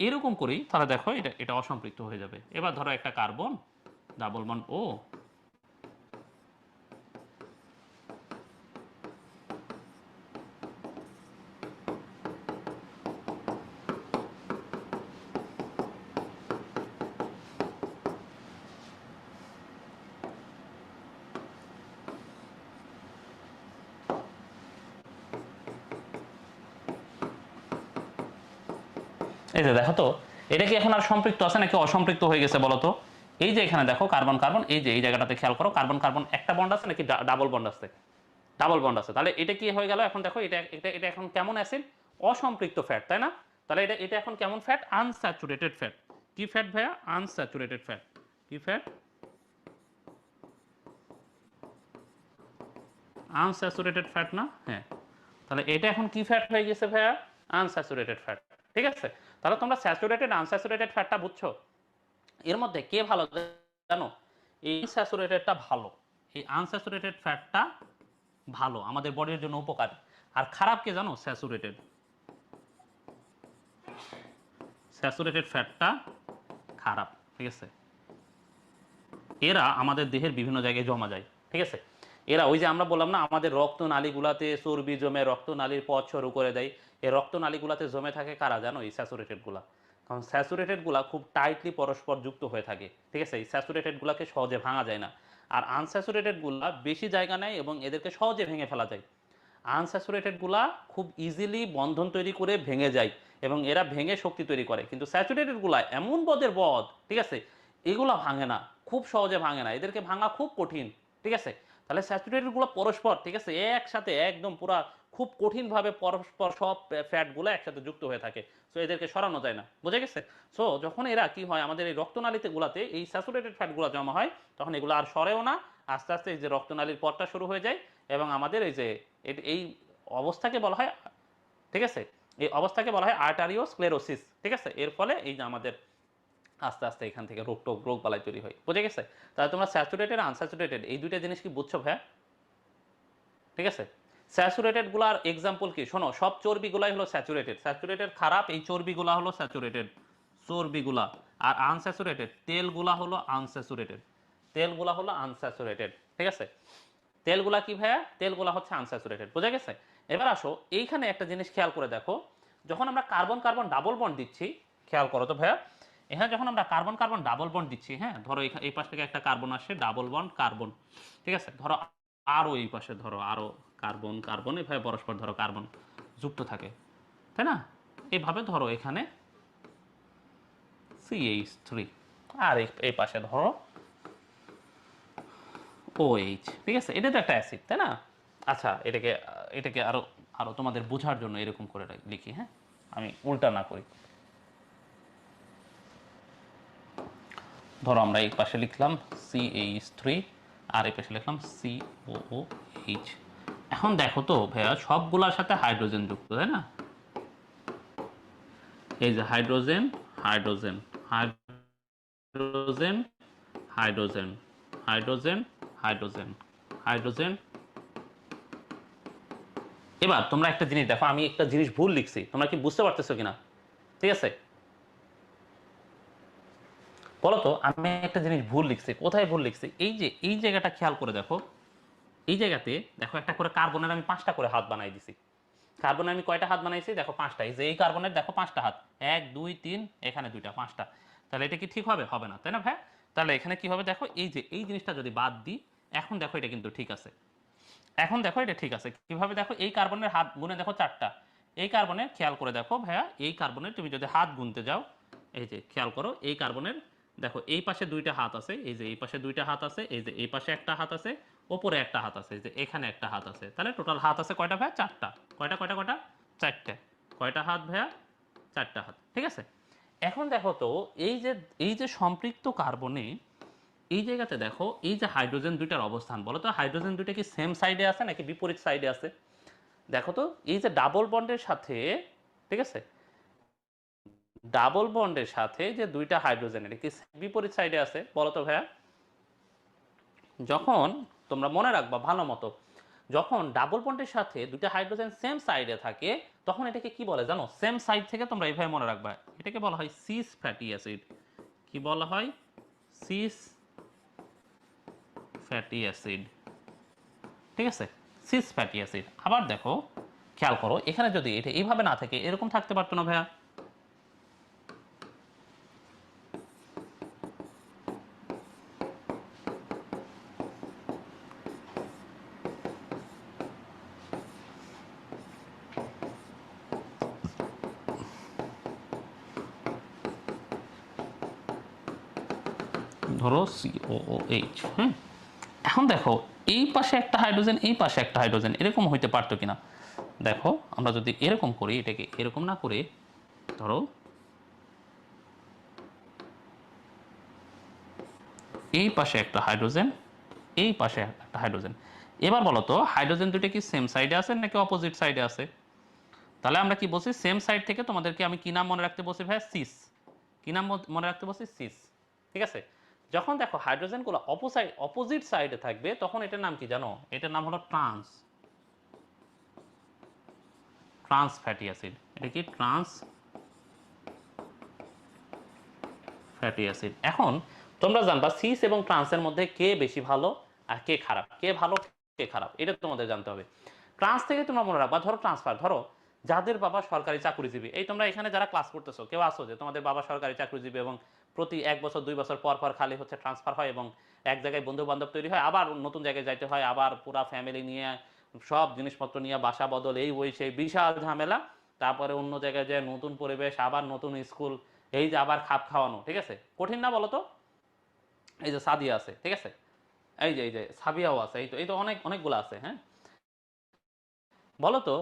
এরকম করি তাহলে দেখো এটা এটা অসম্পৃক্ত হয়ে যাবে। এবার ধরো একটা কার্বন, ডাবল বন্ড ও, এই যে দেখো তো এটা কি এখন আর সম্পৃক্ত আছে নাকি অসম্পৃক্ত হয়ে গেছে বলো তো? এই যে এখানে দেখো কার্বন কার্বন, এই যে এই জায়গাটাতে খেয়াল করো, কার্বন কার্বন একটা বন্ড আছে নাকি ডাবল বন্ড আছে? ডাবল বন্ড আছে। তাহলে এটা কি হয়ে গেল? এখন দেখো এটা এটা এটা এখন কেমন অ্যাসিড? অসম্পৃক্ত ফ্যাট, তাই না? তাহলে এটা এটা এখন কেমন ফ্যাট? Unsaturated fat. কি ফ্যাট ভাইয়া? Unsaturated fat. কি ফ্যাট? আনস্যাচুরেটেড ফ্যাট না? হ্যাঁ। তাহলে এটা এখন কি ফ্যাট হয়ে গেছে ভাইয়া? Unsaturated fat. ঠিক আছে? তাহলে তোমরা স্যাচুরেটেড আনস্যাচুরেটেড ফ্যাটটা বুঝছো? এর মধ্যে কে ভালো জানো? এই স্যাচুরেটেডটা ভালো। এই আনস্যাচুরেটেড ফ্যাটটা ভালো, আমাদের বডির জন্য উপকারী। আর খারাপ কে জানো? স্যাচুরেটেড। স্যাচুরেটেড ফ্যাটটা খারাপ। ঠিক আছে? এরা আমাদের দেহের বিভিন্ন জায়গায় জমা যায়। ঠিক আছে? এরা ওই যে আমরা বললাম না আমাদের রক্তনালীগুলাতে চর্বি জমে রক্তনালীর পথ সরু করে দেয়। এই রক্তনালীগুলাতে জমে থাকে কারা জানো? এই স্যাচুরেটেডগুলা। কারণ স্যাচুরেটেডগুলা খুব টাইটলি পরস্পর যুক্ত হয়ে থাকে। ঠিক আছে? এই স্যাচুরেটেডগুলাকে সহজে ভাঙা যায় না। আর আনস্যাচুরেটেডগুলা বেশি জায়গা নেয় এবং এদেরকে সহজে ভেঙে ফেলা যায়। আনস্যাচুরেটেডগুলা খুব ইজিলি বন্ধন তৈরি করে ভেঙে যায় এবং এরা ভেঙে শক্তি তৈরি করে। কিন্তু স্যাচুরেটেডগুলা এমন বদের বদ, ঠিক আছে, এগুলা ভাঙে না, খুব সহজে ভাঙে না, এদেরকে ভাঙা খুব কঠিন। ঠিক আছে? তাহলে স্যাচুরেটেডগুলো পরস্পর, ঠিক আছে, একসাথে একদম পুরা খুব কঠিনভাবে পরস্পর সব ফ্যাটগুলো একসাথে যুক্ত হয়ে থাকে। সো এদেরকে সরানো যায় না। বুঝে গেছে? সো যখন এরা কি হয় আমাদের এই রক্তনালীতে গুলাতে এই স্যাচুরেটেড ফ্যাটগুলো জমা হয় তখন এগুলো আর সরেও না, আস্তে আস্তে এই যে রক্তনালীর পথটা শুরু হয়ে যায় এবং আমাদের এই যে এই অবস্থাকে বলা হয়, ঠিক আছে, এই অবস্থাকে বলা হয় আর্টারিওস্ক্লেরোসিস। ঠিক আছে? এর ফলে এই যে আমাদের আস্তে আস্তে এখান থেকে রোগ বালাই তৈরি হয়। বুঝে গেছে? তাহলে তোমরা স্যাচুরেটেড আনস্যাচুরেটেড এই দুইটা জিনিস কি বুঝছো ভাইয়া? ঠিক আছে? স্যাচুরেটেড গুলার এক্সাম্পল কি শোনো, সব চর্বিগুলাই হলো স্যাচুরেটেড। স্যাচুরেটেড খারাপ, এই চর্বিগুলা হলো স্যাচুরেটেড চর্বিগুলা। আর আনস্যাচুরেটেড তেলগুলা হলো আনস্যাচুরেটেড, তেলগুলা হলো আনস্যাচুরেটেড। ঠিক আছে? তেলগুলা কি ভাইয়া? তেলগুলা হচ্ছে আনস্যাচুরেটেড। বুঝা গেছে? এবার আসো এইখানে একটা জিনিস খেয়াল করে দেখো, যখন আমরা কার্বন কার্বন ডাবল বন্ড দিচ্ছি, খেয়াল করো তো ভাইয়া, এখানে যখন আমরা কার্বন কার্বন ডাবল বন্ড দিচ্ছি, হ্যাঁ, ধরো এই পাশ থেকে একটা কার্বন আসে, ডাবল বন্ড কার্বন। ঠিক আছে? ধরো আরো এই পাশে ধরো আরো কার্বন কার্বন, এভাবে পরস্পর ধরো কার্বন যুক্ত থাকে, তাই না? এইভাবে ধরো এখানে CH3 আর এই পাশে ধরো OH। ঠিক আছে? এটা তো একটা অ্যাসিড, তাই না? আচ্ছা এটাকে এটাকে আরো আরো তোমাদের বোঝার জন্য এরকম করে লিখি, হ্যাঁ, আমি উল্টা না করি। ধরো আমরা এই পাশে লিখলাম CH3 আর এই পাশে লিখলাম COOH। এখন দেখো তো ভাইয়া সবগুলোর সাথে হাইড্রোজেন যুক্ত, তাই না? এই যে hydrogen hydrogen hydrogen hydrogen hydrogen hydrogen hydrogen. এবার তোমরা একটা জিনিস দেখো, আমি একটা জিনিস ভুল লিখছি, তোমরা কি বুঝতে পারতেছো কিনা? ঠিক আছে? বলো তো আমি একটা জিনিস ভুল লিখছি, কোথায় ভুল লিখছি? এই যে এই জায়গাটা খেয়াল করে দেখো, এই জায়গাতে দেখো একটা করে কার্বনের আমি 5টা করে হাত বানাই দিছি। কার্বনের আমি কয়টা হাত বানাইছি দেখো? 5টা। এই যে এই কার্বনের দেখো 5টা হাত, 1 2 3, এখানে 2টা, 5টা। তাহলে এটা কি ঠিক হবে? হবে না, তাই না ভাই? তাহলে এখানে কি হবে দেখো, এই যে এই জিনিসটা যদি বাদ দিই, এখন দেখো এটা কিন্তু ঠিক আছে। এখন দেখো এটা ঠিক আছে কিভাবে? দেখো এই কার্বনের হাত গুনে দেখো 4টা। এই কার্বনের খেয়াল করে দেখো ভাইয়া, এই কার্বনের তুমি যদি হাত গুনতে যাও, এই যে খেয়াল করো এই কার্বনের দেখো এই পাশে 2টা হাত আছে, এই যে এই পাশে 2টা হাত আছে, এই যে এই পাশে একটা হাত আছে, ওপরে একটা হাত আছে, এই যে এখানে একটা হাত আছে। তাহলে টোটাল হাত আছে কয়টা ভাইয়া? 4টা। কয়টা কয়টা কয়টা? 4টে। কয়টা হাত ভাইয়া? 4টা হাত, ঠিক আছে। এখন দেখো তো এই যে সম্পৃক্ত কার্বনে এই জায়গাতে দেখো এই যে হাইড্রোজেন দুইটার অবস্থান, বলো তো হাইড্রোজেন দুইটা কি সেম সাইডে আছে নাকি বিপরীত সাইডে আছে? দেখো তো এই যে ডাবল বন্ডের সাথে, ঠিক আছে, ডাবল বন্ডের সাথে যে দুইটা হাইড্রোজেন এটা কি বিপরীত সাইডে আছে? বলো তো ভাইয়া। যখন তোমরা মনে রাখবা ভালো মতো, যখন ডাবল বন্ডের সাথে দুইটা হাইড্রোজেন সেম সাইডে থাকে তখন এটাকে কি বলে জানো? সেম সাইড থেকে তোমরা এইভাবে মনে রাখবা, এটাকে বলা হয় সিস ফ্যাটি অ্যাসিড। কি বলা হয়? সিস ফ্যাটি অ্যাসিড, ঠিক আছে, সিস ফ্যাটি অ্যাসিড। আবার দেখো খেয়াল করো এখানে যদি এটা এইভাবে না থাকে এরকম থাকতে পারতো না ভাইয়া? ধরো COOH, হ্যাঁ। এখন দেখো এই পাশে একটা হাইড্রোজেন এই পাশে একটা হাইড্রোজেন এরকম হইতে পারতো কিনা? দেখো আমরা যদি এরকম করি, এটাকে এরকম না করে ধরো এই পাশে একটা হাইড্রোজেন এই পাশে একটা হাইড্রোজেন, এবার বলো তো হাইড্রোজেন দুটো কি সেম সাইডে আছে নাকি অপোজিট সাইডে আছে? তাহলে আমরা কি বলছি? সেম সাইড থেকে তোমাদেরকে আমি কি নাম মনে রাখতে বলছি ভাই? সিস। কি নাম মনে রাখতে বলছি? সিস, ঠিক আছে। যখন দেখো হাইড্রোজেনগুলো অপোজিট সাইডে থাকবে তখন এটার নাম কি জানো? এটার নাম হলো ট্রান্স ফ্যাটি অ্যাসিড। এটা কি? Trans fatty acid. এখন তোমরা জানবা সিস এবং ট্রান্সের মধ্যে কে বেশি ভালো আর কে খারাপ, কে ভালো কে খারাপ, এটা তোমাদের জানতে হবে। ট্রান্স থেকে তোমরা মনে রাখবা, ধরো ট্রান্সফার, ধরো যাদের বাবা সরকারি চাকরিজীবী, এই তোমরা এখানে যারা ক্লাস করতেছো কেউ আসো যে তোমাদের বাবা সরকারি চাকরিজীবী এবং প্রতি 1 বছর 2 বছর পর পর খালি হচ্ছে ট্রান্সফার হয় এবং এক জায়গায় বন্ধু বান্ধব তৈরি হয়, আবার নতুন জায়গায় যাইতে হয়, আবার পুরা ফ্যামিলি নিয়ে সব জিনিসপত্র নিয়ে বাসা বদল, এই ওই সেই বিশাল ঝামেলা, তারপরে অন্য জায়গায় যায় নতুন পরিবেশ, আবার নতুন স্কুল, এই যে আবার খাপ খাওয়ানো, ঠিক আছে, কঠিন না বলো তো? এই যে সাদিয়া আছে, ঠিক আছে, এই যে সাবিয়াও আছে, এই তো অনেকগুলো আছে, হ্যাঁ। বলো তো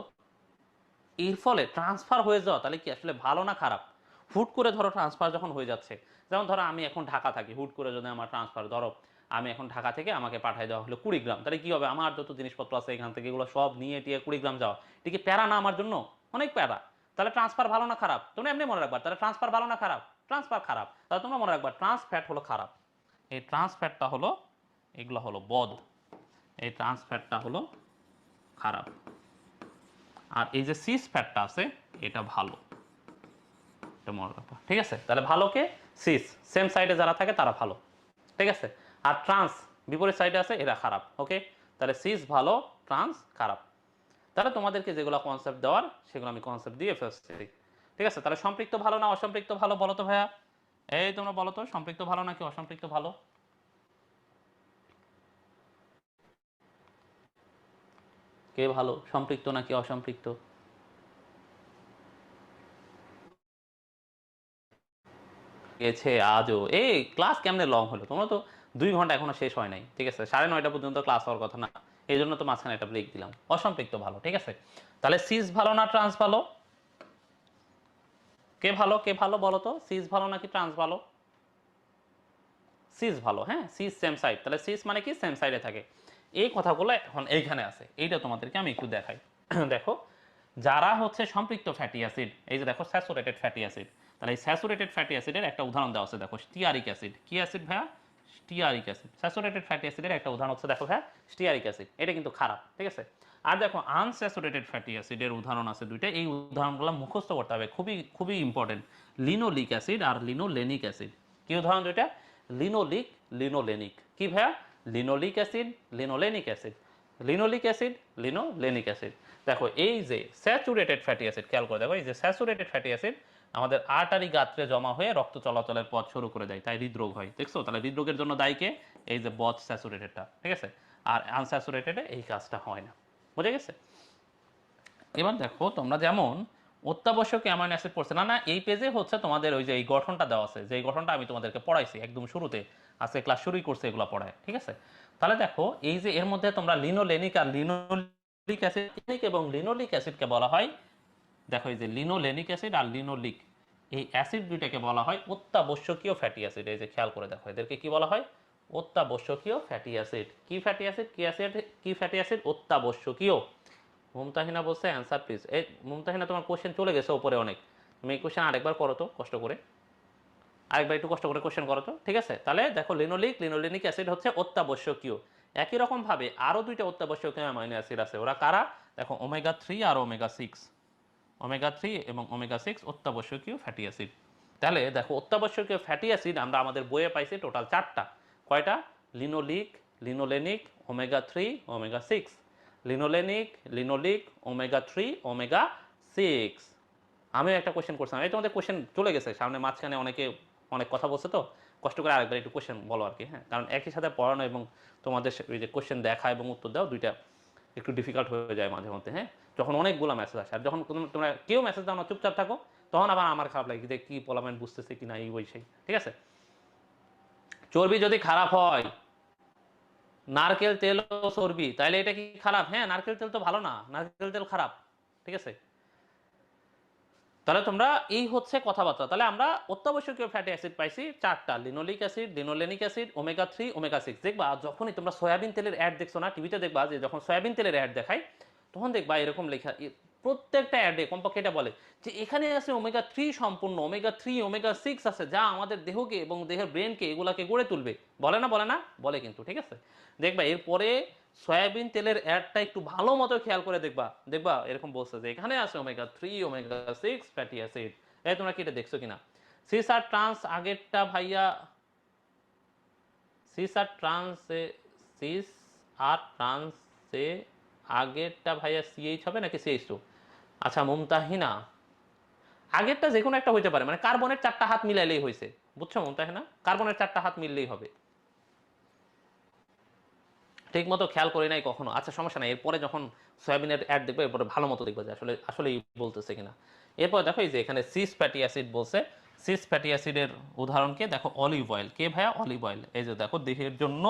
এর ফলে ট্রান্সফার হয়ে যাওয়া তাহলে কি আসলে ভালো না খারাপ? হুট করে ধরো ট্রান্সফার যখন হয়ে যাচ্ছে, যেমন ধরো আমি এখন ঢাকা থাকি, হুট করে যদি আমার ট্রান্সফার, ধরো আমি এখন ঢাকা থেকে আমাকে পাঠাই দেওয়া হলো কুড়িগ্রাম, তাহলে কি হবে? আমার যত জিনিসপত্র আছে এখান থেকে এগুলো সব নিয়ে টিয়ে কুড়িগ্রাম যাওয়া, এটা কি প্যারা না আমার জন্য? অনেক প্যারা। তাহলে ট্রান্সফার ভালো না খারাপ? তোমরা এমনি মনে রাখবা, তাহলে ট্রান্সফার ভালো না খারাপ? ট্রান্সফার খারাপ। তাহলে তোমরা মনে রাখবা ট্রান্স ফ্যাট হলো খারাপ, এই ট্রান্স ফ্যাটটা হলো, এগুলো হলো বদ, এই ট্রান্স ফ্যাটটা হলো খারাপ। আর এই যে সিস ফ্যাটটা আছে এটা ভালো, এটা মনে রাখবা, ঠিক আছে। তাহলে ভালোকে সিস, সেম সাইডে যারা থাকে তারা ভালো, ঠিক আছে। আর ট্রান্স বিপরীত সাইডে আছে এরা খারাপ, ওকে। তাহলে সিস ভালো, ট্রান্স খারাপ। তাহলে তোমাদেরকে যেগুলো কনসেপ্ট দেওয়ার সেগুলো আমি কনসেপ্ট দিয়ে ফেলছি, ঠিক আছে। তাহলে সম্পৃক্ত ভালো না অসম্পৃক্ত ভালো বলো তো ভাইয়া? এই তোমরা বলো তো সম্পৃক্ত ভালো নাকি অসম্পৃক্ত ভালো? কে ভালো, সম্পৃক্ত নাকি অসম্পৃক্ত? গেছে আজও। এই ক্লাস কেমনে লং হলো? তোমরা তো 2 ঘন্টা এখনো শেষ হয় নাই, ঠিক আছে, 9:30 পর্যন্ত ক্লাস হওয়ার কথা না, এই জন্য তো মাঝখানে একটা ব্রেক দিলাম। অসম্পৃক্ত ভালো, ঠিক আছে। তাহলে সিস ভালো না ট্রান্স ভালো? কে ভালো বলো তো? সিস ভালো নাকি ট্রান্স ভালো? সিস ভালো, হ্যাঁ, সিস সেম সাইড, তাহলে সিস মানে কি? সেম সাইডে থাকে। এই কথাগুলো এখন এইখানে আছে, এইটা তোমাদেরকে আমি একটু দেখাই। দেখো যারা হচ্ছে সম্পৃক্ত ফ্যাটি অ্যাসিড, এই যে দেখো স্যাচুরেটেড ফ্যাটি অ্যাসিড, তাহলে এই স্যাচুরেটেড ফ্যাটি অ্যাসিডের একটা উদাহরণ দেওয়া আছে, দেখো স্টিয়ারিক অ্যাসিড। কি অ্যাসিড ভাইয়া? Stearic acid. স্যাচুরেটেড ফ্যাটি অ্যাসিডের একটা উদাহরণ হচ্ছে দেখো ভাইয়া স্টিয়ারিক অ্যাসিড, এটা কিন্তু খারাপ, ঠিক আছে। আর দেখো আনস্যাচুরেটেড ফ্যাটি অ্যাসিডের উদাহরণ আছে দুইটা, এই উদাহরণগুলো মুখস্থ করতে হবে, খুবই খুবই ইম্পর্টেন্ট। লিনোলিক অ্যাসিড আর লিনোলেনিক অ্যাসিড। কি উদাহরণ দুইটা? Linoleic, linolenic. কি ভাইয়া? Linoleic acid, linolenic acid, linoleic acid, linolenic acid. দেখো এই যে স্যাচুরেটেড ফ্যাটি অ্যাসিড, খেয়াল করে দেখো, এই যে স্যাচুরেটেড ফ্যাটি অ্যাসিড আমাদের আর্টারি গাত্রে জমা হয়ে রক্ত চলাচলের পথ শুরু করে দেয়, তাই হৃদরোগ হয়, দেখছো? তাহলে হৃদরোগের জন্য দায়ীকে এই যে বদ স্যাচুরেটেডটা, ঠিক আছে। আর আনস্যাচুরেটেডে এই কাজটা হয় না, বুঝে গেছে? এবার দেখো তোমরা যেমন অত্যাবশ্যকীয় অ্যামাইনো অ্যাসিড পড়ছে না, না এই পেজে হচ্ছে তোমাদের ওই যে এই গঠনটা দেওয়া আছে, যে এই গঠনটা আমি তোমাদেরকে পড়াইছি একদম শুরুতে, আজকে ক্লাস শুরুই করছে এগুলো পড়ায়, ঠিক আছে। তাহলে দেখো এই যে এর মধ্যে তোমরা লিনোলেনিক আর লিনোলিক অ্যাসিড এবং লিনোলিক অ্যাসিডকে বলা হয় দেখো এই যে লিনোলেনিক অ্যাসিড আর লিনোলিক, এই অ্যাসিড দুইটাকে বলা হয় অত্যাবশ্যকীয় ফ্যাটি অ্যাসিড। এই যে খেয়াল করে দেখো এদেরকে কি বলা হয়, অত্যাবশ্যকীয় ফ্যাটি অ্যাসিড। কি ফ্যাটি অ্যাসিড, কি অ্যাসিড, কি ফ্যাটি অ্যাসিড, অত্যাবশ্যকীয়। মুমতাহিনা বলছে অ্যান্সার প্লিজ। এই মুমতাহিনা তোমার কোশ্চেন চলে গেছে উপরে অনেক, তুমি এই কোশ্চেন আরেকবার করো তো কষ্ট করে, আরেকবার একটু কষ্ট করে কোশ্চেন করো তো, ঠিক আছে? তাহলে দেখো লিনোলিক, লিনোলেনিক অ্যাসিড হচ্ছে অত্যাবশ্যকীয়। একই রকম ভাবে আরো দুইটা অত্যাবশ্যকীয় অ্যামাইনো অ্যাসিড আছে, ওরা কারা? দেখো ওমেগা 3 আর ওমেগা 6, ওমেগা 3 এবং ওমেগা 6 অত্যাবশ্যকীয় ফ্যাটি অ্যাসিড। তাহলে দেখো অত্যাবশ্যকীয় ফ্যাটি অ্যাসিড আমরা আমাদের বইয়ে পাইছি টোটাল 4টা। কয়টা? Linoleic, linolenic, omega 3, omega 6। Linolenic, linoleic, omega 3, omega 6। আমিও একটা কোশ্চেন করছিলাম, এই তোমাদের কোশ্চেন চলে গেছে সামনে, মাঝখানে অনেকে অনেক কথা বলছে, তো কষ্ট করে আরেকবার একটু কোশ্চেন বলো আর কি, হ্যাঁ? কারণ একই সাথে পড়ানো এবং তোমাদের ওই যে কোশ্চেন দেখা এবং উত্তর দাও দুইটা একটু ডিফিকাল্ট হয়ে যায় মাঝে মধ্যে, হ্যাঁ? যখন অনেকগুলো মেসেজ আসে, আর যখন তোমরা কেউ মেসেজ দাও না চুপচাপ থাকো, তখন আবার আমার খারাপ লাগে যে কি পোলামেন্ট বুঝতেছে কি না, এই ওই সেই, ঠিক আছে? চর্বি যদি খারাপ হয়, নারকেল তেল ও চর্বি, তাহলে এটা কি খারাপ? হ্যাঁ, নারকেল তেল তো ভালো না, নারকেল তেল খারাপ, ঠিক আছে? তাহলে তোমরা এই হচ্ছে কথাবার্তা। তাহলে আমরা অত্যাবশ্যকীয় ফ্যাটি অ্যাসিড পাইছি 4টা, linoleic acid, linolenic acid, omega 3, omega 6। দেখবা যখনই তোমরা সয়াবিন তেলের অ্যাড দেখছো না টিভিতে, দেখবা যে যখন সয়াবিন তেলের অ্যাড দেখায় তখন দেখবা এরকম লেখা, প্রত্যেকটা অ্যাডে কমপক্ষে এটা বলে যে এখানে আছে ওমেগা 3 সম্পূর্ণ, ওমেগা 3, ওমেগা 6 আছে, যা আমাদের দেহকে এবং দেহের ব্রেনকে এগুলাকে গড়ে তুলবে। বলে না, বলে না, বলে কিন্তু, ঠিক আছে? দেখবা এরপরে সয়াবিন তেলের অ্যাডটা একটু ভালো মতো খেয়াল করে দেখবা, দেখবা এরকম বলছে যে এখানে আছে ওমেগা 3, ওমেগা 6 ফ্যাটি অ্যাসিড। এই তোমরা কি এটা দেখছো কিনা? সিস আর ট্রান্স আগেরটা ভাইয়া, সিস আর ট্রান্সে, সিস আর ট্রান্সে আগেরটা ভাইয়া সিএইচ হবে নাকি সিএইচ2? আচ্ছা মুমতাহিনা, আগেরটা যে কোনো একটা হইতে পারে, মানে কার্বনের 4টা হাত মিলাইলেই হয়েছে, বুঝছো মুমতাহিনা? কার্বনের 4টা হাত মিললেই হবে। ঠিক মতো খেয়াল করি নাই কখনো। আচ্ছা সমস্যা নাই, এরপরে যখন সয়াবিনের অ্যাড দেখবে এরপরে ভালো মতো দেখবে যে আসলে আসলেই বলতেছে কিনা। এরপর দেখো এই যে এখানে সিস ফ্যাটি অ্যাসিড বলছে, সিস ফ্যাটি অ্যাসিডের উদাহরণকে দেখো অলিভ অয়েল। কে ভাইয়া? Olive oil. এই যে দেখো দেহের জন্য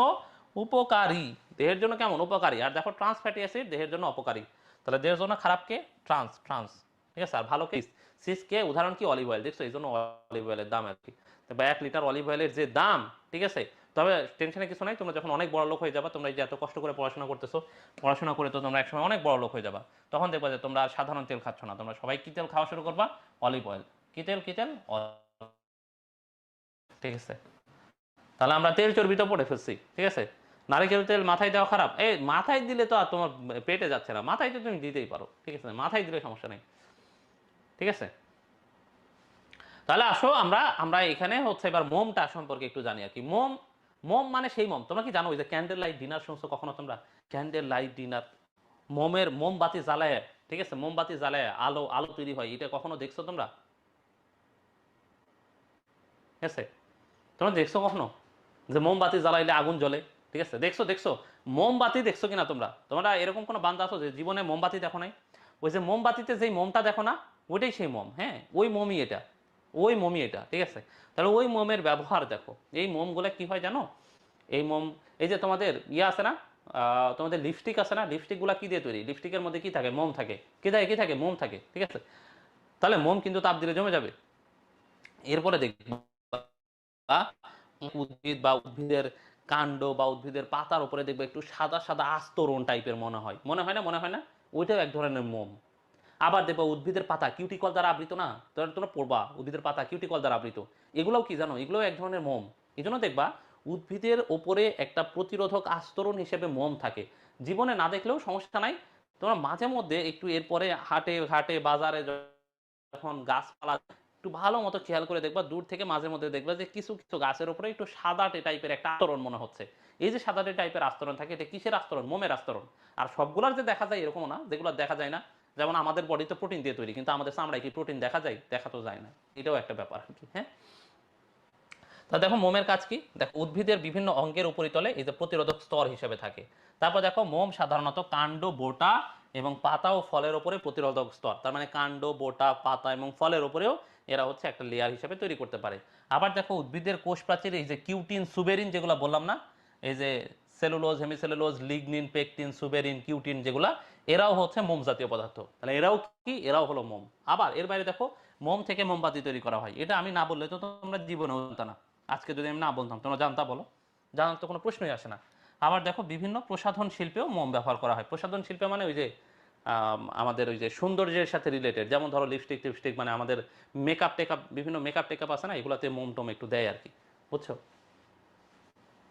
উপকারী, দেহের জন্য কেমন উপকারী। আর দেখো ট্রান্স ফ্যাটি অ্যাসিড দেহের জন্য অপকারী। তাহলে দেহের জন্য খারাপ কে? ট্রান্স, ট্রান্স, ঠিক আছে? আর ভালো কে? সিস কে উদাহরণ কি? Olive oil. দেখছো এই জন্য অলিভ অয়েলের দাম আর কি। বা 1 লিটার অলিভ অয়েলের যে দাম, ঠিক আছে? তবে টেনশনের কিছু নাই, তোমরা যখন অনেক বড় লোক হয়ে যাবা, তোমরা এই যে এত কষ্ট করে পড়াশোনা করতেছো, পড়াশোনা করে তো তোমরা একসময় অনেক বড় লোক হয়ে যাবা, তখন দেখবা যে তোমরা আর সাধারণ তেল খাচ্ছ না, তোমরা সবাই কি তেল খাওয়া শুরু করবা? Olive oil. কি তেল? কি তেল? ঠিক আছে? তাহলে আমরা তেল চর্বি তো পড়ে ফেলছি, ঠিক আছে? নারিকেল তেল মাথায় দেওয়া খারাপ? এই মাথায় দিলে তো আর তোমার পেটে যাচ্ছে না, মাথায় তো তুমি দিতেই পারো, ঠিক আছে? মাথায় দিলে সমস্যা নেই, ঠিক আছে? তাহলে আসো আমরা আমরা এখানে হচ্ছে এবার মোমটা সম্পর্কে একটু জানি আর কি। মোম, মোম মানে সেই মোম, তোমরা কি জানো ওই যে ক্যান্ডেল লাইট ডিনার শুনছো কখনো তোমরা? ক্যান্ডেল লাইট ডিনার, মোমের, মোমবাতি জ্বালায়, ঠিক আছে? মোমবাতি জ্বালায় আলো, আলো তৈরি হয়, এটা কখনো দেখছো তোমরা? ঠিক আছে? তোমরা দেখছো কখনো যে মোমবাতি জ্বালাইলে আগুন জ্বলে? ঠিক আছে, দেখছো, দেখছো? মোমবাতি দেখছো কিনা তোমরা? তোমরা এরকম কোনো বান্দা আছো যে জীবনে মোমবাতি দেখো নাই? ওই যে মোমবাতিতে যেই মোমটা দেখো না, ওইটাই সেই মোম, হ্যাঁ? ওই মোমই এটা, ওই মোমই এটা, ঠিক আছে? তাহলে ওই মোমের ব্যবহার দেখো। এই মোমগুলো কি হয় জানো? এই মোম, এই যে তোমাদের ইয়ে আছে না, তোমাদের লিপস্টিক আছে না, লিপস্টিকগুলো কি দিয়ে তৈরি? লিপস্টিকের মধ্যে কি থাকে? মোম থাকে। কি থাকে? কি থাকে? মোম থাকে, ঠিক আছে? তাহলে মোম কিন্তু তাপ দিলে জমে যাবে। এরপরে দেখবা উদ্ভিদ বা উদ্ভিদের কাণ্ড বা উদ্ভিদের পাতার উপরে দেখবে একটু সাদা সাদা আস্তরণ টাইপের মনে হয়, মনে হয় না? মনে হয় না? ওইটাও এক ধরনের মোম। আবার দেখবা উদ্ভিদের পাতা কিউটিকল দ্বারা আবৃত না, তোমরা তোমরা পড়বা উদ্ভিদের পাতা কিউটিকল দ্বারা আবৃত, এগুলোও কি জানো? এগুলোও এক ধরনের মোম। এই জন্য দেখবা উদ্ভিদের ওপরে একটা প্রতিরোধক আস্তরণ হিসেবে মোম থাকে। জীবনে না দেখলেও সমস্যা নাই, তোমরা মাঝে মধ্যে একটু এরপরে হাটে ঘাটে বাজারে যখন গাছপালা একটু ভালো মতো খেয়াল করে দেখবা, দূর থেকে মাঝে মধ্যে দেখবা যে কিছু কিছু গাছের উপরে একটু সাদাটে টাইপের একটা আস্তরণ মনে হচ্ছে। এই যে সাদাটে টাইপের আস্তরণ থাকে, এটা কিসের আস্তরণ? মোমের আস্তরণ। আর সবগুলার যে দেখা যায় এরকম না, যেগুলো দেখা যায় না, যেমন আমাদের বডিতে প্রোটিন দিয়ে তৈরি, কিন্তু আমাদের চামড়ায় কি প্রোটিন দেখা যায়? দেখা তো যায় না, এটাও একটা ব্যাপার আর কি, হ্যাঁ? তা দেখো মোমের কাজ কি? দেখো উদ্ভিদের বিভিন্ন অঙ্গের উপরিতলে এই যে প্রতিরোধক স্তর হিসেবে থাকে। তারপর দেখো মোম সাধারণত কাণ্ড, বোটা এবং পাতা ও ফলের উপরে প্রতিরোধক স্তর, তার মানে কাণ্ড, বোটা, পাতা এবং ফলের উপরেও এরা হচ্ছে একটা লেয়ার হিসেবে তৈরি করতে পারে। আবার দেখো উদ্ভিদের কোষ প্রাচীর, এই যে কিউটিন, সুবেরিন যেগুলো বললাম না, এই যে cellulose, hemicellulose, lignin, pectin, suberin, cutin, যেগুলা এরাও হচ্ছে মোম জাতীয় পদার্থ। তাহলে এরাও কি? এরাও হলো মোম। আবার এর বাইরে দেখো মোম থেকে মোমবাতি তৈরি করা হয়। এটা আমি না বললে তো তোমরা জীবনেও জানতা না। আজকে যদি আমি না বলতাম তোমরা জানতা? বলো, জানার তো কোনো প্রশ্নই আসে না। আবার দেখো বিভিন্ন প্রসাধন শিল্পেও মোম ব্যবহার করা হয়। প্রসাধন শিল্পে মানে ওই যে আমাদের ওই যে সৌন্দর্যের সাথে রিলেটেড, যেমন ধরো লিপস্টিক টিপস্টিক, মানে আমাদের মেকআপ টেকআপ, বিভিন্ন মেকআপ টেকআপ আছে না, এগুলোতে মোম টোম একটু দেয় আর কি, বুঝছো?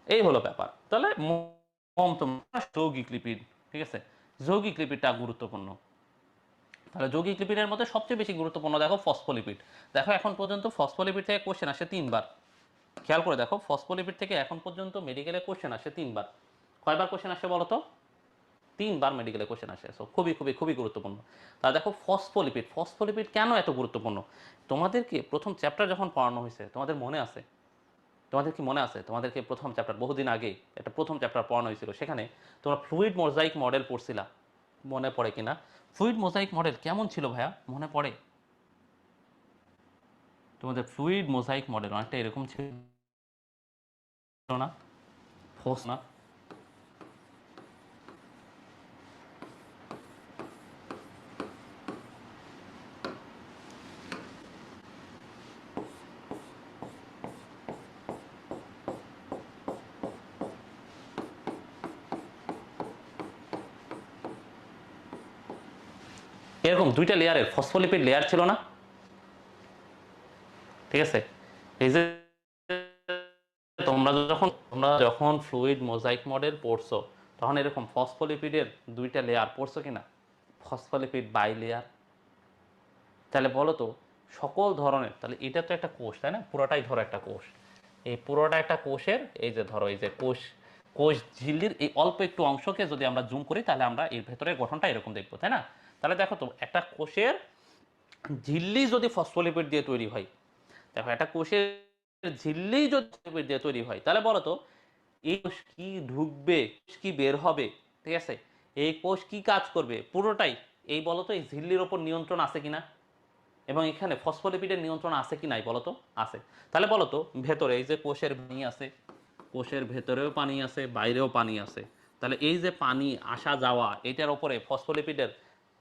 এই হলো ব্যাপার। তাহলে মোম তোমার যৌগিক লিপিড, ঠিক আছে? যৌগিক লিপিডটা গুরুত্বপূর্ণ। তাহলে যৌগিক লিপিডের মধ্যে সবচেয়ে বেশি গুরুত্বপূর্ণ দেখো ফসফোলিপিড। দেখো এখন পর্যন্ত ফসফোলিপিড থেকে কোশ্চেন আসে 3 বার। খেয়াল করে দেখো, ফসফোলিপিড থেকে এখন পর্যন্ত মেডিকেলে কোশ্চেন আসে 3 বার। কয়বার কোশ্চেন আসে বলো তো? 3 বার মেডিকেলে কোশ্চেন আসে। সো খুবই খুবই খুবই গুরুত্বপূর্ণ। তা দেখো ফসফোলিপিড, ফসফোলিপিড কেন এত গুরুত্বপূর্ণ? তোমাদেরকে প্রথম চ্যাপ্টার যখন পড়ানো হয়েছে তোমাদের মনে আছে? তোমাদের কি মনে আছে? তোমাদেরকে প্রথম চ্যাপ্টার বহুদিন আগে একটা প্রথম চ্যাপ্টার পড়ানো হয়েছিল, সেখানে তোমরা ফ্লুইড মোজাইক মডেল পড়ছিলা। মনে পড়ে কিনা? ফ্লুইড মোজাইক মডেল কেমন ছিল ভাইয়া, মনে পড়ে? তোমাদের ফ্লুইড মোজাইক মডেল অনেকটা এরকম ছিল না? ফোস না? এরকম 2টা লেয়ারের ফসফোলিপিড লেয়ার ছিল না? ঠিক আছে, এই যে তোমরা যখন ফ্লুইড মোজাইক মডেল পড়ছো তখন এরকম ফসফোলিপিডের 2টা লেয়ার পড়ছো কিনা? Phospholipid bilayer. তাহলে বলো তো সকল ধরনের, তাহলে এটা তো একটা কোষ তাই না? পুরোটাই ধরো একটা কোষ। এই পুরোটা একটা কোষের, এই যে ধরো এই যে কোষ, কোষ ঝিল্লির এই অল্প একটু অংশকে যদি আমরা জুম করি তাহলে আমরা এর ভেতরের গঠনটা এরকম দেখবো, তাই না? তাহলে দেখো তো একটা কোষের ঝিল্লি যদি ফসফোলিপিড দিয়ে তৈরি হয়, দেখো একটা কোষের ঝিল্লি যদি ফসফোলিপিড দিয়ে তৈরি হয়, তাহলে বলো তো এই কোষ কি ঢুকবে, কোষ কি বের হবে, ঠিক আছে? এই কোষ কি কাজ করবে, পুরোটাই এই বলো তো এই ঝিল্লির ওপর নিয়ন্ত্রণ আছে কিনা, এবং এখানে ফসফোলিপিডের নিয়ন্ত্রণ আছে কি নাই বলো তো? আছে। তাহলে বলো তো ভেতরে এই যে কোষের পানি আছে, কোষের ভেতরেও পানি আছে, বাইরেও পানি আছে, তাহলে এই যে পানি আসা যাওয়া এটার উপরে ফসফোলিপিডের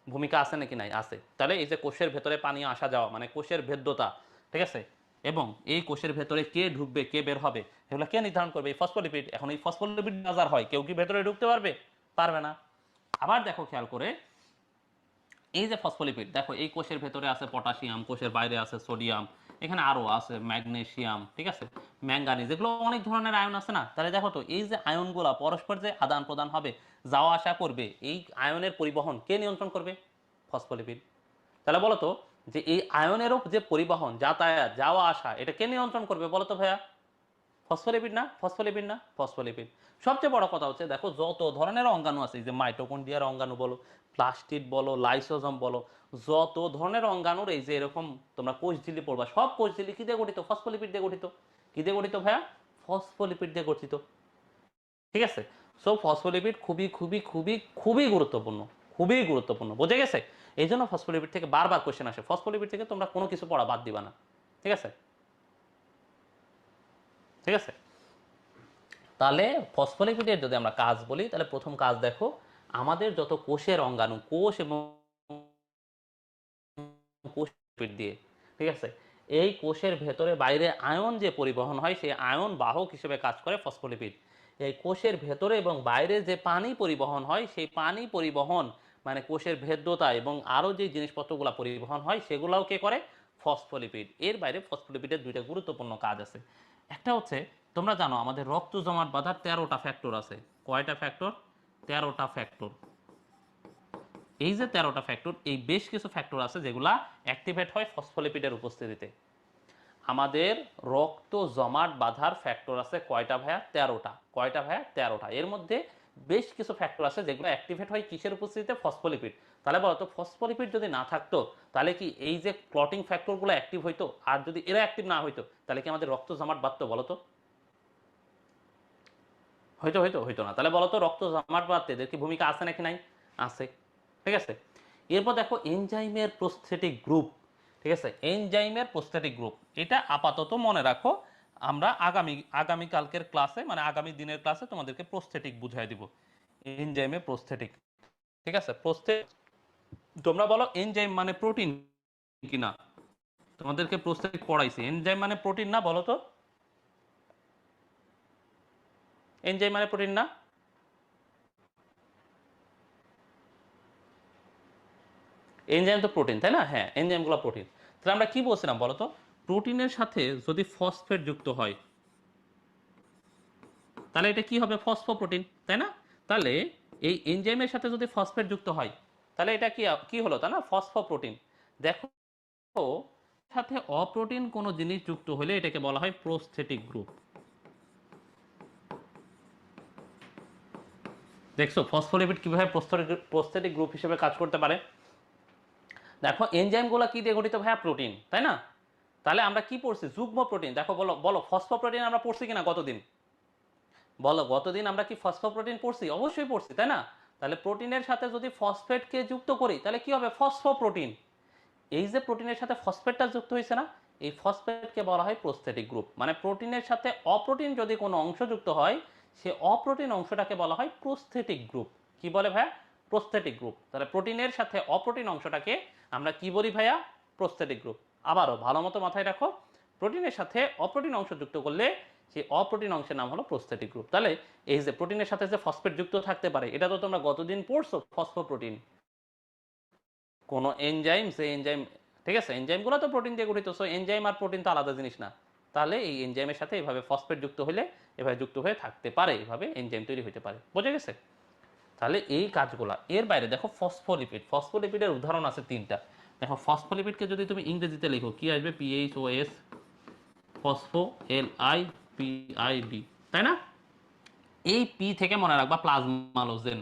ভূমিকা আছে নাকি নাই? আছে। তাহলে এই যে কোষের ভেতরে পানি আসা যাওয়া মানে কোষের ভেদ্যতা, ঠিক আছে? এবং এই কোষের ভেতরে কে ঢুকবে কে বের হবে এগুলো কে নির্ধারণ করবে? এই ফসফোলিপিড। এখন এই ফসফোলিপিড বাজার হয়, কেউ কি ভেতরে ঢুকতে পারবে? পারবে না। আবার দেখো খেয়াল করে, এই যে ফসফোলিপিড, দেখো এই কোষের ভেতরে আছে পটাশিয়াম, কোষের বাইরে আছে সোডিয়াম, এখানে আরো আছে ম্যাগনেসিয়াম, ঠিক আছে, ম্যাঙ্গানিজ, এগুলো অনেক ধরনের আয়ন আছে না? তাহলে দেখো তো এই যে আয়নগুলা পরস্পর যে আদান প্রদান হবে, যাওয়া আসা করবে, এই আয়নের পরিবহন কে নিয়ন্ত্রণ করবে? ফসফোলিপিড। তাহলে বলো তো যে এই আয়নেরও যে পরিবহন, যাতায়াত, যাওয়া আসা, এটা কে নিয়ন্ত্রণ করবে বলো তো ভাইয়া? ফসফোলিপিড না? ফসফোলিপিড না? ফসফোলিপিড। সবচেয়ে বড় কথা হচ্ছে দেখো যত ধরনের অঙ্গাণু আছে, এই যে মাইটোকন্ড্রিয়ার অঙ্গাণু বলো, প্লাস্টিড বলো, লাইসোজোম বলো, যত ধরনের অঙ্গাণুর এই যে এরকম তোমরা কোষ ঝিল্লি পড়বা, সব কোষ ঝিল্লি কি দিয়ে গঠিত? ফসফোলিপিড দিয়ে গঠিত। কি দিয়ে গঠিত ভাইয়া? ফসফোলিপিড দিয়ে গঠিত। ঠিক আছে? সো ফসফোলিপিড খুবই খুবই খুবই খুবই গুরুত্বপূর্ণ, খুবই গুরুত্বপূর্ণ, বুঝে গেছে? এই জন্য ফসফোলিপিড থেকে বারবার কোশ্চেন আসে, ফসফোলিপিড থেকে তোমরা কোনো কিছু পড়া বাদ দিবা না। ঠিক আছে? ঠিক আছে, তাহলে ফসফোলিপিডের যদি আমরা কাজ বলি, তাহলে প্রথম কাজ দেখো, আমাদের যত কোষের অঙ্গাণু, কোষ এবং কোষ লিপিড দিয়ে, ঠিক আছে, এই কোষের ভেতরে বাইরে আয়ন যে পরিবহন হয় সেই আয়ন বাহক হিসেবে কাজ করে ফসফোলিপিড। এই কোষের ভেতরে এবং বাইরে যে পানি পরিবহন হয় সেই পানি পরিবহন মানে কোষের ভেদ্যতা এবং আরও যে জিনিসপত্রগুলো পরিবহন হয় সেগুলোও কে করে? ফসফোলিপিড। এর বাইরে ফসফোলিপিডের 2টা গুরুত্বপূর্ণ কাজ আছে। একটা হচ্ছে, তোমরা জানো আমাদের রক্ত জমাট বাঁধার 13টা ফ্যাক্টর আছে। কয়টা ফ্যাক্টর? 13টা ফ্যাক্টর। এই যে 13টা ফ্যাক্টর, এই বেশ কিছু ফ্যাক্টর আছে যেগুলা অ্যাক্টিভেট হয় ফসফোলিপিডের উপস্থিতিতে। আমাদের রক্ত জমাট বাঁধার ফ্যাক্টর আছে কয়টা ভাইয়া? 13টা। কয়টা ভাইয়া? 13টা। এর মধ্যে বেশ কিছু ফ্যাক্টর আছে যেগুলো অ্যাক্টিভেট হয় কিসের উপস্থিতিতে? ফসফোলিপিড। তাহলে বলো তো ফসফোলিপিড যদি না থাকতো তাহলে কি এই যে ক্লটিং ফ্যাক্টরগুলো অ্যাক্টিভ হইতো? আর যদি এরা অ্যাক্টিভ না হইতো তাহলে কি আমাদের রক্ত জমাট বাঁধতো বলো তো? হয়তো হয়তো হইতো না। তাহলে বলো তো রক্ত জমাট বাঁধতে এদের কি ভূমিকা আছে নাকি নাই? আছে। ঠিক আছে, এরপর দেখো এনজাইমের প্রস্থেটিক গ্রুপ। ঠিক আছে, এনজাইমের প্রস্থেটিক গ্রুপ, এটা আপাতত মনে রাখো আমরা আগামী কালকের ক্লাসে মানে আগামী দিনের ক্লাসে তোমাদেরকে প্রস্থেটিক বুঝাই দিব, এনজাইমে প্রস্থেটিক। ঠিক আছে, তোমরা বলো এনজাইম মানে প্রোটিন কিনা? তোমাদেরকে প্রস্থেটিক পড়াইছি, এনজাইম মানে প্রোটিন না? বলো তো, এনজাইম মানে প্রোটিন না? এনজাইম তো প্রোটিন, তাই না? হ্যাঁ, এনজাইমগুলো প্রোটিন। তাহলে আমরা কি বলছিলাম বলো তো, প্রোটিনের সাথে যদি ফসফেট যুক্ত হয় তাহলে এটা কি হবে? ফসফোপ্রোটিন, তাই না? তাহলে এই এনজাইমের সাথে যদি ফসফেট যুক্ত হয় তাহলে এটা কি কি হলো, তাই না? ফসফোপ্রোটিন। দেখো, সাথে অপ্রোটিন কোনো জিনিস যুক্ত হলে এটাকে বলা হয় প্রোস্থেটিক গ্রুপ। দেখছো ফসফোলিপিড কিভাবে প্রোস্থেটিক গ্রুপ হিসেবে কাজ করতে পারে? দেখো এনজাইমগুলো কি দিয়ে গঠিত ভাইয়া? প্রোটিন, তাই না? তাহলে আমরা কি পড়ছি? যুগ্ম প্রোটিন। দেখো, বলো বলো ফসফোপ্রোটিন আমরা পড়ছি কিনা গতদিন? বলো, গতদিন আমরা কি ফসফোপ্রোটিন পড়ছি? অবশ্যই পড়ছি, তাই না? তাহলে প্রোটিনের সাথে যদি ফসফেটকে যুক্ত করি তাহলে কি হবে? ফসফোপ্রোটিন। এই যে প্রোটিনের সাথে ফসফেটটা যুক্ত হয়েছে না, এই ফসফেটকে বলা হয় প্রোস্থেটিক গ্রুপ। মানে প্রোটিনের সাথে অপ্রোটিন যদি কোনো অংশ যুক্ত হয়, সে অপ্রোটিন অংশটাকে বলা হয় প্রোস্থেটিক গ্রুপ। কি বলে ভাইয়া? Prosthetic group. তাহলে প্রোটিনের সাথে অপ্রোটিন অংশটাকে আমরা কি বলি ভাইয়া? Prosthetic group. আবারও ভালো মতো মাথায় রাখো, প্রোটিনের সাথে অপ্রোটিন অংশ যুক্ত করলে সেই অপ্রোটিন অংশের নাম হলো প্রোস্থেটিক গ্রুপ। তাহলে এই যে প্রোটিনের সাথে যে ফসফেট যুক্ত থাকতে পারে, এটা তো তোমরা গতদিন পড়ছো, ফসফোপ্রোটিন। কোনো এনজাইম, যে এনজাইম, ঠিক আছে, এনজাইমগুলো তো প্রোটিন দিয়ে গঠিত, সো এনজাইম আর প্রোটিন তো আলাদা জিনিস না। তাহলে এই এনজাইমের সাথে এভাবে ফসফেট যুক্ত হলে এভাবে যুক্ত হয়ে থাকতে পারে, এভাবে এনজাইম তৈরি হতে পারে। বোঝা গেছে? তাহলে এই কাজগুলা। এর বাইরে দেখো ফসফোলিপিড, ফসফোলিপিডের উদাহরণ আছে তিনটা। দেখো ফসফোলিপিডকে যদি তুমি ইংরেজিতে লেখো কি আসবে? PHOS, ফসফো, LIPID, তাই না? এই পি থেকে মনে রাখবা প্লাজমালোজেন।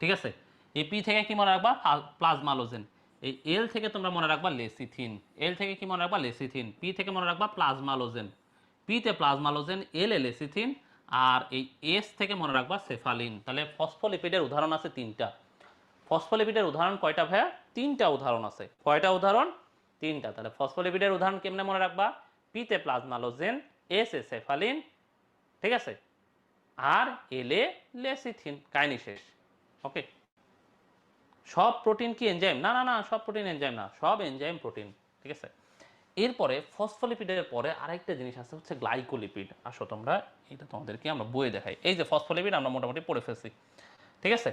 ঠিক আছে, এই পি থেকে কি মনে রাখবা? প্লাজমালোজেন। এই এল থেকে তোমরা মনে রাখবা লেসিথিন। এল থেকে কি মনে রাখবা? লেসিথিন। পি থেকে মনে রাখবা প্লাজমালোজেন। পিতে প্লাজমালোজেন, এল এ লেসিথিন, আর এই এস থেকে মনে রাখবা সেফালিন। তাহলে ফসফোলিপিডের উদাহরণ আছে তিনটা। ফসফোলিপিডের উদাহরণ কয়টা ভাইয়া? তিনটা উদাহরণ আছে। কয়টা উদাহরণ? তিনটা। তাহলে ফসফোলিপিডের উদাহরণ কেমনে মনে রাখবা? পিতে প্লাজমালোজেন, এস এ সেফালিন, ঠিক আছে, আর এলে লেসিথিন। কাহিনী শেষ। ওকে। সব প্রোটিন কি এনজাইম? না না না, সব প্রোটিন এনজাইম না, সব এনজাইম প্রোটিন। ঠিক আছে। এরপরে ফসফোলিপিডের পরে আরেকটা জিনিস আছে, হচ্ছে গ্লাইকোলিপিড। আসো তোমরা, এটা তোমাদেরকে আমরা বইয়ে দেখাই। এই যে ফসফোলিপিড আমরা মোটামুটি পড়ে ফেলছি, ঠিক আছে।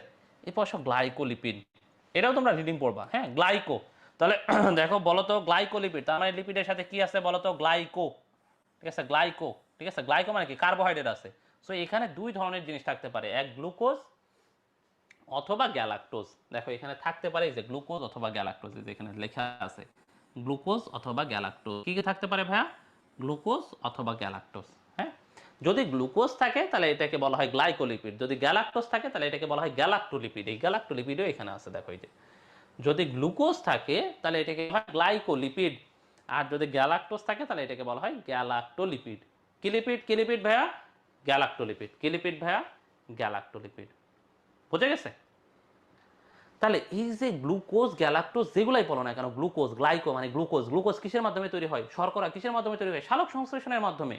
এরপর সব গ্লাইকোলিপিড, এটাও তোমরা রিডিং পড়বা। হ্যাঁ, গ্লাইকো। তাহলে দেখো, বলো তো গ্লাইকোলিপিড তার মানে লিপিডের সাথে কি আছে বলো তো? গ্লাইকো। ঠিক আছে, গ্লাইকো। ঠিক আছে, গ্লাইকো মানে কি? কার্বোহাইড্রেট আছে। সো এখানে দুই ধরনের জিনিস থাকতে পারে, এক গ্লুকোজ অথবা গ্যালাক্টোজ। দেখো এখানে থাকতে পারে এই যে গ্লুকোজ অথবা গ্যালাক্টোজ, এই যে এখানে লেখা আছে গ্লুকোজ অথবা গ্যালাক্টোজ। কি কি থাকতে পারে ভাইয়া? গ্লুকোজ অথবা গ্যালাক্টোজ। হ্যাঁ, যদি গ্লুকোজ থাকে তাহলে এটাকে বলা হয় গ্লাইকোলিপিড, যদি গ্যালাক্টোজ থাকে তাহলে এটাকে বলা হয় গ্যালাক্টোলিপিড। এই গ্যালাক্টোলিপিডও এখানে আছে, দেখো এই যে। যদি গ্লুকোজ থাকে তাহলে এটাকে বলা হয় গ্লাইকোলিপিড, আর যদি গ্যালাক্টোজ থাকে তাহলে এটাকে বলা হয় গ্যালাক্টোলিপিড। কি লিপিড? কি লিপিড ভাইয়া? গ্যালাক্টোলিপিড। কি লিপিড ভাইয়া? গ্যালাক্টোলিপিড। বুঝে গেছে? তাহলে এই যে গ্লুকোজ, গ্যালাক্টোজ যেগুলাই বলো না কেন, গ্লুকোজ, গ্লাইকো মানে গ্লুকোজ। গ্লুকোজ কিসের মাধ্যমে তৈরি হয়? শর্করা। কিসের মাধ্যমে তৈরি হয়? সালোক সংশ্লেষণের মাধ্যমে।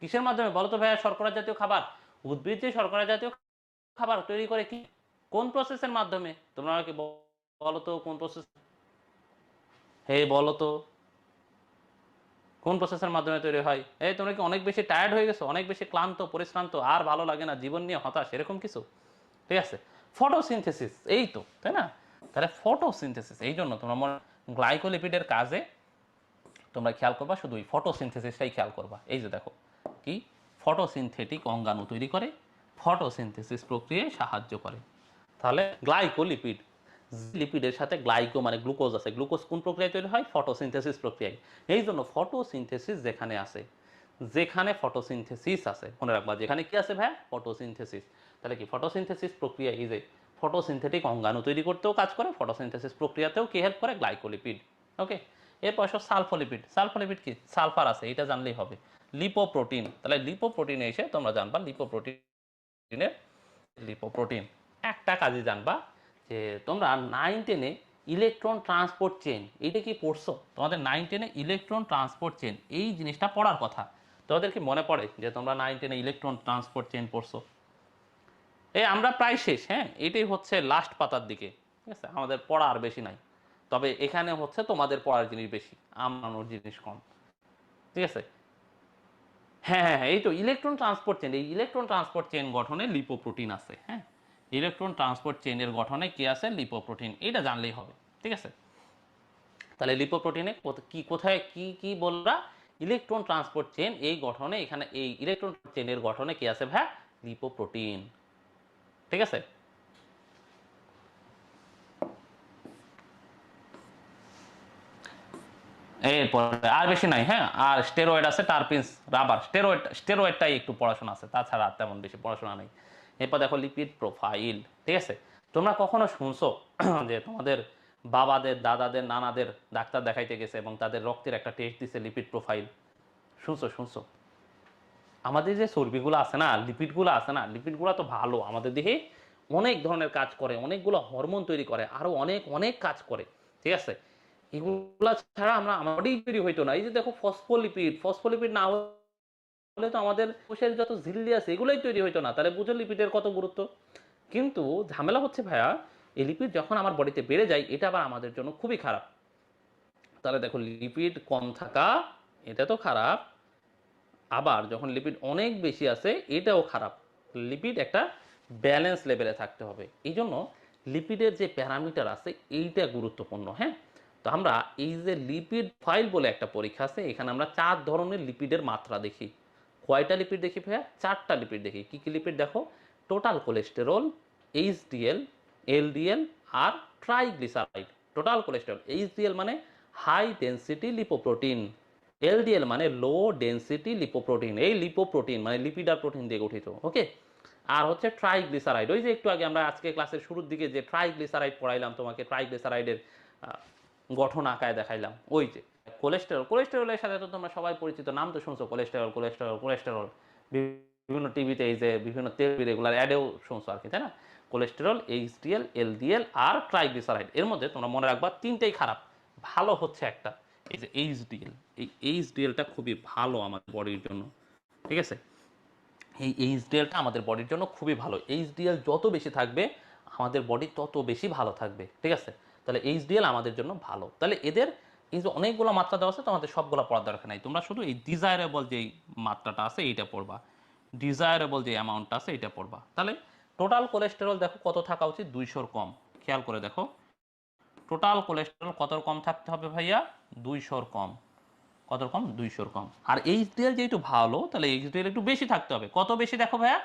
কিসের মাধ্যমে বলো তো ভাইয়া? শর্করা জাতীয় খাবার। উদ্ভিদ যে শর্করা জাতীয় খাবার তৈরি করে, কি কোন প্রসেসের মাধ্যমে? তোমরা আমাকে বলো তো কোন প্রসেস? হে বলো তো কোন প্রসেসের মাধ্যমে তৈরি হয়? এই তোমরা কি অনেক বেশি টায়ার্ড হয়ে গেছো? অনেক বেশি ক্লান্ত, পরিশ্রান্ত, আর ভালো লাগে না, জীবন নিয়ে হতাশ, এরকম কিছু? ঠিক আছে, ফটোসিনথেসিস, এই তো, তাই না? তাহলে ফটোসিনথেসিস, এই জন্য তোমরা গ্লাইকোলিপিডের কাজে তোমরা খেয়াল করবা, শুধু এই ফটোসিনথেসিসটাই খেয়াল করবা। এই যে দেখো কি, ফটোসিনথেটিক অঙ্গাণু তৈরি করে, ফটোসিনথেসিস প্রক্রিয়ায় সাহায্য করে। তাহলে গ্লাইকোলিপিড, লিপিডের সাথে গ্লাইকো মানে গ্লুকোজ আছে। গ্লুকোজ কোন প্রক্রিয়ায় তৈরি হয়? ফটোসিনথেসিস প্রক্রিয়ায়। এই জন্য ফটোসিনথেসিস যেখানে আছে, যেখানে ফটোসিনথেসিস আছে, মনে রাখবা যেখানে কি আছে ভাই? ফটোসিনথেসিস। তাহলে কি ফটোসিনথেসিস প্রক্রিয়া, এই যে ফটোসিনথেটিক অঙ্গাণু তৈরি করতেও কাজ করে, ফটোসিনথেসিস প্রক্রিয়াতেও কি হেল্প করে? গ্লাইকোলিপিড। ওকে। এরপর সব সালফোলিপিড। সালফোলিপিড কি? সালফার আছে, এটা জানলেই হবে। লিপোপ্রোটিন, তাহলে লিপোপ্রোটিনে এসে তোমরা জানবা লিপোপ্রোটিনের, লিপোপ্রোটিন একটা কাজে জানবা যে তোমরা 9-10-এ ইলেকট্রন ট্রান্সপোর্ট চেইন, এইটা কি পড়ছো? তোমাদের 9-10-এ ইলেকট্রন ট্রান্সপোর্ট চেইন এই জিনিসটা পড়ার কথা। তোমাদের কি মনে পড়ে যে তোমরা 9-10 ইলেকট্রন ট্রান্সপোর্ট চেইন পড়ছো? এই আমরা প্রায় শেষ, হ্যাঁ, এটাই হচ্ছে লাস্ট পাতার দিকে, ঠিক আছে, আমাদের পড়া আর বেশি নাই। তবে এখানে হচ্ছে তোমাদের পড়ার জিনিস বেশি, আমানোর জিনিস কম, ঠিক আছে। হ্যাঁ হ্যাঁ হ্যাঁ, এই তো ইলেকট্রন ট্রান্সপোর্ট চেইন, এই ইলেকট্রন ট্রান্সপোর্ট চেইন গঠনে লিপোপ্রোটিন আছে, হ্যাঁ, ইলেকট্রন ট্রান্সপোর্ট চেইনের গঠনে কি আছে? লিপোপ্রোটিন, এটা জানলেই হবে, ঠিক আছে। তাহলে লিপোপ্রোটিনে কি কোথায় কি কি বলরা? ইলেকট্রন ট্রান্সপোর্ট চেইন এই গঠনে, এখানে এই ইলেকট্রন চেইনের গঠনে কি আছে ভাই? লিপোপ্রোটিন, ঠিক আছে। এরপরে আর বেশি নাই, হ্যাঁ, আর স্টেরয়েড আছে, টারপিনস, রাবার, স্টেরয়েডটাই একটু পড়াশোনা আছে, তাছাড়া আর তেমন বেশি পড়াশোনা নেই। এরপর দেখো লিপিড প্রোফাইল, ঠিক আছে। তোমরা কখনো শুনছো যে তোমাদের বাবাদের, দাদাদের, নানাদের ডাক্তার দেখাইতে গেছে এবং তাদের রক্তের একটা টেস্ট দিছে লিপিড প্রোফাইল? শুনছো? শুনছো? আমাদের যে চর্বিগুলো আছে না, লিপিডগুলো আছে না, লিপিডগুলো তো ভালো, আমাদের দেহে অনেক ধরনের কাজ করে, অনেকগুলো হরমোন তৈরি করে, আরো অনেক অনেক কাজ করে, ঠিক আছে। এগুলা ছাড়া আমার বডি তৈরি হইতো না। এই যে দেখো ফসফোলিপিড, ফসফোলিপিড না হলে তো আমাদের কোষের যত ঝিল্লি আছে এগুলোই তৈরি হইতো না। তাহলে বুঝো লিপিডের কত গুরুত্ব। কিন্তু ঝামেলা হচ্ছে ভাইয়া, এই লিপিড যখন আমার বডিতে বেড়ে যায়, এটা আবার আমাদের জন্য খুবই খারাপ। তাহলে দেখো লিপিড কম থাকা, এটা তো খারাপ, আবার যখন লিপিড অনেক বেশি আছে এটাও খারাপ। লিপিড একটা ব্যালেন্স লেভেলে থাকতে হবে। এই জন্য লিপিডের যে প্যারামিটার আছে এইটা গুরুত্বপূর্ণ, হ্যাঁ। তো আমরা এই যে লিপিড ফাইল বলে একটা পরীক্ষা আছে, এখানে আমরা 4 ধরনের লিপিডের মাত্রা দেখি। কয়টা লিপিড দেখি ভাইয়া? 4টা লিপিড দেখি। কি কি লিপিড দেখো? টোটাল কোলেস্টেরল, এইচডিএল, এলডিএল আর ট্রাইগ্লিসারাইড। টোটাল কোলেস্টেরল, এইচডিএল মানে হাই ডেন্সিটি লিপোপ্রোটিন, এলডিএল মানে লো ডেন্সিটি লিপোপ্রোটিন, এই লিপোপ্রোটিন মানে লিপিড আর প্রোটিন দিয়ে গঠিত, ওকে। আর হচ্ছে ট্রাইগ্লিসারাইড, ওই যে একটু আগে আমরা আজকে ক্লাসের শুরুর দিকে যে ট্রাইগ্লিসারাইড পড়াইলাম তোমাকে, ট্রাইগ্লিসারাইডের গঠন আঁকায় দেখাইলাম, ওই যে কোলেস্টেরল। কোলেস্টেরলের সাথে তো তোমরা সবাই পরিচিত, নাম তো শুনছো, কোলেস্টেরল কোলেস্টেরল কোলেস্টেরল, বিভিন্ন টিভিতে এই যে বিভিন্ন টেলিভি রেগুলার অ্যাডেও শুনছো আর কি, তাই না? কোলেস্টেরল, এইচডিএল, এলডিএল আর ট্রাইগ্লিসারাইড। এর মধ্যে তোমরা মনে রাখবা তিনটেই খারাপ, ভালো হচ্ছে একটা, এই যে এইচডিএল। এই এইচডিএলটা খুবই ভালো আমাদের বডির জন্য, ঠিক আছে। এই এইচডিএলটা আমাদের বডির জন্য খুবই ভালো। এইচডিএল যত বেশি থাকবে আমাদের বডি তত বেশি ভালো থাকবে, ঠিক আছে। তাহলে এইচডিএল আমাদের জন্য ভালো। তাহলে এদের এই যে অনেকগুলো মাত্রা দেওয়া আছে, তোমাদের সবগুলো পড়ার দরকার নাই, তোমরা শুধু এই ডিজায়ারেবল যেই মাত্রাটা আছে এইটা পড়বা, ডিজায়ারেবল যে অ্যামাউন্টটা আছে এইটা পড়বা। তাহলে টোটাল কোলেস্টেরল দেখো কত থাকা উচিত? 200-র কম। খেয়াল করে দেখো, টোটাল কোলেস্টেরল কত কম থাকতে হবে ভাইয়া? 200-র কম। কত কম? 200-র কম। আর এইচডিএল যেহেতু ভালো, তাহলে এইচডিএল একটু বেশি থাকতে হবে। কত বেশি দেখো ভাইয়া?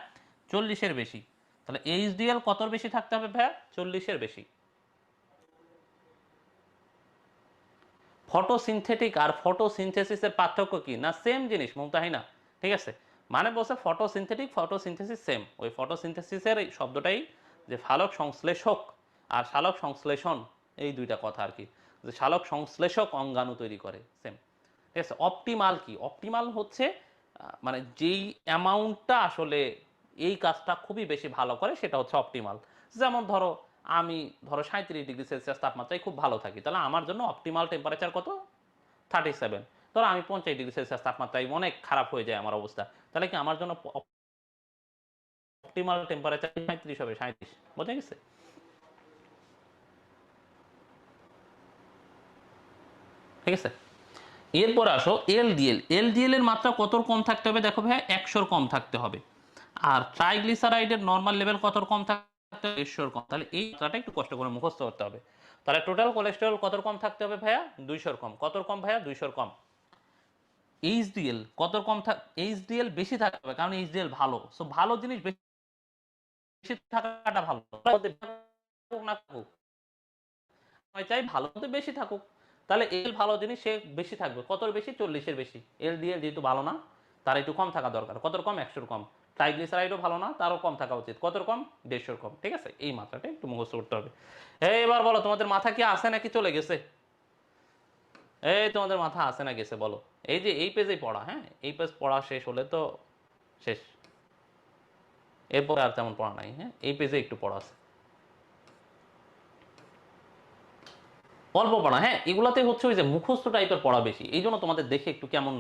40-এর বেশি। তাহলে এইচডিএল কতর বেশি থাকতে হবে ভাইয়া? 40-এর বেশি। ফটোসিনথেটিক আর ফটোসিনথেসিসের পার্থক্য কি? না সেম জিনিস মুমতাহিনা, ঠিক আছে। মানে বলছে ফটোসিনথেটিক, ফটোসিনথেসিস সেম। ওই ফটোসিনথেসিসের এই শব্দটাই যে সালোক সংশ্লেষক আর সালোক সংশ্লেষণ, এই দুইটা কথা আর কি, যে সালোক সংশ্লেষক অঙ্গাণু তৈরি করে, সেম, ঠিক আছে। অপটিমাল কি? অপটিমাল হচ্ছে মানে যেই অ্যামাউন্টটা আসলে এই কাজটা খুবই বেশি ভালো করে সেটা হচ্ছে অপটিমাল। যেমন ধরো আমি 37 ডিগ্রি সেলসিয়াস তাপমাত্রায় খুব ভালো থাকি, তাহলে আমার জন্য অপটিমাল টেম্পারেচার কত? 37। ধরো আমি 50 ডিগ্রি সেলসিয়াস তাপমাত্রায় অনেক খারাপ হয়ে যায় আমার অবস্থা, তাহলে কি আমার জন্য অপটিমাল টেম্পারেচার 37 হবে? 37, বোঝা গেছে? ঠিক আছে। এরপর আসো এলডিএল। এলডিএল এর মাত্রা কত কম থাকতে হবে দেখো ভাই? 100-র কম থাকতে হবে। আর ট্রাইগ্লিসারাইডের নর্মাল লেভেল কত কম থাকতে হবে? 150-র কম। তাহলে এই মাত্রাটা একটু কষ্ট করে মুখস্থ করতে হবে। তাহলে টোটাল কোলেস্টেরল কত কম থাকতে হবে ভাইয়া? 200-র কম। কত কম ভাইয়া? 200-র কম। এইচডিএল কত কম এইচডিএল বেশি থাকতে হবে, কারণ এইচডিএল ভালো, সো ভালো জিনিস বেশি থাকাটা ভালো, না থাকুক, আমি চাই ভালো মধ্যে বেশি থাকুক। তাহলে এল ভালো জিনিস সে বেশি থাকবে, কতর বেশি? 40-এর বেশি। এলডিএল যেহেতু ভালো না, তার একটু কম থাকা দরকার। কতর কম? 100-র কম। ট্রাইগ্লিসারাইডও ভালো না, তারও কম থাকা উচিত। কতর কম? 150-র কম, ঠিক আছে। এই মাত্রাটা একটু মুখস্থ করতে হবে। এবার বলো তোমাদের মাথা কি আসে নাকি চলে গেছে? এই তোমাদের মাথা আসে না গেছে বলো? এই যে এই পেজেই পড়া, হ্যাঁ, এই পেজ পড়া শেষ হলে তো শেষ, এরপরে আর তেমন পড়া নাই, হ্যাঁ, এই পেজে একটু পড়া আছে, অল্প পড়া, হ্যাঁ। এগুলাতে হচ্ছে ওই যে মুখস্থ টাইপের পড়া বেশি, এই জন্য তোমাদের দেখে একটু কেমন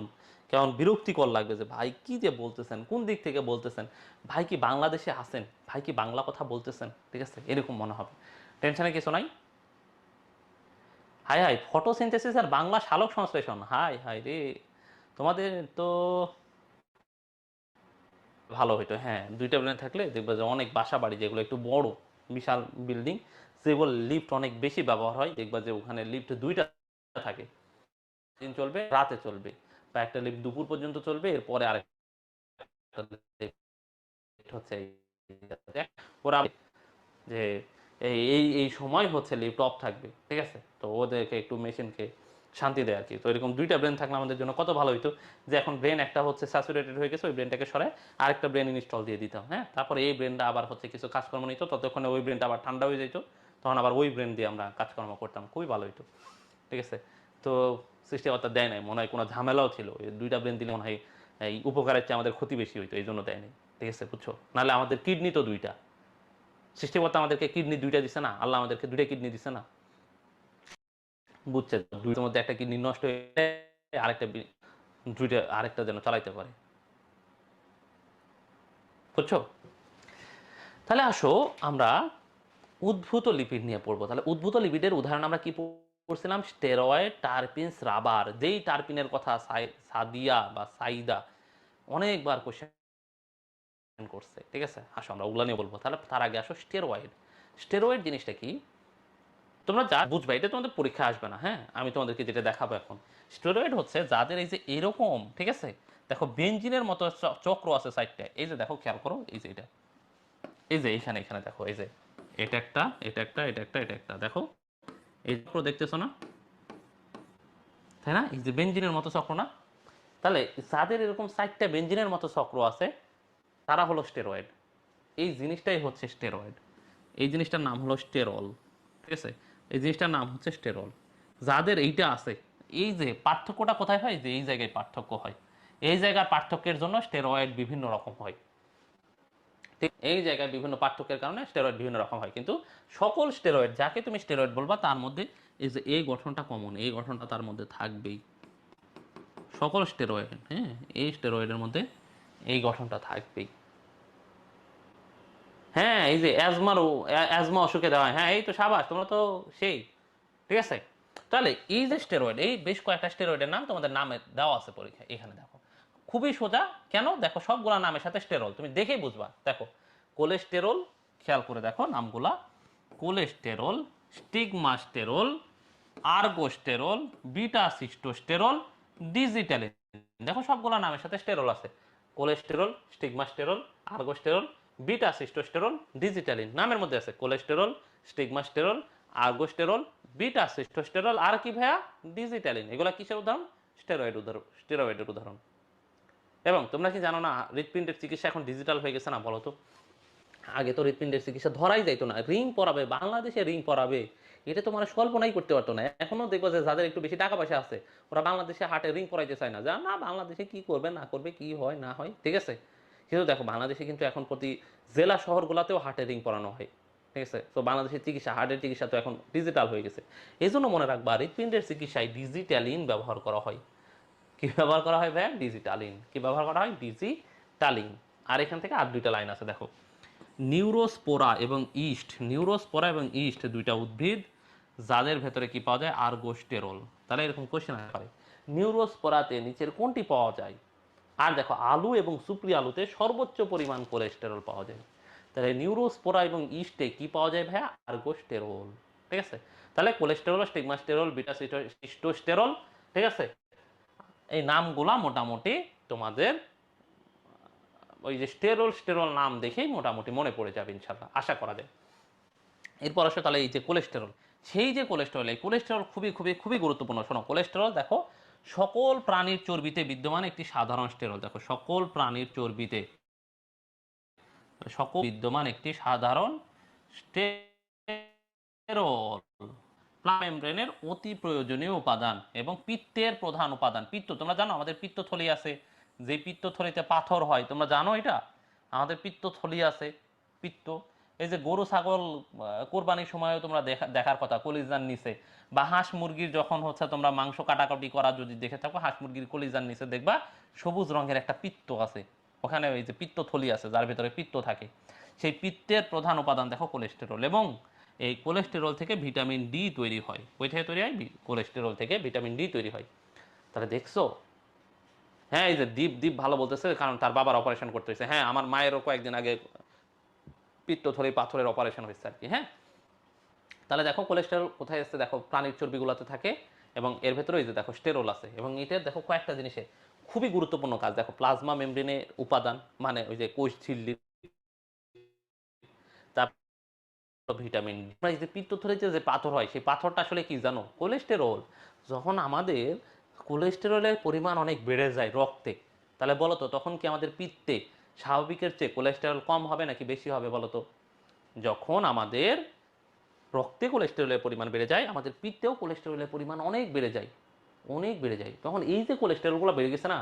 কেমন বিরক্তিকর লাগবে যে ভাই কি যে বলতেছেন, কোন দিক থেকে বলতেছেন, ভাই কি বাংলাদেশে আছেন, ভাই কি বাংলা কথা বলতেছেন, ঠিক আছে, এরকম মনে হবে। টেনশনে কিছু নাই। হাই হাই, ফটোসিনথেসিস আর বাংলা সালোক সংশ্লেষণ, হাই হাই রে, তোমাদের তো ভালো হইতো। হ্যাঁ, দুইটা ব্রেন থাকলে দেখবে যে অনেক বাসা বাড়ি যেগুলো একটু বড় বিশাল বিল্ডিং, সেগুলো লিফট অনেক বেশি ব্যবহার হয়, দেখবা যে ওখানে লিফট দুইটা থাকে, দিন চলবে রাতে চলবে, বা একটা লিফট দুপুর পর্যন্ত চলবে, এরপরে আরেকটা লিফট হচ্ছে ওরা যে এই এই এই সময় হচ্ছে লিফট অফ থাকবে, ঠিক আছে, তো ওদেরকে একটু মেশিনকে শান্তি দেয় আর কি। তো এরকম দুইটা ব্রেন থাকলে আমাদের জন্য কত ভালো হইতো, যে এখন ব্রেন একটা হচ্ছে স্যাচুরেটেড হয়ে গেছে, ওই ব্রেনটাকে সরায় আরেকটা ব্রেন ইনস্টল দিয়ে দিতাম। হ্যাঁ, তারপরে এই ব্রেনটা আবার হচ্ছে কিছু কাজকর্ম নিত, ততক্ষণে ওই ব্রেনটা আবার ঠান্ডা হয়ে যেত, তখন আবার ওই ব্রেন দিয়ে আমরা কাজকর্ম করতাম, খুবই ভালো হইতো, ঠিক আছে। তো সৃষ্টিকর্তা দেয় নাই, মনে হয় কোনো ঝামেলাও ছিল, এই দুইটা ব্রেন দিলে মনে হয় এই উপকারের চেয়ে আমাদের ক্ষতি বেশি হইতো, এই জন্য দেয় নাই, ঠিক আছে, বুঝছো। নাহলে আমাদের কিডনি তো দুইটা, সৃষ্টিকর্তা আমাদেরকে কিডনি দুইটা দিছে না, আল্লাহ আমাদেরকে দুইটা কিডনি দিছে না, বুঝছে, দুইটার মধ্যে একটা কিডনি নষ্ট হয়ে আরেকটা দুইটা আরেকটা যেন চালাইতে পারে, বুঝছো। তাহলে আসো আমরা উদ্ভূত লিপিড নিয়ে পড়বো। তাহলে উদ্ভূত লিপিডের উদাহরণ আমরা কি পড়ছিলাম? Steroid, terpenes, rubber. যেই টারপিনের কথা সাদিয়া বা সাইদা অনেকবার কোশ্চেন করছে, ঠিক আছে, আসো আমরা ওগুলা নিয়ে বলবো। তাহলে তার আগে আসো স্টেরয়েড। স্টেরয়েড জিনিসটা কি তোমরা যা বুঝবা, এটা তোমাদের পরীক্ষা আসবে না, হ্যাঁ, আমি তোমাদেরকে যেটা দেখাবো এখন। স্টেরয়েড হচ্ছে যাদের এই যে এরকম, ঠিক আছে, দেখো বেঞ্জিনের মতো চক্র আছে সাইডটা, এই যে দেখো খেয়াল করো, এই যে এটা, এই যে এখানে এখানে দেখো, এই যে এটা একটা, এটা একটা, এটা একটা, এটা একটা, দেখো এই চক্র দেখতেছো না, তাই না, এই যে বেঞ্জিনের মতো চক্র না? তাহলে যাদের এরকম সাইডটা বেঞ্জিনের মতো চক্র আছে তারা হলো স্টেরয়েড। এই জিনিসটাই হচ্ছে স্টেরয়েড, এই জিনিসটার নাম হলো স্টেরল, ঠিক আছে, এই জিনিসটার নাম হচ্ছে স্টেরল। যাদের এইটা আছে, এই যে পার্থক্যটা কোথায় হয়, যে এই জায়গায় পার্থক্য হয়, এই জায়গার পার্থক্যের জন্য স্টেরয়েড বিভিন্ন রকম হয়, ঠিক এই জায়গায় বিভিন্ন পার্থক্যের কারণে স্টেরয়েড বিভিন্ন রকম হয়। কিন্তু সকল স্টেরয়েড, যাকে তুমি স্টেরয়েড বলবা তার মধ্যে এই যে এই গঠনটা কমন, এই গঠনটা তার মধ্যে থাকবেই, সকল স্টেরয়েড, হ্যাঁ, এই স্টেরয়েডের মধ্যে এই গঠনটা থাকবেই। হ্যাঁ, এই যে অ্যাজমারও, অ্যাজমা অসুখে দেওয়া হয়, হ্যাঁ এই তো সাবাস, তোমরা তো সেই, ঠিক আছে। তাহলে এই যে স্টেরয়েড, এই বেশ কয়েকটা স্টেরয়েডের নাম তোমাদের নামে দেওয়া আছে পরীক্ষায়, এখানে দেখো খুবই সোজা, কেন দেখো সবগুলা নামের সাথে স্টেরল, তুমি দেখেই বুঝবা। দেখো কোলেস্টেরল, খেয়াল করে দেখো নামগুলা, কোলেস্টেরল, স্টিগমাস্টেরল, আর্গোস্টেরল, বিটা সিস্টোস্টেরল, ডিজিটালিন, দেখো সবগুলা নামের সাথে স্টেরল আছে, কোলেস্টেরল, স্টিগমাস্টেরল, আর্গোস্টেরল, বিটা সিস্টোস্টেরল, ডিজিটালিন, নামের মধ্যে আছে কোলেস্টেরল, স্টিগমাস্টেরল, আর্গোস্টেরল, বিটা সিস্টোস্টেরল, আর কি ভাইয়া, ডিজিটালিন। এগুলা কিসের উদাহরণ? স্টেরয়েড উদাহরণ, স্টেরয়েডের উদাহরণ। এবং তোমরা কি জানো না হৃৎপিণ্ডের চিকিৎসা এখন ডিজিটাল হয়ে গেছে না, বলো তো? আগে তো হৃৎপিণ্ডের চিকিৎসা ধরাই যাইতো না, রিং পরাবে, বাংলাদেশে রিং পরাবে, এটা তো মানে কল্পনাই করতে পারতো না। এখনো দেখবো যে যাদের একটু বেশি টাকা পয়সা আছে ওরা বাংলাদেশে হাটে রিং পরাইতে চায় না, যা না বাংলাদেশে কি করবে না করবে, কি হয় না হয়, ঠিক আছে। কিন্তু দেখো বাংলাদেশে কিন্তু এখন প্রতি জেলা শহরগুলোতেও হাটে রিং পরানো হয়, ঠিক আছে। তো বাংলাদেশের চিকিৎসা, হার্টের চিকিৎসা তো এখন ডিজিটাল হয়ে গেছে। এই জন্য মনে রাখবা হৃৎপিণ্ডের চিকিৎসায় ডিজিটালিন ব্যবহার করা হয়। কি ব্যবহার করা হয় ভাইয়া? ডিজিটালিন। কি ব্যবহার করা হয়? ডিজিটালিন। আর এখান থেকে আর দুইটা লাইন আছে দেখো, নিউরোস্পোরা এবং ইস্ট, নিউরোস্পোরা এবং ইস্ট দুইটা উদ্ভিদ যাদের ভেতরে কি পাওয়া যায়? আর্গোস্টেরল। তাহলে এরকম কোশ্চেন আসতে পারে, নিউরোস্পোরাতে নিচের কোনটি পাওয়া যায়? আর দেখো আলু এবং সুপ্রি আলুতে সর্বোচ্চ পরিমাণ কোলেস্টেরল পাওয়া যায়। তাহলে নিউরোস্পোরা এবং ইস্টে কি পাওয়া যায় ভাইয়া? আর্গোস্টেরল, ঠিক আছে। তাহলে কোলেস্টেরল, স্টিগমাস্টেরল, বিটা সিস্টোস্টেরল, ঠিক আছে, এই নামগুলা মোটামুটি তোমাদের ওই যে স্টেরল স্টেরল নাম দেখেই মোটামুটি মনে পড়ে যাবে ইনশাল্লাহ, আশা করা যায়। এরপর আসো তাহলে এই যে কোলেস্টেরল, সেই যে কোলেস্টেরল, এই কোলেস্টেরল খুবই খুবই খুবই গুরুত্বপূর্ণ। শোনো, কোলেস্টেরল দেখো সকল প্রাণীর চর্বিতে বিদ্যমান একটি সাধারণ স্টেরল, দেখো সকল প্রাণীর চর্বিতে সকল বিদ্যমান একটি সাধারণ স্টেরল, মেমব্রেনের অতি প্রয়োজনীয় উপাদান এবং পিত্তের প্রধান উপাদান। পিত্ত তোমরা জানো আমাদের পিত্তথলি আছে, যে পিত্তথলিতে পাথর হয়, তোমরা জানো এটা, আমাদের পিত্তথলি আছে, পিত্ত, এই যে গরু ছাগল কোরবানির সময়ও তোমরা দেখার কথা কলিজার নিচে, বা হাঁস মুরগির যখন হচ্ছে তোমরা মাংস কাটাকাটি করা যদি দেখে থাকো, হাঁস মুরগির কলিজার নিচে দেখবা সবুজ রঙের একটা পিত্ত আছে, ওখানে ওই যে পিত্তথলি আছে যার ভিতরে পিত্ত থাকে। সেই পিত্তের প্রধান উপাদান দেখো কোলেস্টেরল, এবং এই কোলেস্টেরল থেকে ভিটামিন ডি তৈরি হয়। ওই থেকে তৈরি হয় কোলেস্টেরল থেকে ভিটামিন ডি তৈরি হয়। তাহলে দেখছো, হ্যাঁ এই যে দীপ দীপ ভালো বলতেছে কারণ তার বাবার অপারেশন করতে হয়েছে। হ্যাঁ আমার মায়েরও কয়েকদিন আগে পিত্তথলি পাথরের অপারেশন হয়েছে আর কি। হ্যাঁ তাহলে দেখো কোলেস্টেরল কোথায় আসছে, দেখো প্রাণীর চর্বিগুলোতে থাকে, এবং এর ভেতরে এই যে দেখো স্টেরল আছে, এবং এটার দেখো কয়েকটা জিনিসে খুবই গুরুত্বপূর্ণ কাজ। দেখো প্লাজমা মেমব্রেনের উপাদান, মানে ওই যে কোষ ঝিল্লি, তারপর ভিটামিন ডি। এই যে পিত্তথলিতে যে পাথর হয়, সেই পাথরটা আসলে কি জানো, কোলেস্টেরল। যখন আমাদের কোলেস্টেরলের পরিমাণ অনেক বেড়ে যায় রক্তে, তাহলে বলো তো তখন কি আমাদের পিত্তে স্বাভাবিকের চেয়ে কোলেস্টেরল কম হবে নাকি বেশি হবে বলো তো? যখন আমাদের রক্তে কোলেস্টেরলের পরিমাণ বেড়ে যায়, আমাদের পিত্তেও কোলেস্টেরলের পরিমাণ অনেক বেড়ে যায়, অনেক বেড়ে যায়। তখন এই যে কোলেস্টেরলগুলো বেড়ে গেছে না,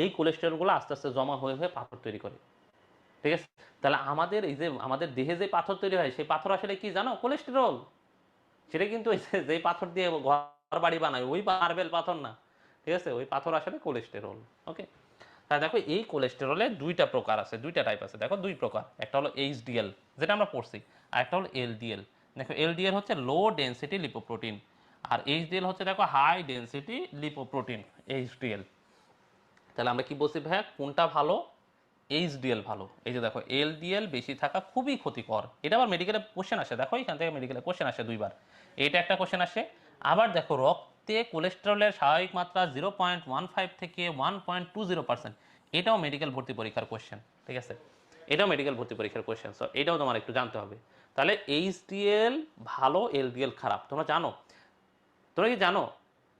এই কোলেস্টেরলগুলো আস্তে আস্তে জমা হয়ে হয়ে পাথর তৈরি করে। ঠিক আছে, তাহলে আমাদের এই যে আমাদের দেহে যে পাথর তৈরি হয়, সেই পাথর আসলে কি জানো, কোলেস্টেরল। সেটা কিন্তু ওই যে যেই পাথর দিয়ে ঘর বাড়ি বানায় ওই মার্বেল পাথর না, ঠিক আছে, ওই পাথর আসলে কোলেস্টেরল। ওকে, তাই দেখো এই কোলেস্টেরলের দুইটা প্রকার আছে, দুইটা টাইপ আছে। দেখো দুই প্রকার, একটা হলো এইচডিএল যেটা আমরা পড়ছি, আর একটা হলো এলডিএল। দেখো এলডিএল হচ্ছে লো ডেনসিটি লিপোপ্রোটিন, আর এইচডিএল হচ্ছে দেখো হাই ডেনসিটি লিপোপ্রোটিন, এইচডিএল। তাহলে আমরা কি বলছি ভাইয়া, কোনটা ভালো? এইচডিএল ভালো। এই যে দেখো এলডিএল বেশি থাকা খুবই ক্ষতিকর। এটা আবার মেডিকেলে কোশ্চেন আসে, দেখো এখান থেকে মেডিকেলে কোশ্চেন আসে দুইবার, এইটা একটা কোশ্চেন আসে। আবার দেখো রক্তে কোলেস্টেরলের স্বাভাবিক মাত্রা 0.15 থেকে 1.20%, এটাও মেডিকেল ভর্তি পরীক্ষার কোশ্চেন। ঠিক আছে, এটাও মেডিকেল ভর্তি পরীক্ষার কোশ্চেন, সো এটাও তোমার একটু জানতে হবে। তাহলে এইচডিএল ভালো, এলডিএল খারাপ, তোমরা জানো? তোমরা কি জানো,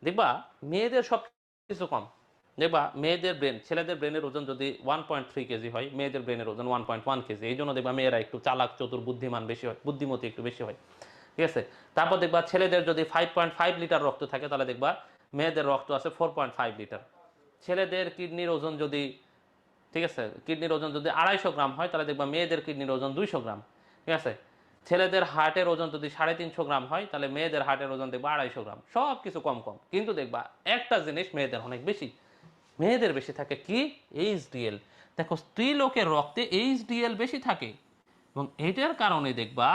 দেখবা মেয়েদের সব কিছু কম। দেখবা মেয়েদের ব্রেন, ছেলেদের ব্রেনের ওজন যদি 1.3 কেজি হয়, মেয়েদের ব্রেনের ওজন 1.1 কেজি। এই জন্য দেখবা মেয়েরা একটু চালাক চতুর বুদ্ধিমান বেশি হয়, বুদ্ধিমতী একটু বেশি হয়। ঠিক আছে, তারপর দেখবা ছেলেদের যদি 5.5 লিটার রক্ত থাকে, তাহলে দেখবা মেয়েদের রক্ত আছে 4.5 লিটার। ছেলেদের কিডনির ওজন যদি, ঠিক আছে, কিডনির ওজন যদি 250 গ্রাম হয়, তাহলে দেখবা মেয়েদের কিডনির ওজন 200 গ্রাম। ঠিক আছে, ছেলেদের হার্টের ওজন যদি 350 গ্রাম হয়, তাহলে মেয়েদের হার্টের ওজন দেখবা 250 গ্রাম। সব কিছু কম কম, কিন্তু দেখবা একটা জিনিস মেয়েদের অনেক বেশি, মেয়েদের বেশি থাকে কি, এইচডিএল। দেখো স্ত্রী লোকের রক্তে এইচডিএল বেশি থাকে, এবং এটার কারণে দেখবা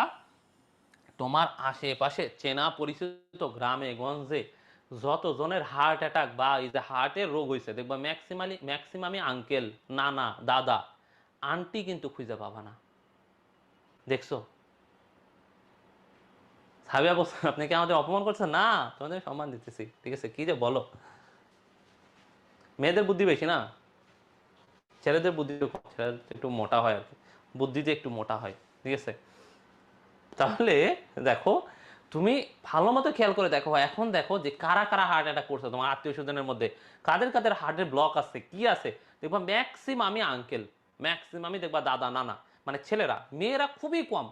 তোমার আশেপাশে চেনা পরিচিত গ্রামে গঞ্জে যত জনের হার্ট অ্যাটাক বা এই যে হার্টের রোগ হয়েছে, দেখবা ম্যাক্সিমামই আঙ্কেল, নানা, দাদা, আন্টি কিন্তু খুঁজে পাবা না। দেখছো? সাবিয়া বলছেন আপনি কি আমাদের অপমান করছেন? না, তোমাদের সম্মান দিতেছি। ঠিক আছে, কি যে বলো, মেয়েদের বুদ্ধি বেশি না, ছেলেদের বুদ্ধি কম, ছেলেদের একটু মোটা হয় আর কি, বুদ্ধিতে একটু মোটা হয়। ঠিক আছে, তাহলে দেখো তুমি ভালো মতো খেয়াল করে দেখো, এখন দেখো যে কারা কারা হার্ট অ্যাটাক করছে তোমার আত্মীয় স্বজনের মধ্যে, কাদের কাদের হার্টের ব্লক আছে, কি আছে, দেখবা ম্যাক্সিমামই আঙ্কেল, ম্যাক্সিমামই দেখবা দাদা নানা, মানে ছেলেরা। মেয়েরা খুবই কম,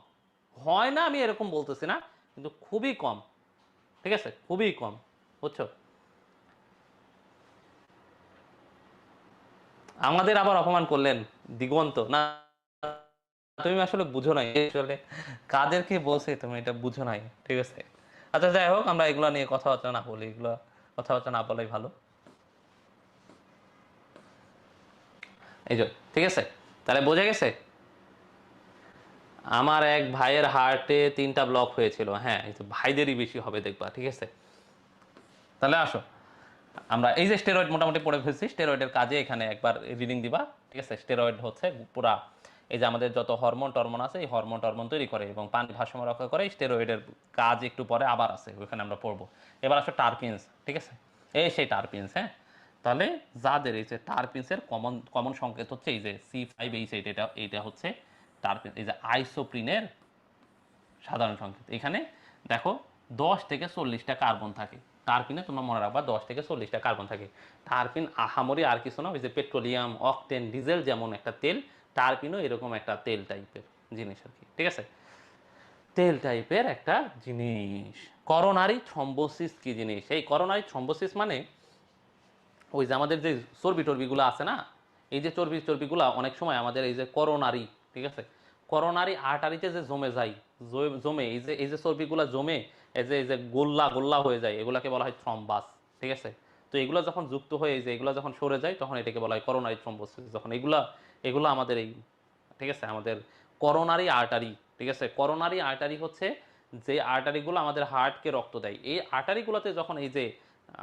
হয় না আমি এরকম বলতেছি না, কিন্তু খুবই কম। ঠিক আছে, খুবই কম, বুঝছো? আমাদের আবার অপমান করলেন, দিগন্ত না, তুমি আসলে বুঝো নাই আসলে কাদেরকে বলছে, তুমি এটা বুঝো নাই। ঠিক আছে, আচ্ছা যাই হোক, আমরা এগুলো নিয়ে কথাবার্তা না বলি, এগুলো কথাবার্তা না বলাই ভালো। এই যে, ঠিক আছে, তাহলে বোঝা গেছে। আমার এক ভাইয়ের হার্টে 3টা ব্লক হয়েছিল। হ্যাঁ, এই তো ভাইদেরই বেশি হবে দেখবা। ঠিক আছে, তাহলে আসো আমরা এই যে স্টেরয়েড মোটামুটি পড়ে ফেলছি, স্টেরয়েডের কাজে এখানে একবার রিডিং দিবা। ঠিক আছে, স্টেরয়েড হচ্ছে পুরা এই যে আমাদের যত হরমোন টরমোন আছে, এই হরমোন টরমোন তৈরি করে এবং পানি ভারসাম্য রক্ষা করে। স্টেরয়েডের কাজ একটু পরে আবার আছে, ওইখানে আমরা পড়বো। এবার আসো টারপিনস। ঠিক আছে, এই সেই টারপিনস। হ্যাঁ, তাহলে যাদের এই যে টারপিনসের কমন কমন সংকেত হচ্ছে এই যে C5H8, এটা এইটা হচ্ছে টারপিন। এই যে আইসোপ্রিনের সাধারণ সংকেত এখানে দেখো 10 থেকে 40টা কার্বন থাকে টারপিনে। তোমরা মনে রাখবা 10 থেকে 40টা কার্বন থাকে। টারপিন আহামরি আর কিছু না, ওই যে পেট্রোলিয়াম, অকটেন, ডিজেল যেমন একটা তেল, টারপিনও এরকম একটা তেল টাইপের জিনিস আর কি। ঠিক আছে, তেল টাইপের একটা জিনিস। করোনারি থ্রম্বোসিস কি জিনিস? এই করোনারি থ্রম্বোসিস মানে ওই যে আমাদের যে চর্বি টর্বিগুলো আছে না, এই যে চর্বিগুলো অনেক সময় আমাদের এই যে করোনারি, ঠিক আছে, করোনারি আর্টারিতে যে জমে যায়, জমে এই যে চর্বিগুলো জমে এই যে গোল্লা গোল্লা হয়ে যায়, এগুলাকে বলা হয় থ্রম্বাস। ঠিক আছে, তো এগুলো যখন যুক্ত হয়ে এই যে এগুলো যখন সরে যায় তখন এটাকে বলা হয় করোনারি থ্রম্বোসিস। যখন এগুলো আমাদের এই, ঠিক আছে, আমাদের করোনারি আর্টারি, ঠিক আছে, করোনারি আর্টারি হচ্ছে যে আর্টারিগুলো আমাদের হার্টকে রক্ত দেয়। এই আর্টারিগুলোতে যখন এই যে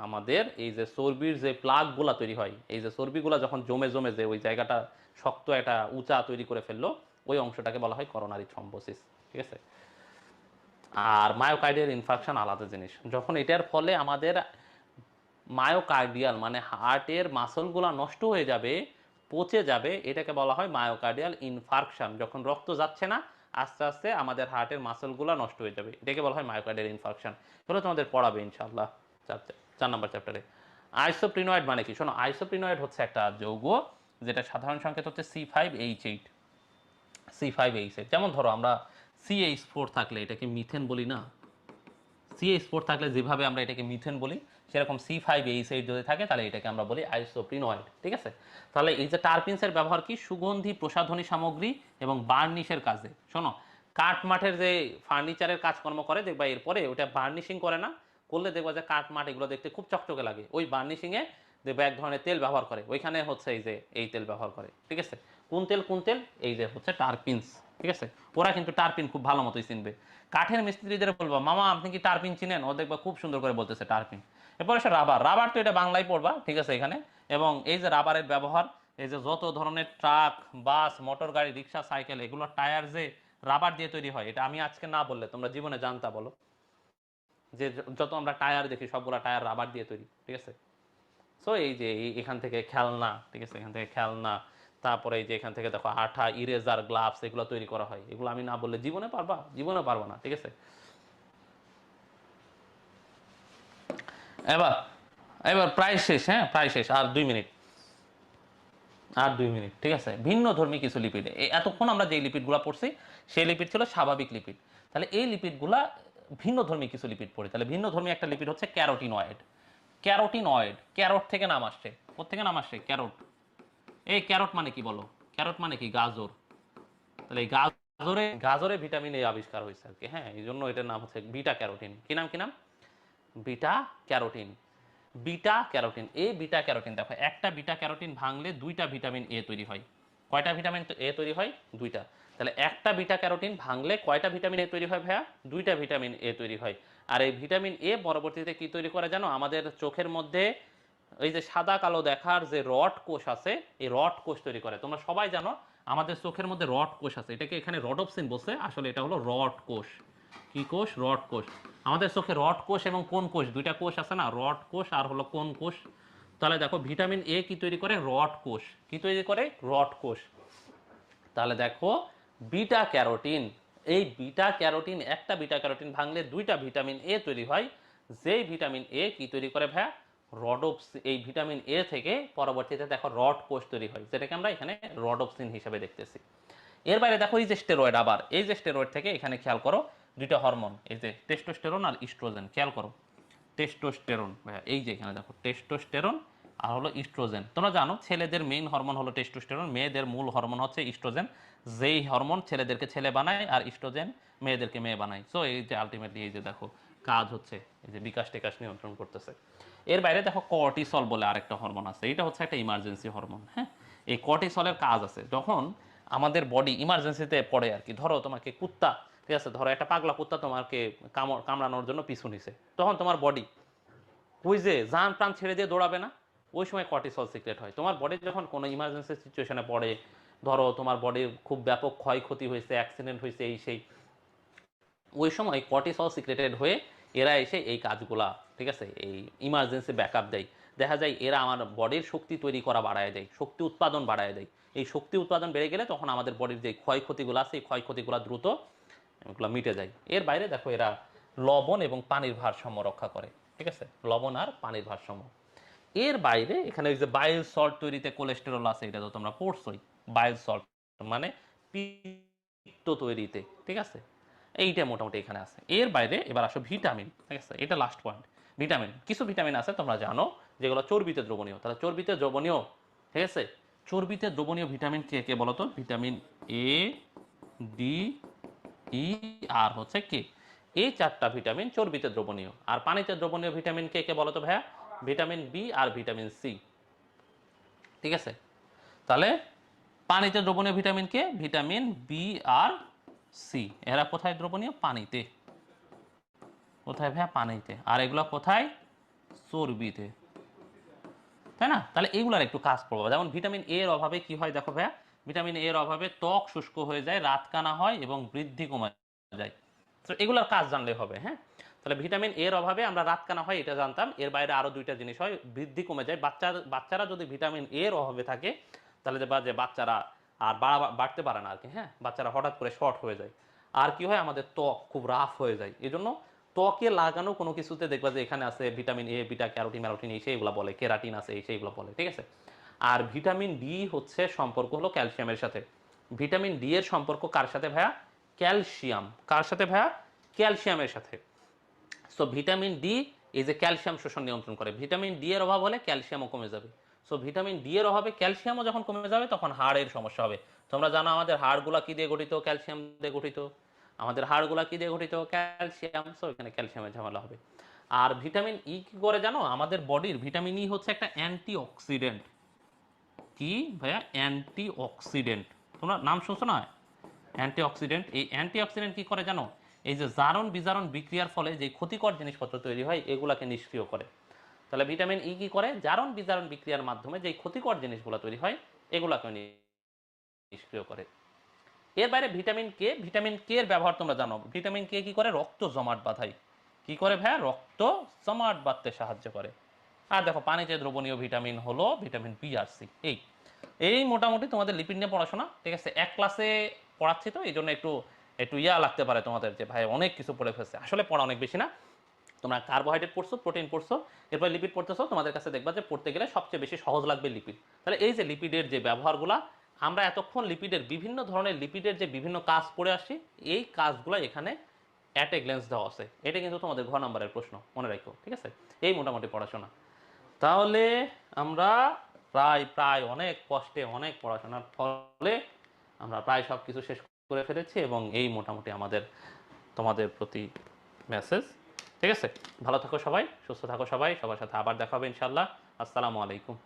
আমাদের এই যে চর্বির যে প্লাগগুলা তৈরি হয়, এই যে চর্বিগুলা যখন জমে জমে যে ওই জায়গাটা শক্ত একটা উঁচা তৈরি করে ফেললো, ওই অংশটাকে বলা হয় করোনারি থ্রম্বোসিস। ঠিক আছে, আর মায়োকার্ডিয়াল ইনফার্কশন আলাদা জিনিস। যখন এটার ফলে আমাদের মায়োকার্ডিয়াল মানে হার্টের মাসলগুলো নষ্ট হয়ে যাবে, পচে যাবে, এটাকে বলা হয় মায়োকার্ডিয়াল ইনফার্কশন। যখন রক্ত যাচ্ছে না, আস্তে আস্তে আমাদের হার্টের মাসলগুলো নষ্ট হয়ে যাবে, এটাকে বলা হয় মায়োকার্ডিয়াল ইনফার্কশন। এগুলো তোমাদের পড়াবে ইনশাআল্লাহ 4 নম্বর চ্যাপ্টারে। আইসোপ্রিনয়েড মানে কি? শোনো, আইসোপ্রিনয়েড হচ্ছে একটা যৌগ যেটা সাধারণ সংকেত হচ্ছে C5H8। C5H8, যেমন ধরো আমরা CH4 থাকলে এটাকে মিথেন বলি না? CH4 থাকলে যেভাবে আমরা এটাকে মিথেন বলি, সেরকম C5H8 যদি থাকে তাহলে এটাকে আমরা বলি আইসোপ্রিনয়েড। ঠিক আছে, তাহলে এই যে টারপিনসের ব্যবহার কি? সুগন্ধি প্রসাধনী সামগ্রী এবং বার্নিশের কাজে। শোনো, কাঠ মাঠের যে ফার্নিচারের কাজকর্ম করে দেখবা, এরপরে ওটা বার্নিশিং করে না, করলে দেখবা যে কাঠ মাঠ এগুলো দেখতে খুব চকচকে লাগে। ওই বার্নিশিংয়ে দেখবা এক ধরনের তেল ব্যবহার করে, ওইখানে হচ্ছে এই যে এই তেল ব্যবহার করে। ঠিক আছে, কোন তেল? কোন তেল? এই যে হচ্ছে টারপিনস। ঠিক আছে, ওরা কিন্তু টারপিন খুব ভালো মতোই চিনবে। কাঠের মিস্ত্রিদের বলবা, মামা আপনি কি টারপিন চিনেন? ও দেখবা খুব সুন্দর করে বলতেছে টারপিন। এরপরে সে রাবার, রাবার তো এটা বাংলায় পড়বা, ঠিক আছে এখানে। এবং এই যে রাবারের ব্যবহার, এই যে যত ধরনের ট্রাক, বাস, মোটর গাড়ি, রিক্সা, সাইকেল, এগুলো টায়ার যে রাবার দিয়ে তৈরি হয়, এটা আমি আজকে না বললে তোমরা জীবনে জানতা? বলো, যে যত আমরা টায়ার দেখি সবগুলা টায়ার রাবার দিয়ে তৈরি। ঠিক আছে, সো এই যে এখান থেকে খেলনা, ঠিক আছে, এখান থেকে খেলনা, তারপরে এই যে এখান থেকে দেখো আঠা, ইরেজার, গ্লাভস, এগুলো তৈরি করা হয়। এগুলো আমি না বললে জীবনে পারবা? জীবনে পারবা না। ঠিক আছে, এবার এবার প্রায় শেষ, হ্যাঁ প্রায় শেষ, আর 2 মিনিট, আর 2 মিনিট। ঠিক আছে, ভিন্ন ধর্মী কিছু লিপিড। এতক্ষণ আমরা যে লিপিডগুলো পড়ছি সেই লিপিড ছিল স্বাভাবিক লিপিড। তাহলে এই লিপিডগুলা ভিন্ন ধর্মী কিছু লিপিড পড়ি। তাহলে ভিন্ন ধর্মী একটা লিপিড হচ্ছে ক্যারোটিনয়েড। ক্যারোটিনয়েড, ক্যারোট থেকে নাম আসছে। কোথেকে নাম আসছে? ক্যারোট। এই ক্যারোট মানে কি বলো? ক্যারোট মানে কি? গাজর। তাহলে এই গাজরে গাজরে ভিটামিন এ আবিষ্কার হয়েছে আর কি। হ্যাঁ, এই জন্য এটার নাম হচ্ছে বিটা ক্যারোটিন। কি নাম? কি নাম? Beta carotene. বিটা ক্যারোটিন, এই বিটা ক্যারোটিন দেখো, একটা বিটা ক্যারোটিন ভাঙলে 2টা ভিটামিন এ তৈরি হয়। কয়টা ভিটামিন এ তৈরি হয়? 2টা। তাহলে একটা বিটা ক্যারোটিন ভাঙলে কয়টা ভিটামিন এ তৈরি হয় ভাইয়া? 2টা ভিটামিন এ তৈরি হয়। আর এই ভিটামিন এ পরবর্তীতে কি তৈরি করে জানো? আমাদের চোখের মধ্যে এই যে সাদা কালো দেখার যে রড কোষ আছে, এই রড কোষ তৈরি করে। তোমরা সবাই জানো আমাদের চোখের মধ্যে রড কোষ আছে, এটাকে এখানে রডপসিন বলছে, আসলে এটা হলো রড কোষ। কি কোষ? রড কোষ। আমাদের চোখে রড কোষ এবং কোন কোষ, 2টা কোষ আছে না, রড কোষ আর হলো কোন কোষ। তাহলে দেখো ভিটামিন এ কি তৈরি করে? রড কোষ। কি তৈরি করে? রড কোষ। তাহলে দেখো বিটা ক্যারোটিন, এই বিটা ক্যারোটিন, একটা বিটা ক্যারোটিন ভাঙলে 2টা ভিটামিন এ তৈরি হয়। যেই ভিটামিন এ কি তৈরি করে ভাইয়া? রডোপসিন। এই ভিটামিন এ থেকে পরবর্তীতে দেখো রড কোষ তৈরি হয়, যেটাকে আমরা এখানে রডোপসিন হিসেবে দেখতেছি। এর বাইরে দেখো এই যে স্টেরয়েড, আবার এই যে স্টেরয়েড থেকে এখানে খেয়াল করো 2টা হরমোন, এই যে টেস্টোস্টেরন আর ইস্ট্রোজেন। খেয়াল করো, টেস্টোস্টেরন, এই যে এখানে দেখো টেস্টোস্টেরন আর হলো ইস্ট্রোজেন। তোমরা জানো ছেলেদের মেইন হরমোন হলো টেস্টোস্টেরন, মেয়েদের মূল হরমোন হচ্ছে ইস্ট্রোজেন। যেই হরমোন ছেলেদেরকে ছেলে বানায় আর ইস্ট্রোজেন মেয়েদেরকে মেয়ে বানায়। সো এই যে আলটিমেটলি এই যে দেখো কাজ হচ্ছে, এই যে বিকাশ টিকাশ নিয়ন্ত্রণ করতেছে। এর বাইরে দেখো কর্টিসল বলে আরেকটা হরমোন আছে, এটা হচ্ছে একটা ইমার্জেন্সি হরমোন। হ্যাঁ, এই কর্টিসলের কাজ আছে যখন আমাদের বডি ইমার্জেন্সিতে পড়ে আর কি। ধরো তোমাকে কুত্তা, ঠিক আছে, ধরো একটা পাগলা কুত্তা তোমাকে কামড়ানোর জন্য পিছু নিছে, তখন তোমার বডি ওই যে জান প্রাণ ছেড়ে দিয়ে দৌড়াবে না? ওই সময় কর্টিসল সিক্রেট হয়। তোমার বডি যখন কোনো ইমার্জেন্সি সিচুয়েশনে পড়ে, ধরো তোমার বডির খুব ব্যাপক ক্ষয়ক্ষতি হয়েছে, অ্যাক্সিডেন্ট হয়েছে, এই সেই, ওই সময় কর্টিসল সিক্রেটেড হয়ে এরা এসে এই কাজগুলা, ঠিক আছে, এই ইমার্জেন্সি ব্যাকআপ দেয়। দেখা যায় এরা আমার বডির শক্তি তৈরি করা বাড়ায় দেয়, শক্তি উৎপাদন বাড়ায় দেয়। এই শক্তি উৎপাদন বেড়ে গেলে তখন আমাদের বডির যে ক্ষয়ক্ষতিগুলো আছে এই ক্ষয়ক্ষতিগুলো দ্রুত এগুলো মিটে যায়। এর বাইরে দেখো এরা লবণ এবং পানির ভারসাম্য রক্ষা করে। ঠিক আছে, লবণ আর পানির ভারসাম্য। এর বাইরে এখানে ওই যে বাইল সল্ট তৈরিতে কোলেস্টেরল আছে, এটা তো তোমরা পড়ছোই। বাইল সল্ট মানে পিত্ত তৈরিতে, ঠিক আছে, এইটা মোটামুটি এখানে আছে। এর বাইরে এবার আসো ভিটামিন। ঠিক আছে, এটা লাস্ট পয়েন্ট। ভিটামিন, কিছু ভিটামিন আছে তোমরা জানো যেগুলো চর্বিতে দ্রবণীয়। তাহলে চর্বিতে দ্রবণীয়, ঠিক আছে, চর্বিতে দ্রবণীয় ভিটামিন কে কে বলতো? ভিটামিন এ, ডি, ই, আর হচ্ছে কে। এই চারটা ভিটামিন চর্বিতে দ্রবণীয়। আর পানিতে দ্রবণীয় ভিটামিন কে কে বলো তো ভাইয়া? ভিটামিন বি আর ভিটামিন সি। ঠিক আছে, তাহলে পানিতে দ্রবণীয় ভিটামিন কে? ভিটামিন বি আর সি। এরা কোথায় দ্রবণীয়? পানিতে। কোথায় ভাইয়া? পানিতে। আর এগুলো কোথায়? চর্বিতে, তাই না? তাহলে এইগুলার একটু কাজ করবো। যেমন ভিটামিন এ এর অভাবে কি হয় দেখো ভাইয়া, ভিটামিন এ এর অভাবে ত্বক শুষ্ক হয়ে যায়, রাতকানা হয় এবং বৃদ্ধি কমে যায়। তো এগুলার কাজ জানলে হবে। হ্যাঁ, তাহলে ভিটামিন এর অভাবে আমরা রাতকানা হয় এটা জানতাম। এর বাইরে আরো দুইটা জিনিস হয়, বৃদ্ধি কমে যায়। বাচ্চারা যদি ভিটামিন এর অভাবে থাকে তাহলে যে বাচ্চারা আর বাড়তে পারে না আর কি। হ্যাঁ, বাচ্চারা হঠাৎ করে শর্ট হয়ে যায়। আর কি হয়, আমাদের ত্বক খুব রাফ হয়ে যায়। এই জন্য ত্বকে লাগানো কোনো কিছুতে দেখবা যে এখানে আছে ভিটামিন এ, বিটা ক্যারোটিন, ম্যারোটিন, এই সেইগুলো বলে, কেরাটিন আছে, এই সেইগুলো বলে। ঠিক আছে, আর ভিটামিন ডি হচ্ছে সম্পর্ক হলো ক্যালসিয়ামের সাথে। ভিটামিন ডি এর সম্পর্ক কার সাথে ভাইয়া? ক্যালসিয়াম। কার সাথে ভাইয়া? ক্যালসিয়ামের সাথে। সো ভিটামিন ডি এই যে ক্যালসিয়াম শোষণ নিয়ন্ত্রণ করে। ভিটামিন ডি এর অভাব হলে ক্যালসিয়ামও কমে যাবে। সো ভিটামিন ডি এর অভাবে ক্যালসিয়ামও যখন কমে যাবে তখন হাড়ের সমস্যা হবে। তোমরা জানো আমাদের হাড়গুলা কি দিয়ে গঠিত? ক্যালসিয়াম দিয়ে গঠিত। আমাদের হাড়গুলা কি দিয়ে গঠিত? ক্যালসিয়াম। সো এখানে ক্যালসিয়ামের ঝামেলা হবে। আর ভিটামিন ই কি করে জানো? আমাদের বডির ভিটামিন ই হচ্ছে একটা অ্যান্টিঅক্সিডেন্ট। কি ভাইয়া? অ্যান্টিঅক্সিডেন্ট। তোমরা নাম শুনছো না? অ্যান্টিঅক্সিডেন্ট। এই অ্যান্টিঅক্সিডেন্ট কি করে জানো? এই যে জারণ বিজারণ বিক্রিয়ার ফলে যে ক্ষতিকর জিনিসপত্র তৈরি হয় এগুলাকে নিষ্ক্রিয় করে। তাহলে ভিটামিন ই কি করে? জারণ বিজারণ বিক্রিয়ার মাধ্যমে যে ক্ষতিকর জিনিসগুলো তৈরি হয় এগুলাকে নিষ্ক্রিয় করে। এর বাইরে ভিটামিন কে এর ব্যবহার তোমরা জানো। ভিটামিন কে কি করে? রক্ত জমাট বাঁধায়। কি করে ভাইয়া? রক্ত জমাট বাঁধতে সাহায্য করে। আর দেখো পানিতে দ্রবণীয় ভিটামিন হলো ভিটামিন বি আর সি। এই এই মোটামুটি তোমাদের লিপিড নিয়ে পড়াশোনা। ঠিক আছে, এক ক্লাসে পড়াচ্ছি তো এই জন্য একটু একটু লাগতে পারে তোমাদের যে ভাই অনেক কিছু পড়ে ফেলছে। আসলে পড়া অনেক বেশি না। তোমরা কার্বোহাইড্রেট পড়ছো, প্রোটিন পড়ছো, এরপর লিপিড পড়তেছো। তোমাদের কাছে দেখবা যে পড়তে গেলে সবচেয়ে বেশি সহজ লাগবে লিপিড। তাহলে এই যে লিপিডের যে ব্যবহারগুলা, আমরা এতক্ষণ লিপিডের বিভিন্ন ধরনের লিপিডের যে বিভিন্ন কাজ পড়ে আসছি, এই কাজগুলো এখানে অ্যাট এ গ্ল্যান্স দেওয়া আছে। এটা কিন্তু তোমাদের ঘ নম্বরের প্রশ্ন, মনে রাখো। ঠিক আছে, এই মোটামুটি পড়াশোনা। তাহলে আমরা প্রায় প্রায় অনেক কষ্টে অনেক পড়াশোনার ফলে আমরা প্রায় সব কিছু শেষ করে ফেলেছি এবং এই মোটামুটি আমাদের তোমাদের প্রতি মেসেজ। ঠিক আছে, ভালো থাকো সবাই, সুস্থ থাকো সবাই, সবার সাথে আবার দেখা হবে ইনশাল্লাহ। আসসালামু আলাইকুম।